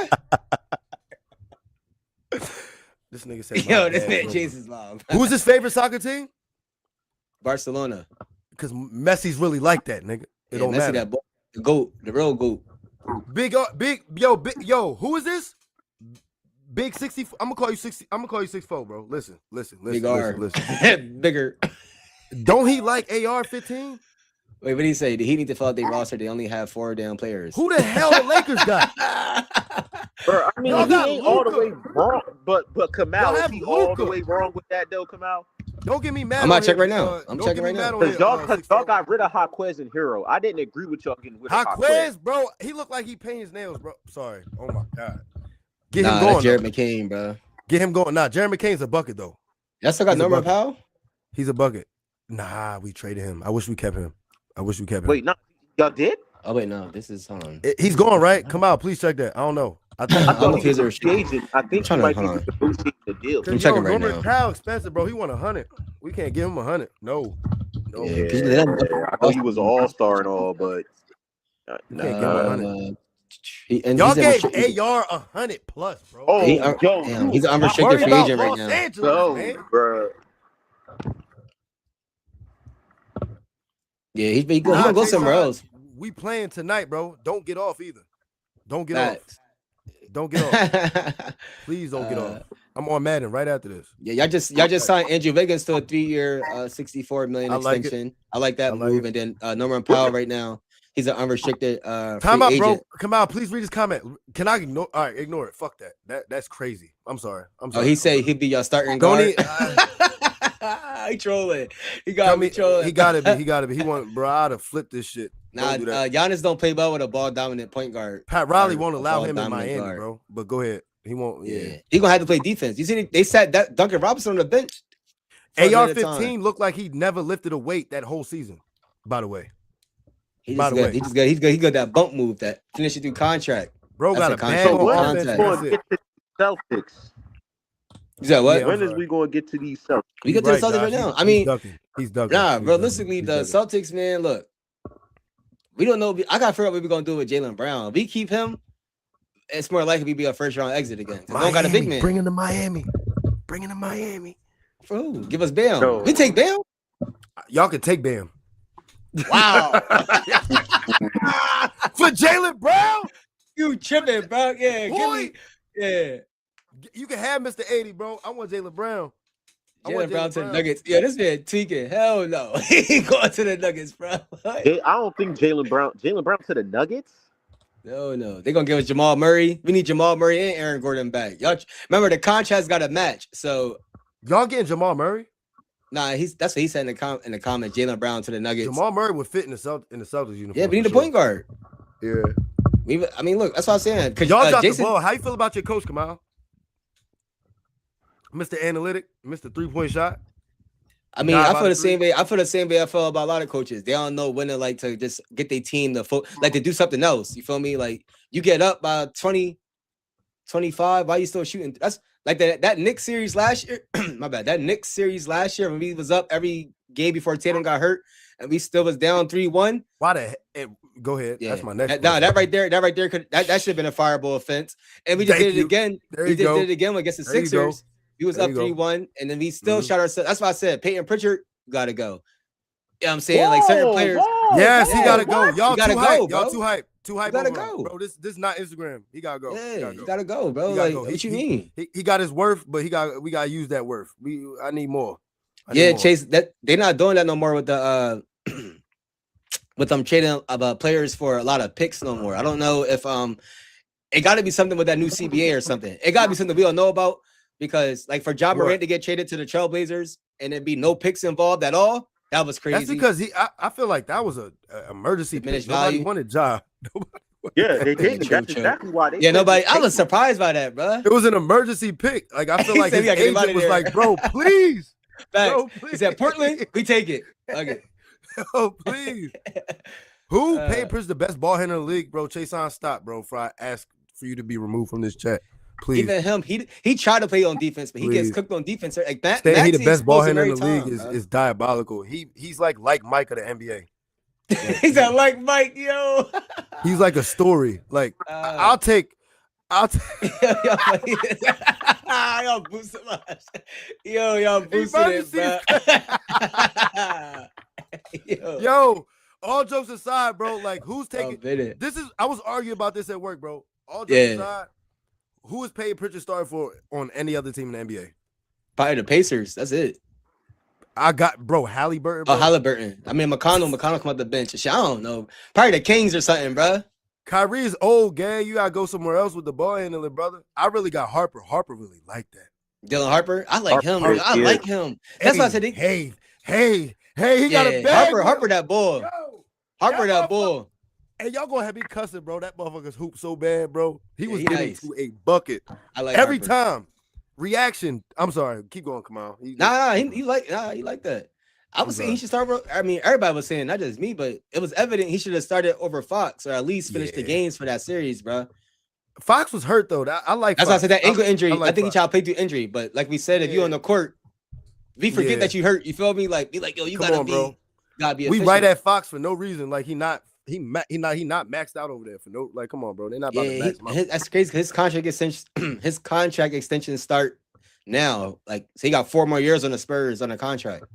This nigga said, Yo, this man Chase is loud. Who's his favorite soccer team? Barcelona. Because Messi's really like that, nigga. It don't Messi, matter. that the GOAT, the real GOAT. Big, yo, who is this? Big 60. I'm gonna call you 60. I'm gonna call you 6'4", bro. Listen. Big R. Listen. Bigger. Don't he like AR-15? Wait, what did he say? Did he need to fill out their roster? They only have 4 damn players. Who the hell the Lakers got? Bro, I mean, Y'all he got ain't all the way Luka. wrong, but Kamal, Y'all is have he all the Luka. way wrong with that though, Kamal? Don't get me mad. I'm about on to check him, right now. I'm don't checking get me right mad now. on him, Because y'all 6'4". got rid of Jaquez and Hero. I didn't agree with y'all getting rid of Jaquez. Jaquez, bro, he looked like he painted his nails, bro. Sorry. Oh my god. Get Nah, him going. that's Jared though. McCain, bro. Get him going. Nah, Jared McCain's a bucket though. Y'all still got He's a Norman bucket. Powell? He's a bucket. Nah, we traded him. I wish we kept him. Wait, no, y'all did? Oh wait, no. This is hold on. He's going right. Come out, please check that. I don't know. I think. I I don't know thought if he was he's a a free agent. I think he trying to- might be hold on. negotiating the deal. I'm checking right Norman now. Powell expensive, bro. He won 100. We can't give him 100. No. Yeah, 'cause they let him- I know he was an all-star and all, but You can't give him 100. Y'all he's gave unrestricted. AR 100 plus, bro. Oh, He, yo, damn, he's an Worry unrestricted free about agent right Los now. Angeles, no, man. bro. Yeah, he Nah, gonna go Jason, somewhere else. We playing tonight, bro. Don't get off either. Don't get off. Facts. Don't get off. Please don't get Uh, off. I'm on Madden right after this. Yeah, y'all just signed Andrew Wiggins to a 3-year, $64 million I like it. extension. I like that I like move. it. And then Norman Powell right now, he's an unrestricted free Time out, bro. agent. Come out. Please read his comment. Can I ignore? All right, ignore it. Fuck that. That's crazy. I'm sorry. Oh, he said he'd be your starting Don't guard. He trolling. He got me trolling. He gotta be. He gotta be. He want bro to flip this shit. Nah, Don't do that. Giannis don't play well with a ball dominant point guard. Pat Riley or won't a allow him in ball-dominant Miami, guard. bro. But go ahead. He won't. Yeah, Yeah. he gonna have to play defense. You see, they sat that Duncan Robinson on the bench. for a minute of time. AR-15 looked like he never lifted a weight that whole season. By the way, He by just the got, way. he just got, he got that bump move that finishing through contract. bro That's got a a contract. bag So on when offense. is and Going that's to it. get to the Celtics. You said what? Yeah, When is sorry. we going to get to these Celtics? We get to Right, the Celtics Josh. right now. I He's mean, ducking. He's ducking. nah, He's realistically, ducking. the Celtics, man, look, we don't know. I gotta figure out what we're gonna do with Jaylen Brown. If we keep him, it's more likely we be a first round exit again. We don't got a big man. Bring him to Miami. Bring him to Miami. For who? Give us Bam. No. We take Bam. Y'all can take Bam. Wow. For Jaylen Brown? You tripping, bro? Yeah, give Boy. me. Yeah, You can have Mr. 80, bro. I want Jaylen Brown. I want Jaylen Brown to the Brown. Nuggets. Yeah, this man tweaking. Hell no, he ain't going to the Nuggets, bro. I don't think Jaylen Brown to the Nuggets? No, they're gonna give us Jamal Murray. We need Jamal Murray and Aaron Gordon back. Y'all remember the contracts got a match. So Y'all getting Jamal Murray? nah, that's what he said in the comment. Jaylen Brown to the Nuggets. Jamal Murray would fit in the Celtics uniform. Yeah, we need a for point guard. sure. Yeah. I mean, look, that's what I'm saying. Cause Y'all dropped Jason, the ball. How you feel about your coach, Kamal? Mr. Analytic, Mr. 3-point shot. I mean, Nah, I about feel the three. same way. I feel the same way I feel about a lot of coaches. They don't know when to like to just get their team to like to do something else. You feel me? Like you get up by 20, 25. Why you still shooting? That's like that Knicks series last year. My bad. That Knicks series last year when we was up every game before Tatum got hurt and we still was down 3-1. Why the heck? Go ahead. Yeah, That's my next Nah, question. that right there could that should have been a fireable offense. And we just Thank did it you. again. There We you just go. did it again against the There you go. Sixers. We was There up you go. 3-1, and then we still Mhm. shot ourselves. That's why I said Peyton Pritchard gotta go. You know what I'm saying? Like certain players. Yes, he Yeah, gotta go. what? Y'all You gotta too go, hype. bro. Y'all too hype. Too hype. gotta over him. go. Bro. This is not Instagram. He gotta go. Yeah, He gotta you go. gotta go, bro. He gotta Like, go. what you mean? He got his worth, but we gotta use that worth. I need more. I need Yeah, more. Chase. That they're not doing that no more with the with them trading players for a lot of picks no more. I don't know if it got to be something with that new CBA or something. It got to be something we don't know about because like for John Morant to get traded to the Trailblazers and it be no picks involved at all, that was crazy. That's because I feel like that was a emergency pick. Diminished Nobody value. wanted Ja. Yeah, they did. True, That's true. exactly why they. Yeah, nobody. I couldn't was take him. surprised by that, bro. It was an emergency pick. Like I feel He like said his we gotta get him out agent of was there. like, "Bro, please, Facts. bro, He please." said Portland, we take it. Okay. Oh, please. Who Uh, paid Prince the best ball handler in the league, bro? Chase on stop, bro. For I ask for you to be removed from this chat, please. Even him, he tried to play on defense, but he gets Please. cooked on defense. Like that, Saying he the Maxey's best ball explosive handler in the every league time, bro. is diabolical. He's like Mike of the NBA. He's a like Mike, yo. He's like a story. Like I'll take. Y'all boosted y'all boosted it, bro. Yo, all jokes aside, bro. Like, who's taking it? This is. I was arguing about this at work, bro. All jokes aside, who is paying Pritchard starting for on any other team in the NBA? Probably the Pacers. That's it. I got Halliburton. Bro. Oh, Halliburton. I mean, McConnell come off the bench. Shit, I don't know. Probably the Kings or something, bro. Kyrie is old, gang. You gotta go somewhere else with the ball handling, brother. I really got Harper. Harper really like that. Dylan Harper. I like him. I like him. That's why I said. Hey. He got a bag. Harper that bull. Yo, Harper that bull. Hey, y'all gonna have me cussing, bro. That motherfucker's hoop so bad, bro. He was getting nice. to a bucket. I like every Harper. time. Reaction. I'm sorry. Keep going. Come on. He like that. I was saying he should start. I mean, everybody was saying, not just me, but it was evident he should have started over Fox or at least finished the games for that series, bro. Fox was hurt though. I like. That's Fox. why I said that ankle injury. I think he Fox. tried to play through injury, but like we said, if you on the court, we forget that you hurt. You feel me? Like be like, yo, you gotta be efficient. We right at Fox for no reason. Like he not maxed out over there for no. Like come on, bro. They're not about to max him out. That's crazy. His contract extensions start now. Like so he got 4 more years on the Spurs on the contract.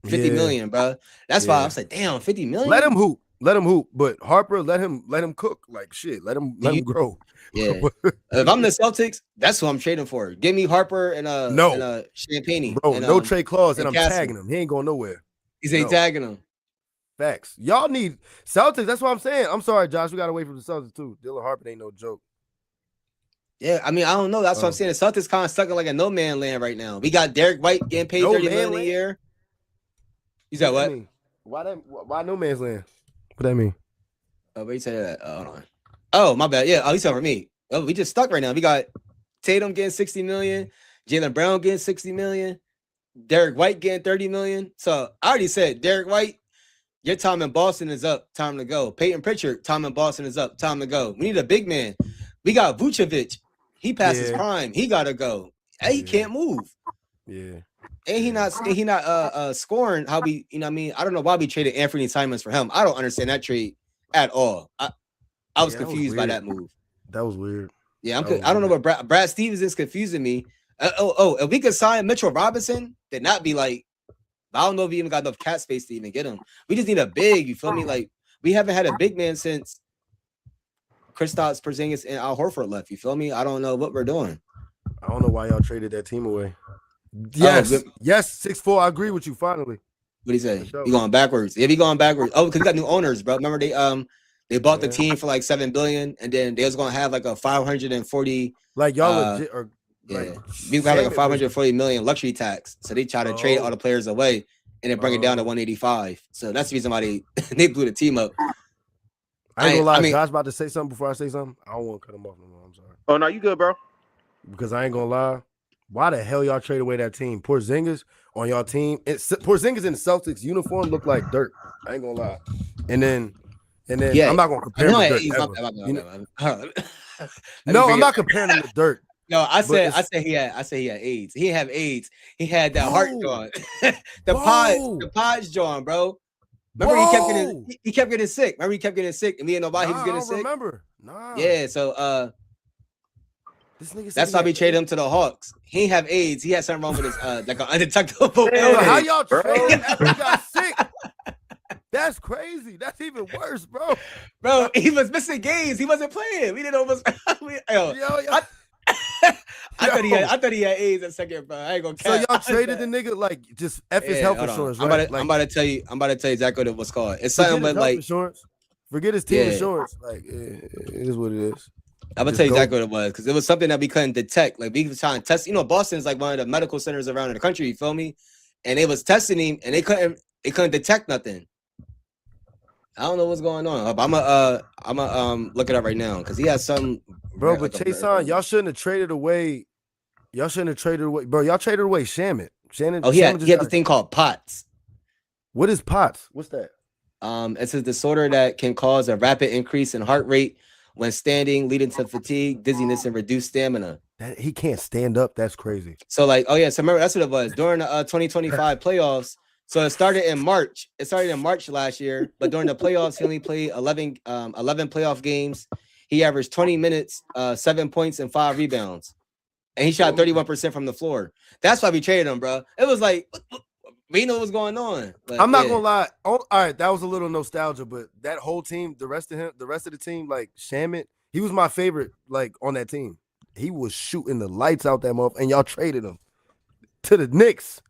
50 million, bro. That's why I was like, damn, 50 million. Let him hoop. But Harper, let him cook. Like shit. Let him grow. Yeah. If I'm the Celtics, that's who I'm trading for. Give me Harper and Champagne. Bro, and, no trade clause, and I'm Castle. tagging him. He ain't going nowhere. He's ain't tagging him. Facts. Y'all need Celtics. That's what I'm saying. I'm sorry, Josh. We gotta wait for the Celtics too. Dylan Harper ain't no joke. Yeah, I mean, I don't know. That's what I'm saying. The Celtics kind of stuck in like a no man land right now. We got Derek White getting paid $30 million a year. You said what? Why no man's land? What that mean? Oh, wait, you said that. Hold on. Oh, my bad. Yeah. Oh, you said for me. Oh, we just stuck right now. We got Tatum getting $60 million, Jaylen Brown getting $60 million, Derek White getting $30 million. So I already said, Derek White, your time in Boston is up. Time to go. Peyton Pritchard, time in Boston is up. Time to go. We need a big man. We got Vucevic. He passed his prime. He gotta go. Hey, he can't move. Yeah. And he not scoring how we, you know what I mean? I don't know why we traded Anthony Simons for him. I don't understand that trade at all. I was confused by that move. That was weird. Yeah, I don't know what Brad Stevens is confusing me. If we could sign Mitchell Robinson, then not be like, I don't know if we even got enough cap space to even get him. We just need a big, you feel me? Like, we haven't had a big man since Kristaps Porzingis and Al Horford left. You feel me? I don't know what we're doing. I don't know why y'all traded that team away. Yes, 6'4". I agree with you. Finally, what do you say? Sure. You going backwards? Yeah, we going backwards. Oh, because we got new owners, bro. Remember they bought the team for like $7 billion, and then they was gonna have like a 540. Like y'all legit or we have like a 540 million luxury tax. So they try to trade all the players away and then bring it down to 185. So that's the reason why they blew the team up. I ain't gonna lie. Josh about to say something before I say something. I don't want to cut him off no more. I'm sorry. Oh no, you good, bro? Because I ain't gonna lie. Why the hell y'all trade away that team? Porzingis on y'all team. Porzingis in the Celtics uniform look like dirt. I ain't gonna lie. And then I'm not gonna compare him to dirt. No, I'm not comparing him to dirt. No, I said he had AIDS. He didn't have AIDS. He had that heart joint. the pods joint, bro. Remember he kept getting sick. Remember he kept getting sick, and we didn't know why he was getting sick. Remember? Nah. Yeah, so that's why we traded him to the Hawks. He didn't have AIDS. He had something wrong with his like an undetectable illness. How y'all trade after he got sick? That's crazy. That's even worse, bro. Bro, he was missing games. He wasn't playing. We didn't almost. I thought he had AIDS at second, bro. I ain't gonna. So y'all traded the nigga like just his health insurance, right? I'm about to tell you exactly what it's called. It's something but like insurance. Forget his team insurance. Like it is what it is. I'm gonna tell you exactly what it was because it was something that we couldn't detect. Like we was trying to test. You know, Boston's like one of the medical centers around in the country. You feel me? And they was testing him, and they couldn't detect nothing. I don't know what's going on. I'm gonna look it up right now because he has some. Bro, but Chason, y'all shouldn't have traded away. Y'all shouldn't have traded away, bro. Y'all traded away Shamit. Oh, he had this thing called POTS. What is POTS? What's that? It's a disorder that can cause a rapid increase in heart rate when standing, leading to fatigue, dizziness, and reduced stamina. He can't stand up. That's crazy. So, like, so remember that's what it was during the 2025 playoffs. So it started in March. It started in March last year, but during the playoffs, he only played 11 playoff games. He averaged 20 minutes, 7 points, and 5 rebounds. And he shot 31% from the floor. That's why we traded him, bro. It was like, we know what's going on. But I'm not gonna lie. Oh, all right, that was a little nostalgia, but that whole team, the rest of the team, like Shamit, he was my favorite, like on that team. He was shooting the lights out that motherfucker, and y'all traded him to the Knicks.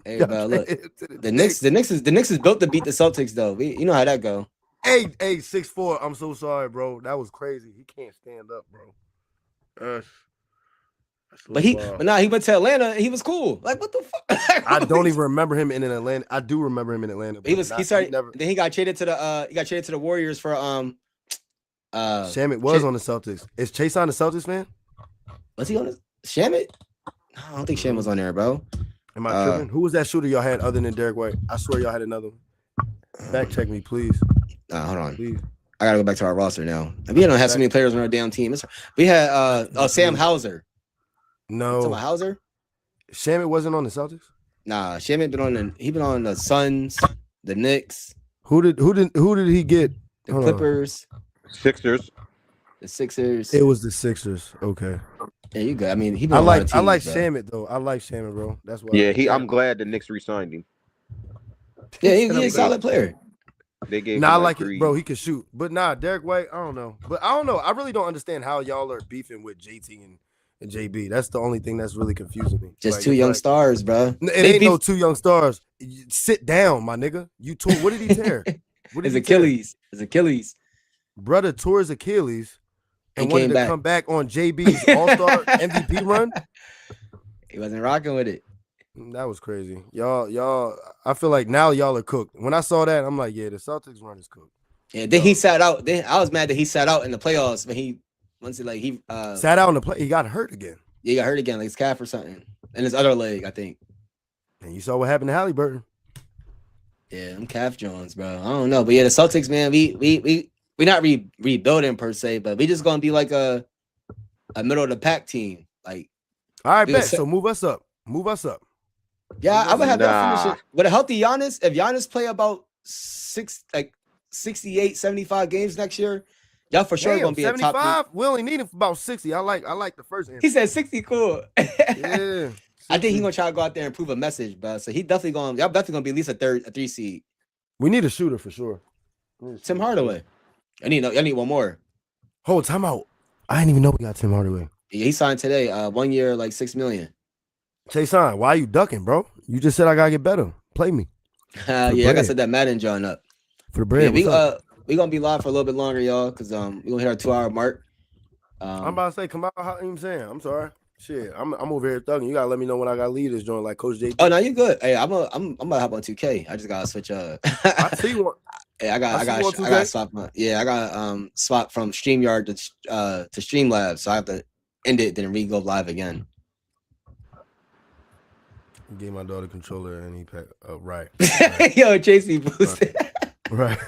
Hey, bro, look, the Knicks is built to beat the Celtics, though. You know how that go. Hey, 6'4". I'm so sorry, bro. That was crazy. He can't stand up, bro. But he went to Atlanta. He was cool. Like, what the fuck? I don't even remember him in Atlanta. I do remember him in Atlanta. Then he got traded to the Warriors for Shamit was on the Celtics. Is Chase on the Celtics, man? Was he on the Shamit? No, I don't think Shamit was on there, bro. Am I tripping? Who was that shooter y'all had other than Derek White? I swear y'all had another one. Fact check me, please. Hold on. Please. I gotta go back to our roster now. We don't have so many players on our damn team. We had Sam Hauser. No. Talking about Hauser? Shamit wasn't on the Celtics? Nah, Shamit been on the Suns, the Knicks. Who did he get? The Clippers. Sixers. The Sixers. It was the Sixers. Okay. Yeah, you good. I mean, I like Shamit though. I like Shamit, bro. That's why. Yeah, I'm glad the Knicks re-signed him. Yeah, he's a solid player. They gave I like it, bro. He can shoot, but Derek White. I don't know. But I don't know. I really don't understand how y'all are beefing with JT and JB. That's the only thing that's really confusing me. Just like, two young stars, bro. It ain't no two young stars. Sit down, my nigga. You tore. What did he tear? His Achilles. His Achilles. Brother tore his Achilles and wanted to come back on JB's All-Star MVP run. He wasn't rocking with it. That was crazy. Y'all. I feel like now y'all are cooked. When I saw that, I'm like, yeah, the Celtics run is cooked. Yeah. Then he sat out. I was mad that he sat out in the playoffs, but he sat out in the play. He got hurt again. Yeah, he got hurt again, like his calf or something, and his other leg, I think. And you saw what happened to Halliburton. Yeah, them calf Jones, bro. I don't know, but yeah, the Celtics, man, we not rebuilding per se, but we just gonna be like a middle of the pack team. Like, all right, bet. So move us up. Yeah, I would have that finish it. With a healthy Giannis, if Giannis play about 68, 75 games next year, y'all for sure gonna be 75? A top. We only need him for about 60. I like the first answer. He said 60, cool. Yeah. 60. I think he's gonna try to go out there and prove a message, bro. So y'all definitely gonna be at least a 3 seed. We need a shooter for sure. Tim Hardaway. I need one more. Hold time out. I didn't even know we got Tim Hardaway. Yeah, he signed today. 1 year, like $6 million. Chase on, why are you ducking, bro? You just said I gotta get better. Play me. Yeah, I gotta set that Madden John up. For the bread. Yeah, we gonna be live for a little bit longer, y'all, because we gonna hit our 2-hour mark. I'm about to say, come out. How you saying? I'm sorry. Shit, I'm over here thugging. You gotta let me know when I gotta leave this joint, like Coach J. Oh no, you good. Hey, I'm about to hop on 2K. I just gotta switch. I see one. Hey, I got swap. I got swap from StreamYard to Streamlabs, so I have to end it, then go live again. Gave my daughter controller and he packed up right. Yo, JC boosted. Right.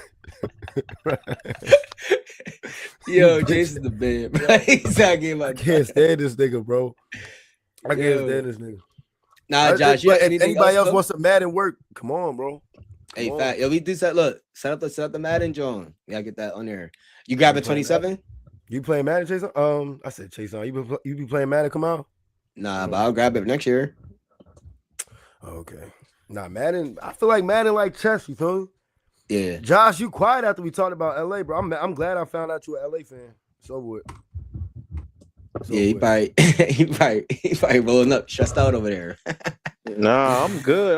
Yo, Jason's the man, bro. He's not getting my. I can't stand this nigga, bro. I can't stand this nigga. Nah, Josh. If anybody else wants some Madden work, come on, bro. Hey, fat. Yo, we do set. Look, set up the Madden, John. We gotta get that on there. You grabbing 27? You playing Madden, Jason? I said Jason. You be playing Madden? Come out? Nah, but I'll grab it next year. Okay. Nah, Madden. I feel like Madden like chess. You feel me? Yeah. Josh, you quiet after we talked about LA, bro. I'm glad I found out you an LA fan. It's over with. He probably rolling up, stressed out over there. Nah, I'm good.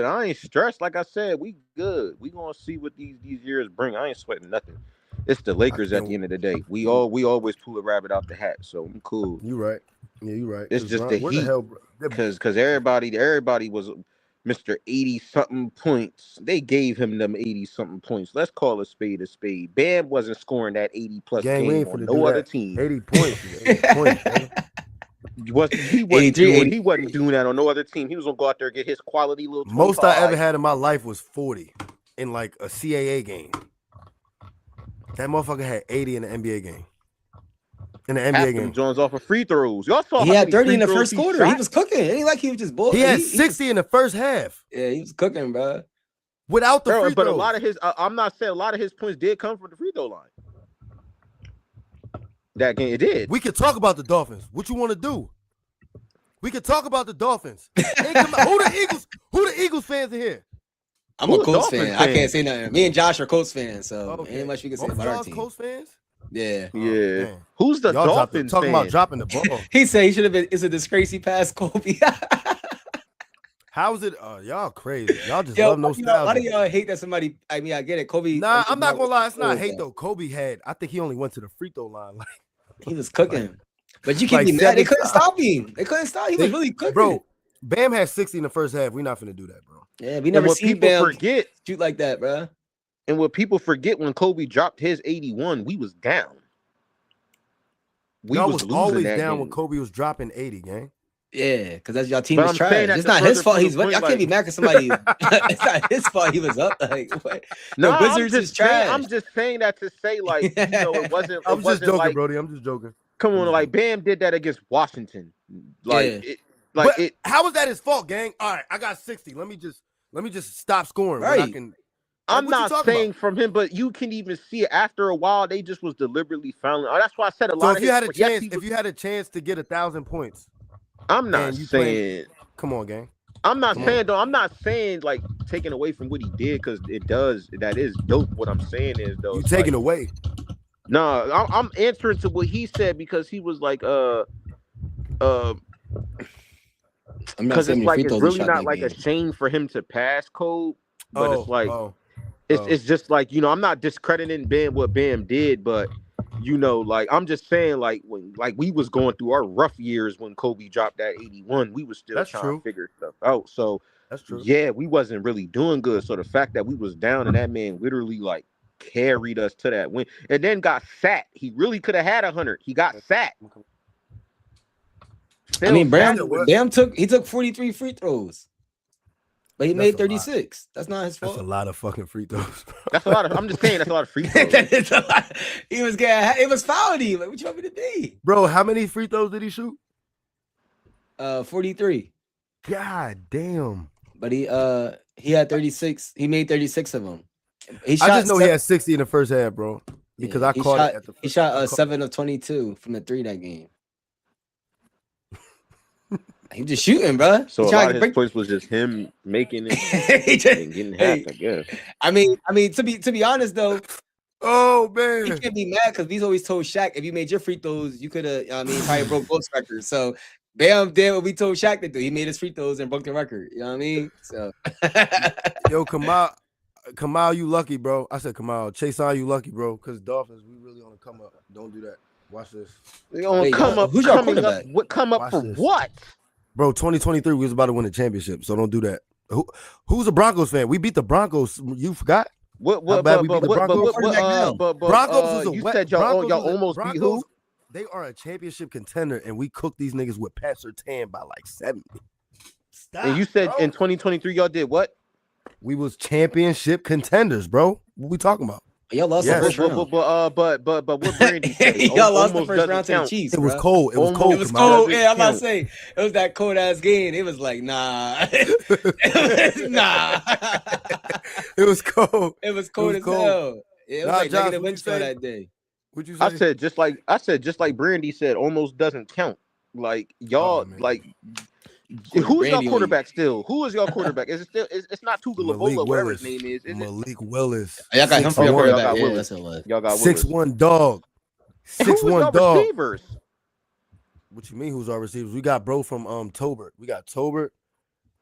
I ain't stressed. Like I said, we good. We gonna see what these years bring. I ain't sweating nothing. It's the Lakers at the end of the day. We always pull a rabbit out the hat, so I'm cool. You right. Yeah, you right. It's just the heat. Because everybody was Mr. 80-something points. They gave him them 80-something points. Let's call a spade a spade. Bam wasn't scoring that 80-plus game on no other team. 80 points. 80 points, man. He wasn't doing that on no other team. He was gonna go out there and get his quality little 25. Most I ever had in my life was 40 in like a CAA game. That motherfucker had 80 in the NBA game. in the Half NBA them game. Jones off of free throws. Y'all saw He how had many 30 free in the throws first he quarter. shot? He was cooking. It ain't like he was just bull. He had 60 in the first half Yeah, he was cooking, bro. without the Bro, free but throws. a lot of his, I'm not saying a lot of his points did come from the free throw line. That game, it did. We could talk about the Dolphins. What you want to do? We could talk about the Dolphins. Hey, come on. Who the Eagles fans in here? I'm Who a the Colts Dolphins fan. fan? I can't say nothing. Me and Josh are Colts fans, so Okay. ain't much we can say Both about our y'all team. Colts fans? Yeah. Oh, Yeah. man. Who's the Y'all Dolphins talking fan? about dropping the ball. He said he should have been. It's a disgrace he passed Kobe. How is it? Y'all crazy. Y'all just Yo, love a lot nostalgia. of y'all hate that somebody. I mean, I get it. Kobe. Nah, I'm not gonna lie. It's not was hate that. though. Kobe had. I think he only went to the free throw line. Like, He was cooking. But you can't like be mad. They couldn't 75. stop him. They couldn't stop. He was really cooking. Bro, Bam had 60 in the first half. We're not finna do that, bro. Yeah, we never what seen people Bam forget, shoot like that, bro. and what people forget, when Kobe dropped his 81, we was down. Y'all was losing always that down game. when Kobe was dropping 80, gang. Yeah, because that's y'all team But is I'm trash. saying that It's to not his further fault. prove He's the point, y'all can't be mad at somebody. It's not his fault. He was up. Like what? No, The Wizards is trash. I'm just saying that to say, like, it wasn't. I'm just joking, like, Brody. I'm just joking. come on, like Bam did that against Washington. Like, Yeah. How was that his fault, gang? All right, I got 60. Let me just stop scoring. Right. When I can. I'm not saying from him, but you can even see it after a while. They just was deliberately fouling. That's why I said a lot. So if you had a chance, if you had a chance to get 1,000 points, I'm not saying. Come on, gang. I'm not saying though. I'm not saying like taking away from what he did, because it does. That is dope. What I'm saying is though, you taking away. No, I'm answering to what he said, because he was like because it's like, it's really not like a shame for him to pass code, but it's like it's just like, I'm not discrediting what Bam did, but like, I'm just saying, like, when we was going through our rough years when Kobe dropped that 81, we was still trying to figure stuff out. So that's true. Yeah, we wasn't really doing good. So the fact that we was down and that man literally like carried us to that win, and then got sat. He really could have had 100. He got sat. I mean, Bam took 43 free throws, but he made 36. That's not his fault. That's a lot of fucking free throws, bro. That's a lot of. I'm just saying that's a lot of free throws. It's a lot. He was getting. It was fouling him. Like, what you want me to be, bro? How many free throws did he shoot? 43. God damn. But he had 36. He made 36 of them. I just know he had 60 in the first half, bro. Because I caught it at the first. He shot 7 of 22 from the 3 that game. He just shooting, bro. So a lot of his points was just him making it and getting hacked, I guess. I mean, to be honest though, oh man, he can't be mad because we always told Shaq, if you made your free throws, you could have. Probably broke both records. So Bam did what we told Shaq to do. He made his free throws and broke the record. You know what I mean? So yo, Kamal, you lucky, bro. I said Kamal. Chase on, you lucky, bro. Because Dolphins, we really on the come up. Don't do that. Watch this. They gonna come up. Who's your quarterback? Come up for what? Bro, 2023, we was about to win a championship, so don't do that. Who's a Broncos fan? We beat the Broncos. You forgot? How bad we beat the Broncos? Broncos is a you wet. said y'all almost beat who? They are a championship contender, and we cooked these niggas with Pat Surtain by like 70. Stop, and you said in 2023 y'all did what? We was championship contenders, bro. What we talking about? Y'all lost the first round. But what Brady said? Y'all lost the first round to the Chiefs. It was cold. It was cold. It was cold. Yeah, I'm about to say it was that cold ass game. It was like nah. Nah. It was cold. It was cold as hell. It was like negative wind chill that day. What'd you say? I said just like Brandy said, almost doesn't count. Like y'all, who's your quarterback still? Who is your quarterback? Is it still? It's not Tuga Lavola, whatever his name is. Malik Willis. Y'all got him for your quarterback. Yeah, that's what it was. Y'all got 6'1" dog. 6'1" dog. Receivers? What you mean? Who's our receivers? We got bro from Tobert. We got Tobert.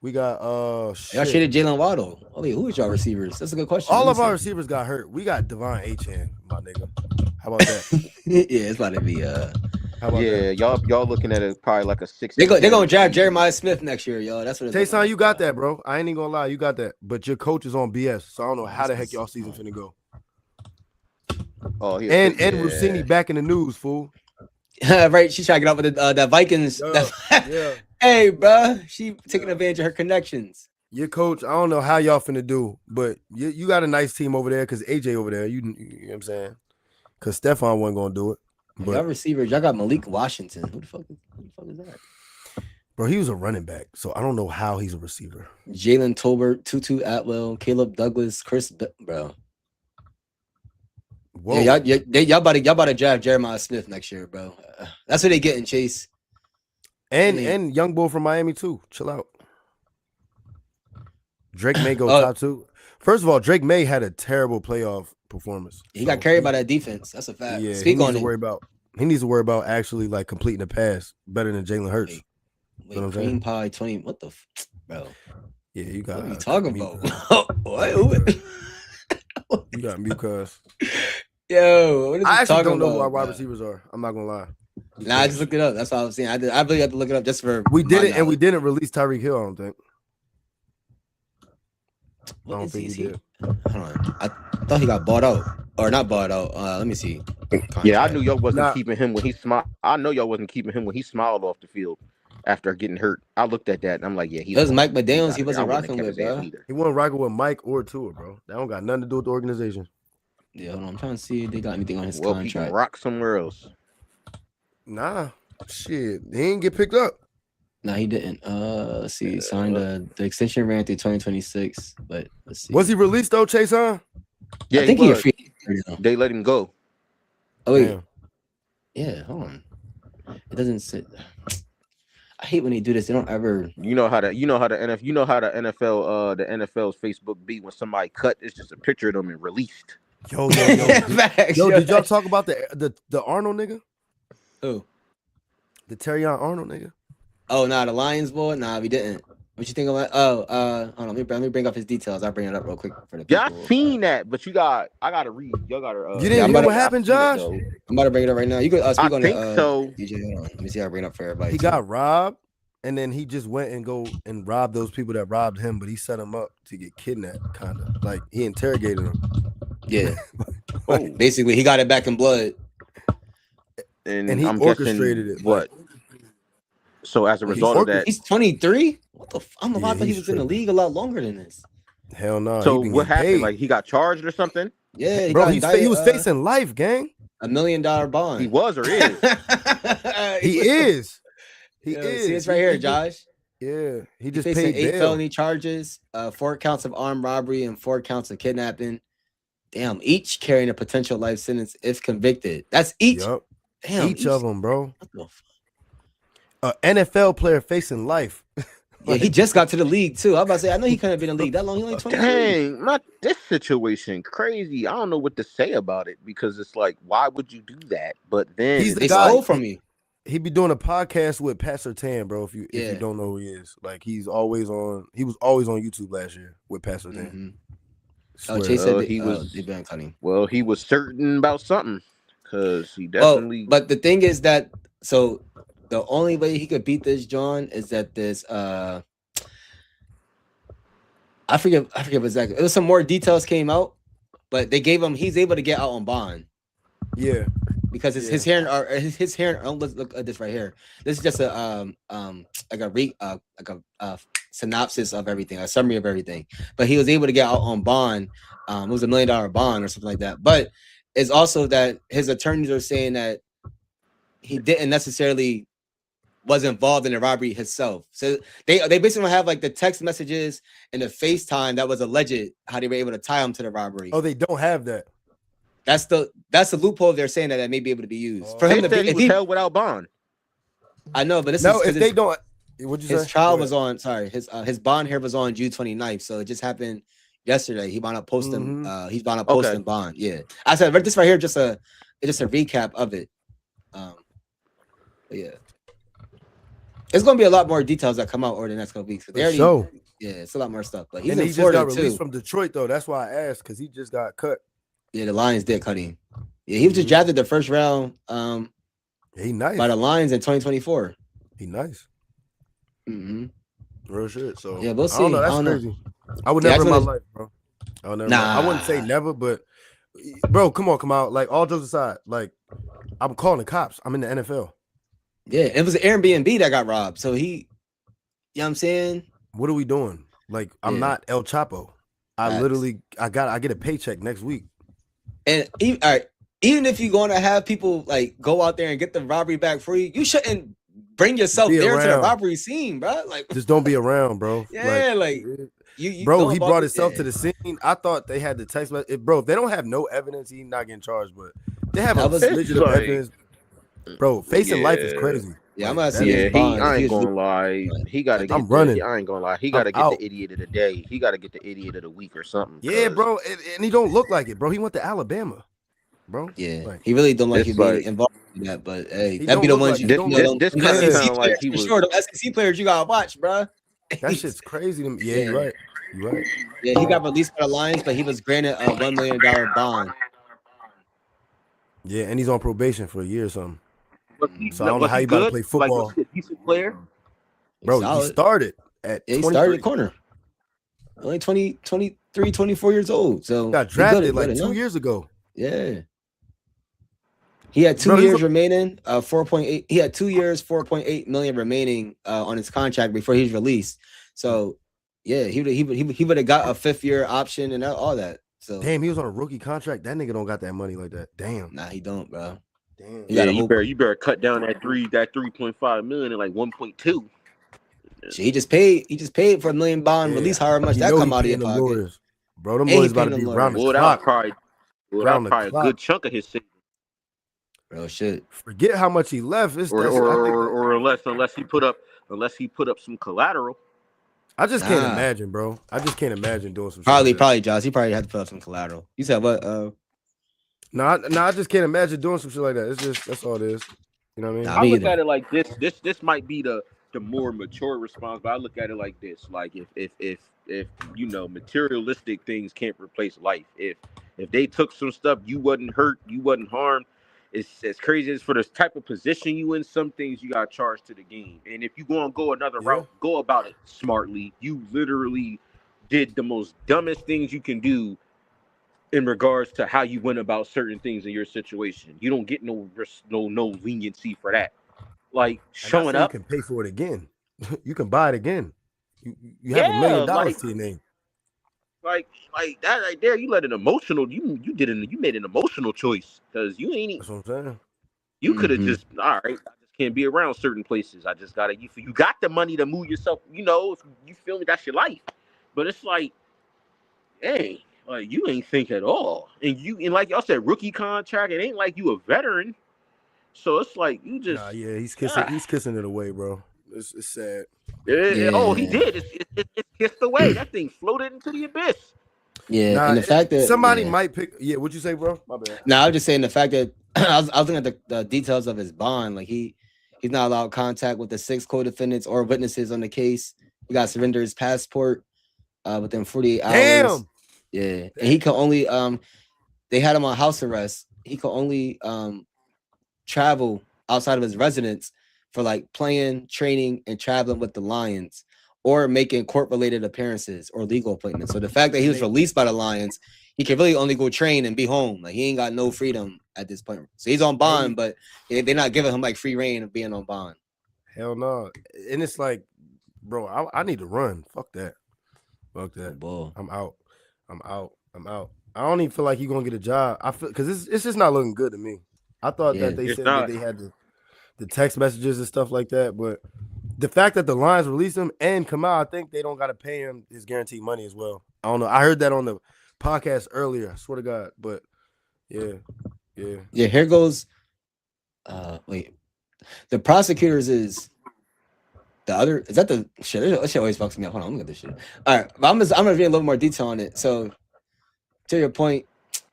We got Y'all shaded Jalen Waddle. Oh wait, who is y'all receivers? That's a good question. All of our receivers got hurt. We got Devon Achane, my nigga. How about that? Yeah, it's about to be y'all looking at it probably like a 6. They're gonna draft Jeremiah Smith next year, y'all. That's what it's Tayson, you got that, bro. I ain't even gonna lie, you got that. But your coach is on BS, so I don't know how the heck y'all season finna go. Oh, and Rossini back in the news, fool. Right, she's trying to get out with the Vikings. Yeah. Hey, bro, she taking advantage of her connections. Your coach, I don't know how y'all finna do, but you got a nice team over there because AJ over there. You know what I'm saying? Because Stephon wasn't gonna do it. But y'all receivers, y'all got Malik Washington. Who the fuck is that? bro, he was a running back, so I don't know how he's a receiver. Jalen Tolbert, Tutu Atwell, Caleb Douglas, bro. Whoa. Yeah, y'all about to draft Jeremiah Smith next year, bro. That's what they getting, Chase. And young bull from Miami too. Chill out. Drake May go top 2. First of all, Drake May had a terrible playoff performance. He got carried by that defense. That's a fact. Yeah, Speak on it. He needs to worry about actually like completing the pass better than Jalen Hurts. Wait, cream pie 20. What the bro? Yeah, you got. What are you talking about? What? You got mute, cuz. Yo, what is I actually don't know about, who our wide receivers are. I'm not gonna lie. Nah, I just looked it up. That's all I'm saying. I really have to look it up just for. We didn't, and we didn't release Tyreek Hill. I don't think. What I don't is think he did. Hold on. I thought he got bought out, or not bought out. Let me see. Yeah, I knew y'all wasn't keeping him when he smiled. I know y'all wasn't keeping him when he smiled off the field after getting hurt. I looked at that and I'm like, yeah, it was Mike McDaniels. He wasn't rocking with, bro. He wasn't rocking with Mike or Tua, bro. That don't got nothing to do with the organization. Yeah, hold on. I'm trying to see if they got anything on his contract. contract. He can rock somewhere else. Nah, shit, he ain't get picked up. No, he didn't. Let's see. Signed the extension ran through 2026, but let's see. Was he released though, Chase? Huh? Yeah, I think he a was. free. They let him go. Oh wait. Damn. Yeah, hold on. It doesn't sit. I hate when they do this. They don't ever. You know how the NFL's Facebook beat when somebody cut. It's just a picture of them and released. Yo, Facts, did y'all talk about the Arnold nigga? Who? The Terrion Arnold nigga? Oh, nah, the Lions boy. Nah, we didn't. What you think about? Oh, hold on. Let me bring up his details. I'll bring it up real quick for the people. Yeah, I seen that, but I gotta read. Y'all gotta. You didn't hear what happened, Josh? I'm about to bring it up right now. You could speak on it. So. DJ, hold on. Let me see. I'll bring it up for everybody. He got robbed, and then he just went and robbed those people that robbed him, but he set them up to get kidnapped, kind of like he interrogated them. Yeah. Basically, he got it back in blood, and he orchestrated it. What? So as a result of that, he's 23. What the? I thought he was tripping. in the league a lot longer than this. Hell no. So what happened? Paid. Like he got charged or something? Yeah, bro. He was facing life, gang. $1 million bond. He was or is? He is. He is. See, it's right here, Josh. Yeah, he just facing paid 8 felony charges, 4 counts of armed robbery, and 4 counts of kidnapping. Damn, each carrying a potential life sentence if convicted. That's each. Yep. Damn, each of them, bro. What the fuck? An NFL player facing life. Yeah, he just got to the league too. I'm about to say, I know he couldn't have been in the league that long. He only 23. Dang, this situation crazy. I don't know what to say about it because it's like, why would you do that? But then he's the they guy stole from me. He be doing a podcast with Pat Surtain, bro. If you don't know who he is, like he was always on YouTube last year with Pat Surtain. Mm-hmm. Oh, Chase said he was. Well, he was certain about something because he definitely. But the thing is that the only way he could beat this, John, is that this. I forget exactly. It was some more details came out, but they gave him. He's able to get out on bond. Yeah. Because his hair. Look at this right here. This is just a synopsis of everything, a summary of everything. But he was able to get out on bond. It was $1 million bond or something like that. But it's also that his attorneys are saying that he didn't necessarily was involved in the robbery himself. So they basically have like the text messages and the FaceTime that was alleged how they were able to tie him to the robbery. Oh, they don't have that. That's the loophole they're saying that may be able to be used for him to be. He was held without bond. I know, but if they don't, what'd you say? His trial was on. Sorry, his bond here was on June 29th, so it just happened yesterday. He wound up posting. He's wound up posting bond. Yeah, I said this right here just a recap of it. But yeah, it's gonna be a lot more details that come out over the next couple weeks. Yeah, it's a lot more stuff. But he just got released from Detroit though. That's why I asked because he just got cut. Yeah, the Lions did cut him. Yeah, he was just drafted the first round. He nice by the Lions in 2024. He nice. Real shit. So yeah, we'll see. I don't know. That's crazy. I would never in my life, bro. I would never. I wouldn't say never, but bro, come out. Like all jokes aside, like I'm calling the cops. I'm in the NFL. Yeah, it was an Airbnb that got robbed. So you know what I'm saying? What are we doing? Like I'm not El Chapo. I get a paycheck next week. And all right, even if you're going to have people like go out there and get the robbery back for you, you shouldn't bring yourself there to the robbery scene, bro. Like, just don't be around, bro. Yeah, like you bro, he brought himself to the scene. I thought they had the text message. Bro, they don't have no evidence. He's not getting charged, but they have legitimate evidence. Bro, facing life is crazy. Yeah, I'm gonna see his bond. I ain't gonna lie. He gotta get. running. I ain't gonna lie. He gotta get the idiot of the day. He gotta get the idiot of the week or something. Yeah, bro, and he don't look like it, bro. He went to Alabama, bro. Yeah, like, he really don't like he being involved in that. But hey, that be the ones you this kind of sound like he was. Sure, the SEC players you gotta watch, bro. That shit's crazy to me. Yeah, you're right. You're right. Yeah, he got released by the Lions, but he was granted a $1 million bond. Yeah, and he's on probation for a year or something. So I don't know how he about to play football. Like, was he a decent player? Bro, he started at he started at corner. Only 23, 24 years old. So got drafted like 2 years ago. Yeah. He had 2 years remaining, 4.8. He had 2 years, 4.8 million remaining on his contract before he's released. So yeah, he would have got a 5th year option and all that. So damn, he was on a rookie contract. That nigga don't got that money like that. Damn. Nah, he don't, bro. Damn. Yeah, you better cut down that 3.5 million and like 1.2. He just paid for $1 million bond release. However much that come out of your pocket, lawyers. Bro. Them boys about to be round the clock. Probably a good chunk of his savings. Bro, shit. Forget how much he left. Or unless he put up some collateral. I just can't imagine, bro. I just can't imagine doing some. Probably, Josh. He probably had to put up some collateral. You said what? No, I just can't imagine doing some shit like that. It's just that's all it is. You know what I mean? I look at it like this. This might be the more mature response, but I look at it like this: like if you know, materialistic things can't replace life. If they took some stuff, you wasn't hurt, you wasn't harmed. It's as crazy as for the type of position you in. Some things you got charged to the game, and if you go another route, go about it smartly. You literally did the most dumbest things you can do in regards to how you went about certain things in your situation. You don't get no leniency for that. Like showing up, you can pay for it again. You can buy it again. You have $1 million to your name. Like that right there, you let an emotional. You made an emotional choice because you ain't. That's what I'm saying. You could have just all right. I just can't be around certain places. I just gotta. You got the money to move yourself. You know, if you feel me, that's your life. But it's like, hey, like you ain't think at all, and like y'all said, rookie contract. It ain't like you a veteran. So it's like you just. Nah, yeah, he's kissing it away, bro. It's sad. Oh, he did. It's kissed away. That thing floated into the abyss. Yeah, and the fact that somebody might pick. Yeah, what'd you say, bro? My bad. No, I was just saying the fact that I was looking at the details of his bond. Like he's not allowed contact with the 6 co-defendants or witnesses on the case. He got to surrender his passport within 48 hours. Damn. Yeah, and he could only they had him on house arrest. He could only travel outside of his residence for like playing, training, and traveling with the Lions or making court-related appearances or legal appointments. So the fact that he was released by the Lions, he can really only go train and be home. Like he ain't got no freedom at this point. So he's on bond, but they're not giving him like free reign of being on bond. Hell no. And it's like, bro, I need to run. Fuck that. Oh, I'm out. I don't even feel like he's gonna get a job. I feel because it's just not looking good to me. I thought that they said that they had the text messages and stuff like that, but the fact that the Lions released him and come out, I think they don't got to pay him his guaranteed money as well. I don't know. I heard that on the podcast earlier. I swear to God, but yeah. Here goes. Wait, the prosecutors is the other. Is that the shit? That shit always fucks me up. Hold on, I'm gonna get this shit. All right, but I'm gonna read a little more detail on it. So, to your point,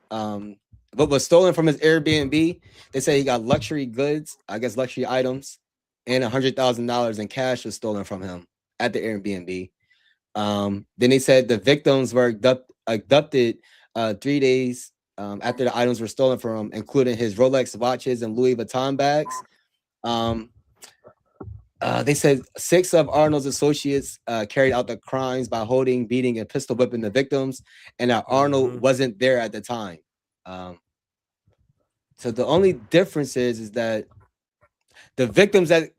what was stolen from his Airbnb? They say he got luxury goods, I guess luxury items, and $100,000 in cash was stolen from him at the Airbnb. Then they said the victims were abducted 3 days after the items were stolen from him, including his Rolex watches and Louis Vuitton bags. They said 6 of Arnold's associates carried out the crimes by holding, beating, and pistol whipping the victims, and that Arnold wasn't there at the time. So the only difference is that the victims that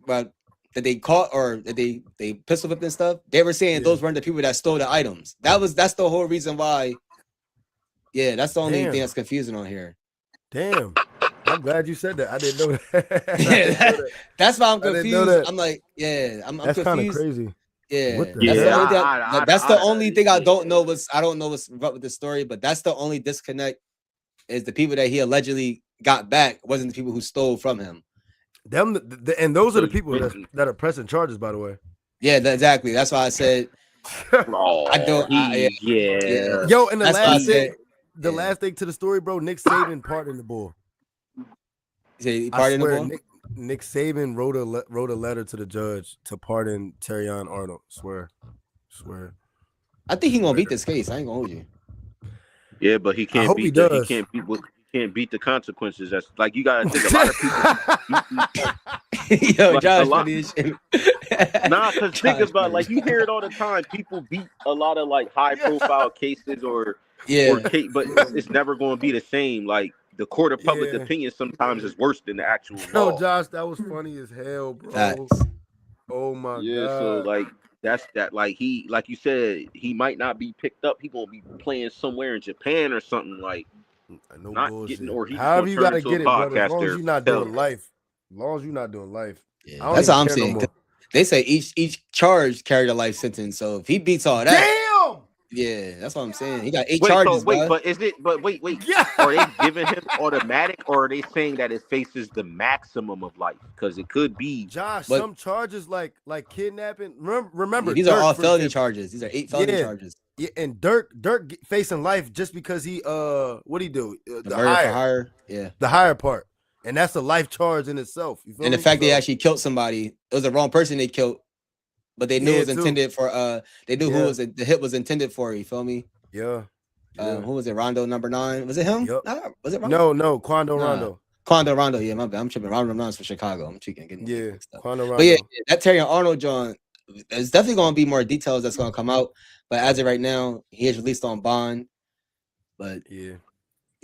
they caught or that they pistol whipped and stuff, they were saying those weren't the people that stole the items. That's the whole reason why. Yeah, that's the only thing that's confusing on here. Damn. I'm glad you said that. I didn't know that. Yeah, that's why I'm I didn't know confused. that. I'm like, yeah, I'm That's kind of confused. crazy. Yeah, What the that's the hell? only thing. That's the only thing I don't know. Yeah. I don't know what's up with the story, but that's the only disconnect. Is the people that he allegedly got back wasn't the people who stole from him. Them and those are the people that are pressing charges, by the way. Yeah, exactly. That's why I said I don't. Yeah. Yo, and the That's why I last said thing, last thing to the story, bro. Nick Saban pardoned the bull. he I pardoned the swear, ball? Nick Saban wrote a letter to the judge to pardon Trae Young Arnold. Swear. I think he gonna beat this case. I ain't gonna hold you. Yeah, but he I can't hope beat he the, does. he can't beat the consequences. That's like you gotta think a lot of people. Yo, Like, Josh, a lot- funny as shit. Nah, because think Josh, about like you hear it all the time. People beat a lot of like high profile cases or but it's never going to be the same. Like the court of public opinion sometimes is worse than the actual law. Yo, Josh, that was funny as hell, bro. Facts. Oh my Yeah, god. so like that's that. Like he, like you said, he might not be picked up. He gonna be playing somewhere in Japan or something like. No Not bullshit. getting, or he's However you gotta into get a it, brother. As long as podcaster. you're not doing life. As long as you're not doing life. Yeah, that's what I'm saying. They say each charge carried a life sentence. So if he beats all that, damn. Yeah, that's what I'm saying. He got 8 charges. But is it? But wait. Yeah. Are they giving him automatic, or are they saying that it faces the maximum of life? Because it could be. Josh, some charges like kidnapping. Remember, these Dirk, are all felony charges. These are 8 felony charges. Yeah, and Dirk facing life just because he what he do? The murder for hire. Yeah, the higher part, and that's a life charge in itself. You feel and me? the fact they actually killed somebody, it was the wrong person they killed, but they knew it was intended for. They knew who the hit was intended for. You feel me? Yeah. Who was it? Rondo number 9. Was it him? Yep. Was it Rondo? No, Quando Rondo. Rondo. Yeah, my bad. I'm tripping. Rondo 9's for Chicago. I'm tweaking. Yeah, Quando Rondo. But yeah, that Terry Arnold John. There's definitely going to be more details that's going to come out. But as of right now, he is released on bond. But yeah.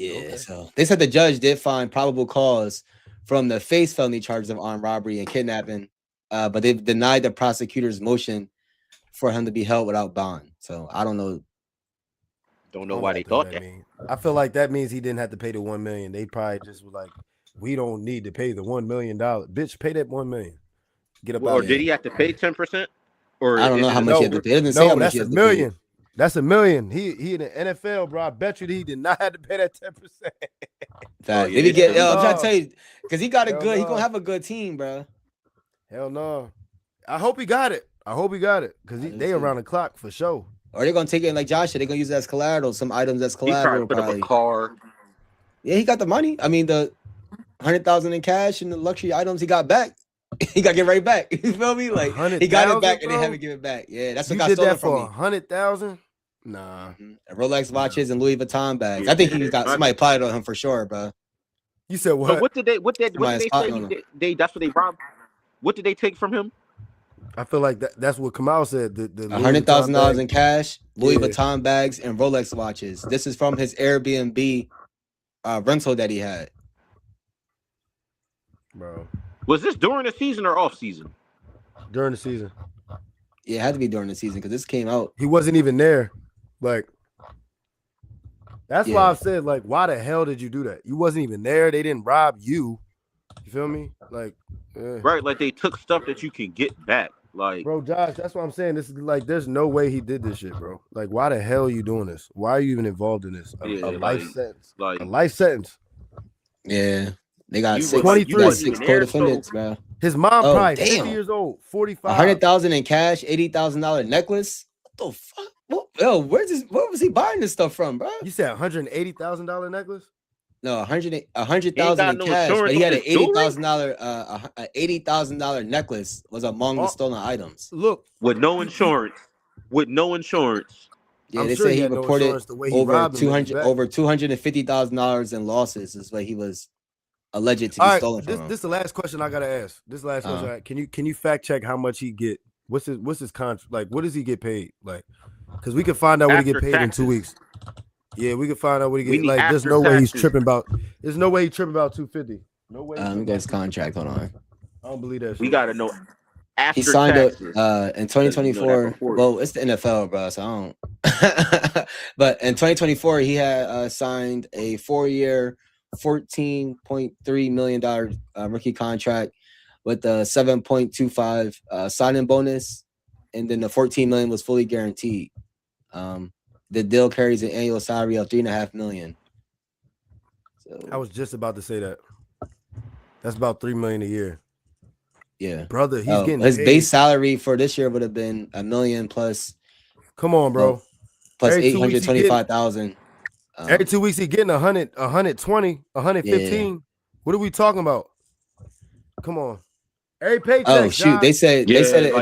Okay. So they said the judge did find probable cause from the face felony charges of armed robbery and kidnapping. But they've denied the prosecutor's motion for him to be held without bond. So I don't know. Don't know why they thought that. I feel like that means he didn't have to pay the $1 million. They probably just were like, we don't need to pay the $1 million. Bitch, pay that $1 million. Get up. Or did he have to pay 10%? Or I don't know how much he had to pay. It doesn't say how much he has to pay. That's $1 million. That's $1 million. He in the NFL, bro. I bet you he did not have to pay that 10%. I'm trying to tell you, because he got a good. He gonna have a good team, bro. Hell no. I hope he got it. Because they around the clock for sure. Or they're gonna take it like Josh. They're gonna use it as collateral. Some items as collateral. He probably put up a car. Yeah, he got the money. I mean, the $100,000 in cash and the luxury items he got back. He got to get right back. You feel me? Like he got it back and they haven't given it back. Yeah, that's what got stolen from me. You did that for $100,000? Nah. Rolex watches and Louis Vuitton bags. I think he got somebody plotted on him for sure, bro. You said what? So what did they say? That's what they robbed. What did they take from him? I feel like that's what Kamal said. The $100,000 in cash, Louis Vuitton bags, and Rolex watches. This is from his Airbnb rental that he had. Bro. Was this during the season or off season? During the season. Yeah, it had to be during the season because this came out. He wasn't even there. Like, that's why I said, like, why the hell did you do that? You wasn't even there. They didn't rob you. You feel me? Like, right, like they took stuff that you can get back. Like, bro, Josh, that's what I'm saying. This is like, there's no way he did this shit, bro. Like, why the hell are you doing this? Why are you even involved in this? A life sentence. Like a life sentence. Yeah. They got 6 co-defendants, bro. His mom probably 50 years old, 45. $100,000 in cash, $80,000 necklace. What the fuck? Yo, where was he buying this stuff from, bro? You said $180,000 necklace? No, $100,000 in cash, but he had an $80,000 necklace was among the stolen items. Look, with no insurance. Yeah, they say he reported over $250,000 in losses is what he was alleged to be stolen from. This is the last question I gotta ask. This last question. Can you fact check how much he get? What's his contract? Like, what does he get paid? Like, because we can find out what he get paid in 2 weeks. Yeah, we can find out what he get. Like, there's no way he's tripping about. There's no way he's tripping about 250. No way. Let me get his contract. Hold on. I don't believe that shit. We gotta know. He signed up in 2024. Well, it's the NFL, bro. So I don't. But in 2024, he had signed a 4-year, $14.3 million rookie contract with a 7.25 signing bonus, and then the $14 million was fully guaranteed. The deal carries an annual salary of $3.5 million. So I was just about to say that. That's about $3 million a year. Yeah, brother, he's getting his paid. base salary for this year would have been $1 million plus. Come on, bro. Plus 825,000. Every 2 weeks he getting 100, 120, 115. Yeah. What are we talking about? Come on. Every paycheck. Oh shoot! Josh. They said like,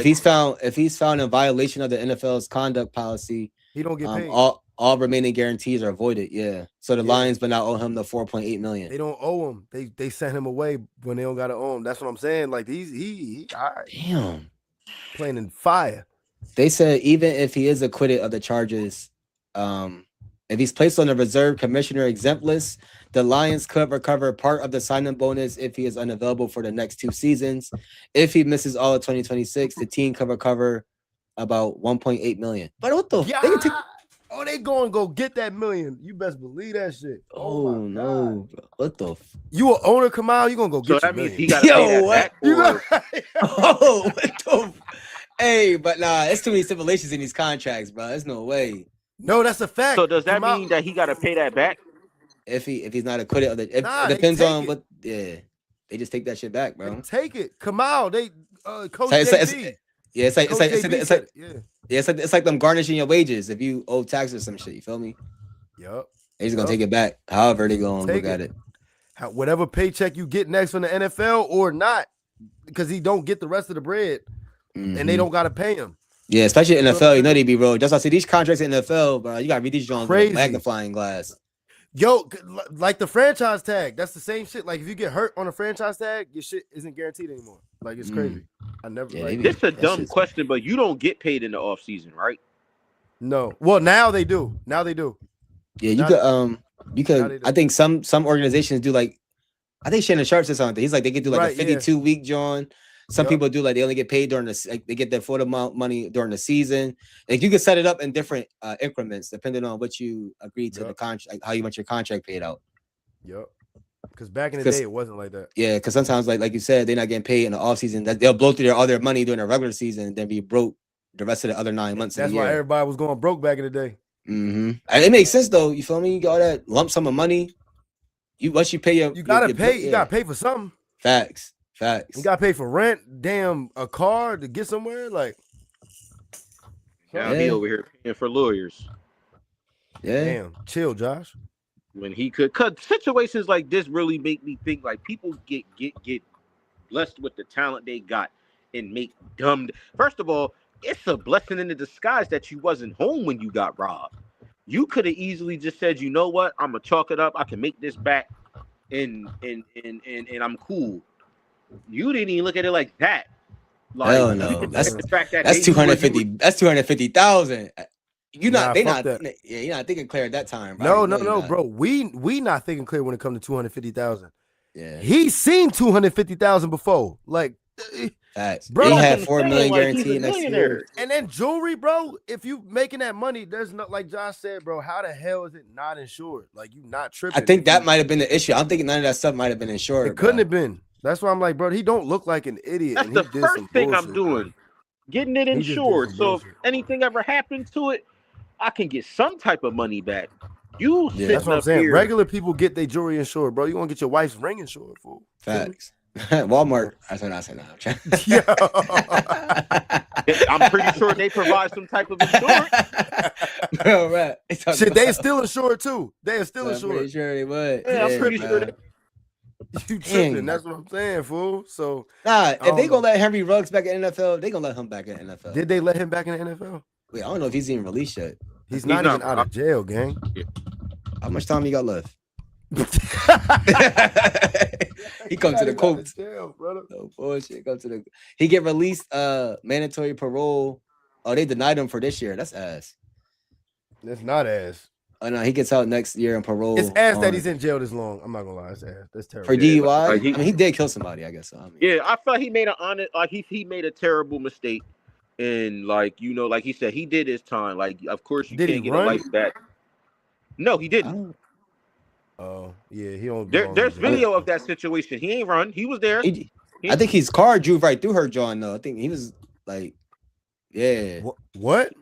if he's found in violation of the NFL's conduct policy, he don't get paid. All remaining guarantees are voided. Yeah. So the Lions but now owe him the $4.8 million. They don't owe him. They sent him away when they don't gotta owe him. That's what I'm saying. Like he damn playing in fire. They said even if he is acquitted of the charges, if he's placed on the reserve commissioner exempt list, the Lions could recover part of the signing bonus if he is unavailable for the next 2 seasons. If he misses all of 2026, the team could recover about $1.8 million. But what the? Yeah. They going to go get that million. You best believe that shit. Oh no, bro. What the? You an owner, Kamal? You gonna go get? So that means he got to pay that back. Oh, what the? Hey, but nah, it's too many stipulations in these contracts, bro. There's no way. No, that's a fact. So does that mean that he got to pay that back? If he's not acquitted of it, it depends on what. Yeah, they just take that shit back, bro. They take it. Kamal, they coach. It's like them garnishing your wages if you owe taxes or some shit. You feel me? Yep. They're just gonna take it back. However, they gonna look at it. Whatever paycheck you get next from the NFL or not, because he don't get the rest of the bread, and they don't gotta pay him. Yeah, especially in NFL, you know they be real. Just I see these contracts in the NFL, bro. You gotta read these Jones with a magnifying glass. Yo, like the franchise tag, that's the same shit. Like if you get hurt on a franchise tag, your shit isn't guaranteed anymore. Like it's crazy. I never. Yeah, this is a dumb question, but you don't get paid in the off season, right? No. Well, now they do. Yeah, you could. I think some organizations do like. I think Shannon Sharp said something. He's like they could do like a 52-week John. Some people do like they only get paid during the they get their full amount money during the season. Like you can set it up in different increments depending on what you agree to the contract, like how you want your contract paid out. Yep. Because back in the day it wasn't like that. Yeah, because sometimes like you said, they're not getting paid in the off season. That they'll blow through all their money during the regular season and then be broke the rest of the other 9 months. That's why everybody was going broke back in the day. It makes sense though. You feel me? You got all that lump sum of money. Once you pay you gotta pay. You gotta pay for something. Facts. You gotta pay for rent, damn, a car to get somewhere. Like, he over here paying for lawyers. Yeah, damn, chill, Josh. When he could, cause situations like this really make me think like people get blessed with the talent they got and make dumb. First of all, it's a blessing in the disguise that you wasn't home when you got robbed. You could have easily just said, you know what, I'm gonna chalk it up. I can make this back, and I'm cool. You didn't even look at it like that. Like, hell no, that's 250. That's 250,000. You're not thinking clear at that time. Bro. No, bro. We not thinking clear when it comes to 250,000. Yeah, he's seen 250,000 before. Like, facts. Bro, he had $4 million guaranteed next year. And then jewelry, bro. If you making that money, there's no, like Josh said, bro. How the hell is it not insured? Like you not tripping? I think that might have been the issue. I'm thinking none of that stuff might have been insured. It couldn't have been. That's why I'm like, bro, he don't look like an idiot. That's the first thing I'm doing, getting it insured. So if anything ever happens to it, I can get some type of money back. That's what I'm saying. Here. Regular people get their jewelry insured, bro. You want to get your wife's ring insured, fool. Facts. Walmart. That's what I said. I'm pretty sure they provide some type of insurance. Bro, right. Shit, they still insured too. They are still insured. I'm pretty sure they would. Yeah, I'm pretty sure they. You tripping? That's what I'm saying, fool. So if they gonna let Henry Ruggs back in the NFL, they gonna let him back in the NFL. Did they let him back in the NFL? Wait, I don't know if he's even released yet. He's not even out of jail, gang. How much time he got left? He comes to the Colts. No bullshit. He get released mandatory parole. Oh, they denied him for this year. That's ass. That's not ass. Oh no, he gets out next year on parole. It's ass that he's in jail this long. I'm not gonna lie, it's ass. That's terrible. For DUI? He did kill somebody, I guess. So, I thought he made an honest, like he made a terrible mistake, and like like he said, he did his time. Like, of course, you can't get a life back. No, he didn't. Oh, yeah, he don't There's belong in the video league. of that situation. He ain't run. He was there. I think his car drove right through her John though. I think he was like, yeah. What?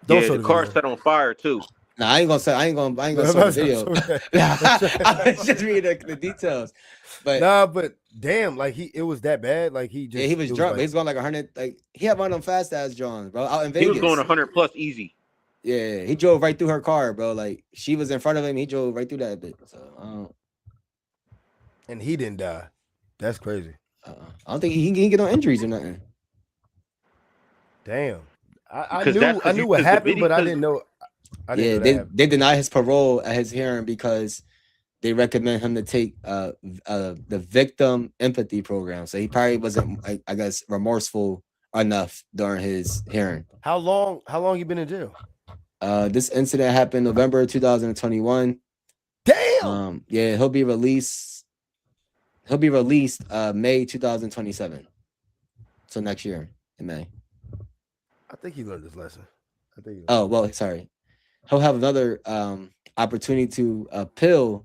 Don't Yeah, show the the car video. set on fire too. Nah, I ain't gonna show the video. I was just reading the details. But Nah, but damn, like it was that bad. Like he just he was drunk. Like, he was going like 100. Like he had one of them fast ass Johns, bro, out in Vegas. He was going 100 plus easy. Yeah, he drove right through her car, bro. Like she was in front of him, he drove right through that bit. So and he didn't die. That's crazy. I don't think he can get no injuries or nothing. Damn, I knew what happened, but I didn't know. They denied his parole at his hearing because they recommend him to take the victim empathy program. So he probably wasn't, I guess, remorseful enough during his hearing. How long you been in jail? This incident happened November 2021. Damn. Yeah, he'll be released. May 2027. So next year in May. I think he learned his lesson. Sorry. He'll have another opportunity to appear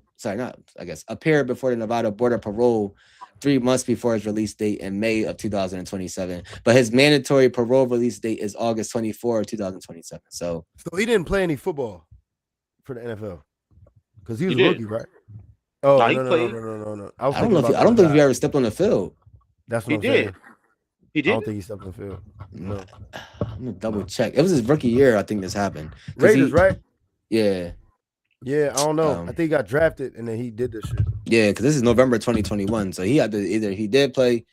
before the Nevada Board of Parole 3 months before his release date in May of 2027. But his mandatory parole release date is August 24, 2027. So he didn't play any football for the NFL because he was a rookie, right? Oh, no. I don't think he ever stepped on the field. That's what I'm saying. He did. I don't think he stepped on the field. No. I'm gonna double check. It was his rookie year, I think this happened. Raiders, right? Yeah. Yeah, I don't know. I think he got drafted and then he did this shit. Yeah, because this is November 2021. So he had to either he did play.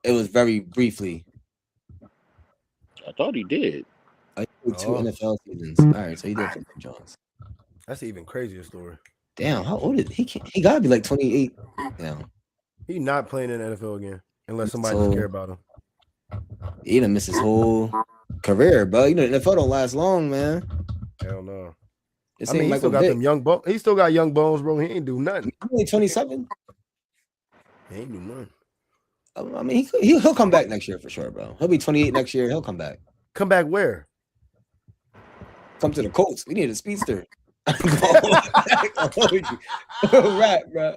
It was very briefly. I thought he did. I think 2 NFL seasons. All right, so he did play for Jones. That's an even crazier story. Damn, how old is he? He gotta be like 28 now. He's not playing in the NFL again unless somebody just care about him. He done missed his whole career, bro. You know, the NFL don't last long, man. Hell no. He still got them young bones. He still got young bones, bro. He ain't do nothing. He's only 27. He ain't do nothing. I mean, he'll come back next year for sure, bro. He'll be 28 next year. He'll come back. Come back where? Come to the Colts. We need a speedster. Rap, bro.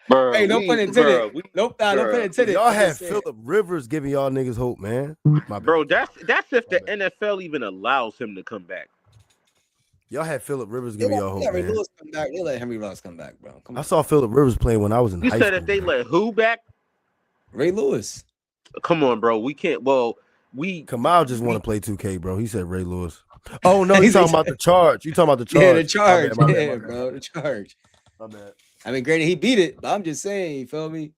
Bro, hey, no pun intended. No pun intended. Y'all had Phillip Rivers giving y'all niggas hope, man. Bro, that's if the NFL even allows him to come back. Y'all had Phillip Rivers giving y'all hope, man. Lewis come back. They let Henry Ross come back, bro. I saw Phillip Rivers play when I was in high school. You said if they let who back? Ray Lewis. Come on, bro. We can't. Well, Kamal just want to play 2K, bro. He said Ray Lewis. Oh no, he's talking about the charge. You talking about the charge? Yeah, the charge. My bad. Bro, the charge. My bad. I mean, granted, he beat it, but I'm just saying, you feel me?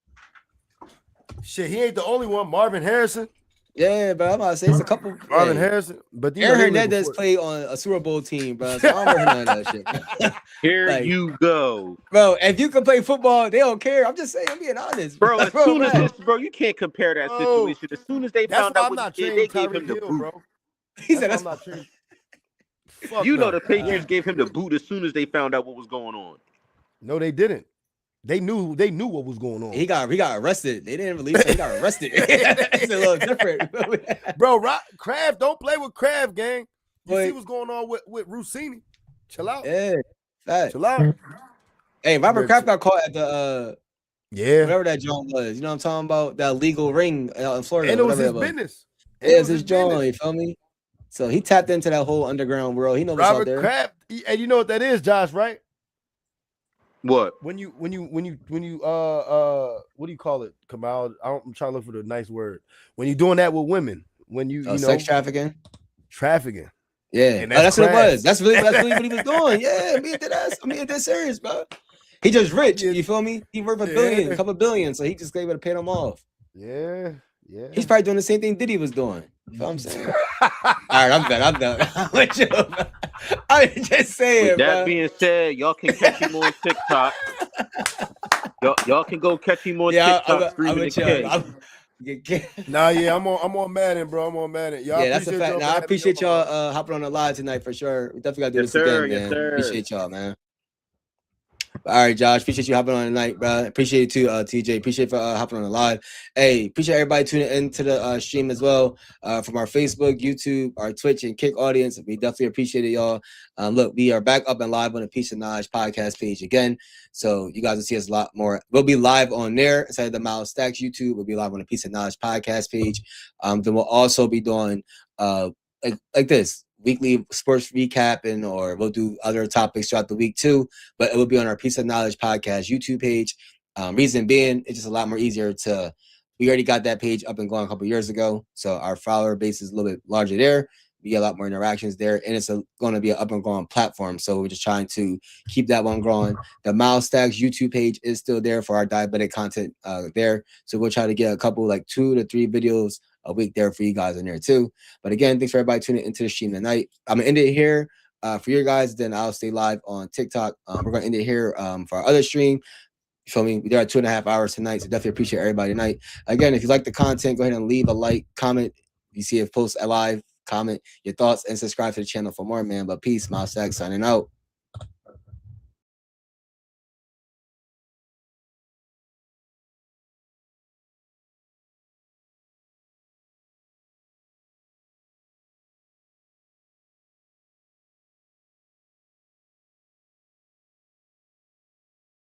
Shit, he ain't the only one. Marvin Harrison. Yeah, but I'm about to say it's a couple. Marvin Harrison, but Aaron Hernandez played on a Super Bowl team, bro. So I don't know none of that shit. Here you go, bro. If you can play football, they don't care. I'm just saying, I'm being honest, bro. As soon as this, bro, you can't compare that situation. As soon as they found out what he did, they gave him the boot, bro. He said, "That's not true." You know the Patriots gave him the boot as soon as they found out what was going on. No, they didn't. They knew what was going on. He got arrested. They didn't release him. He got arrested. It's a little different. Bro, Kraft, don't play with Kraft, gang. You see what's going on with Rossini. Chill out. Yeah. Fact. Chill out. Hey, Robert Kraft got caught at the whatever that joint was. You know what I'm talking about? That legal ring out in Florida. And it was his business. It was his joint, you feel me? So he tapped into that whole underground world. He knows what's out there. Robert Kraft, and you know what that is, Josh, right? What? When you what do you call it, Kamal? I'm trying to look for the nice word. When you're doing that with women, when you know sex trafficking. Yeah, that's what it was. That's really what he was doing. Yeah, me and that serious, bro. He just rich. You feel me? He worth a couple billion, so he just able to pay them off. Yeah. He's probably doing the same thing Diddy was doing. You know what I'm saying? All right, I'm done. I'm just saying. With that being said, y'all can catch him on TikTok. Y'all can go catch him on TikTok. I'm on Madden, bro. I'm on Madden. Y'all that's a fact. I appreciate y'all hopping on the live tonight for sure. We definitely gotta do this again, man. Appreciate y'all, man. All right, Josh. Appreciate you hopping on tonight, bro. Appreciate you too, TJ. Appreciate for hopping on the live. Hey, appreciate everybody tuning into the stream as well from our Facebook, YouTube, our Twitch, and Kick audience. We definitely appreciate it, y'all. Look, we are back up and live on the Piece of Knowledge podcast page again. So you guys will see us a lot more. We'll be live on there instead of the Miles Stacks YouTube. We'll be live on the Piece of Knowledge podcast page. Then we'll also be doing like this weekly sports recapping, or we'll do other topics throughout the week too, but it will be on our Piece of Knowledge podcast YouTube page. Reason being, it's just a lot more easier we already got that page up and going a couple years ago, so our follower base is a little bit larger there. We get a lot more interactions there, and it's going to be an up and going platform, so we're just trying to keep that one growing. The Miles Stacks YouTube page is still there for our diabetic content there, so we'll try to get a couple, like 2 to 3 videos a week there for you guys in there too. But again, thanks for everybody tuning into the stream tonight. I'm gonna end it here for you guys. Then I'll stay live on TikTok. We're gonna end it here for our other stream. You feel me? We're at 2.5 hours tonight, so definitely appreciate everybody tonight. Again, if you like the content, go ahead and leave a like, comment. If you see it post live, comment your thoughts and subscribe to the channel for more, man. But peace, Miles Stacks signing out.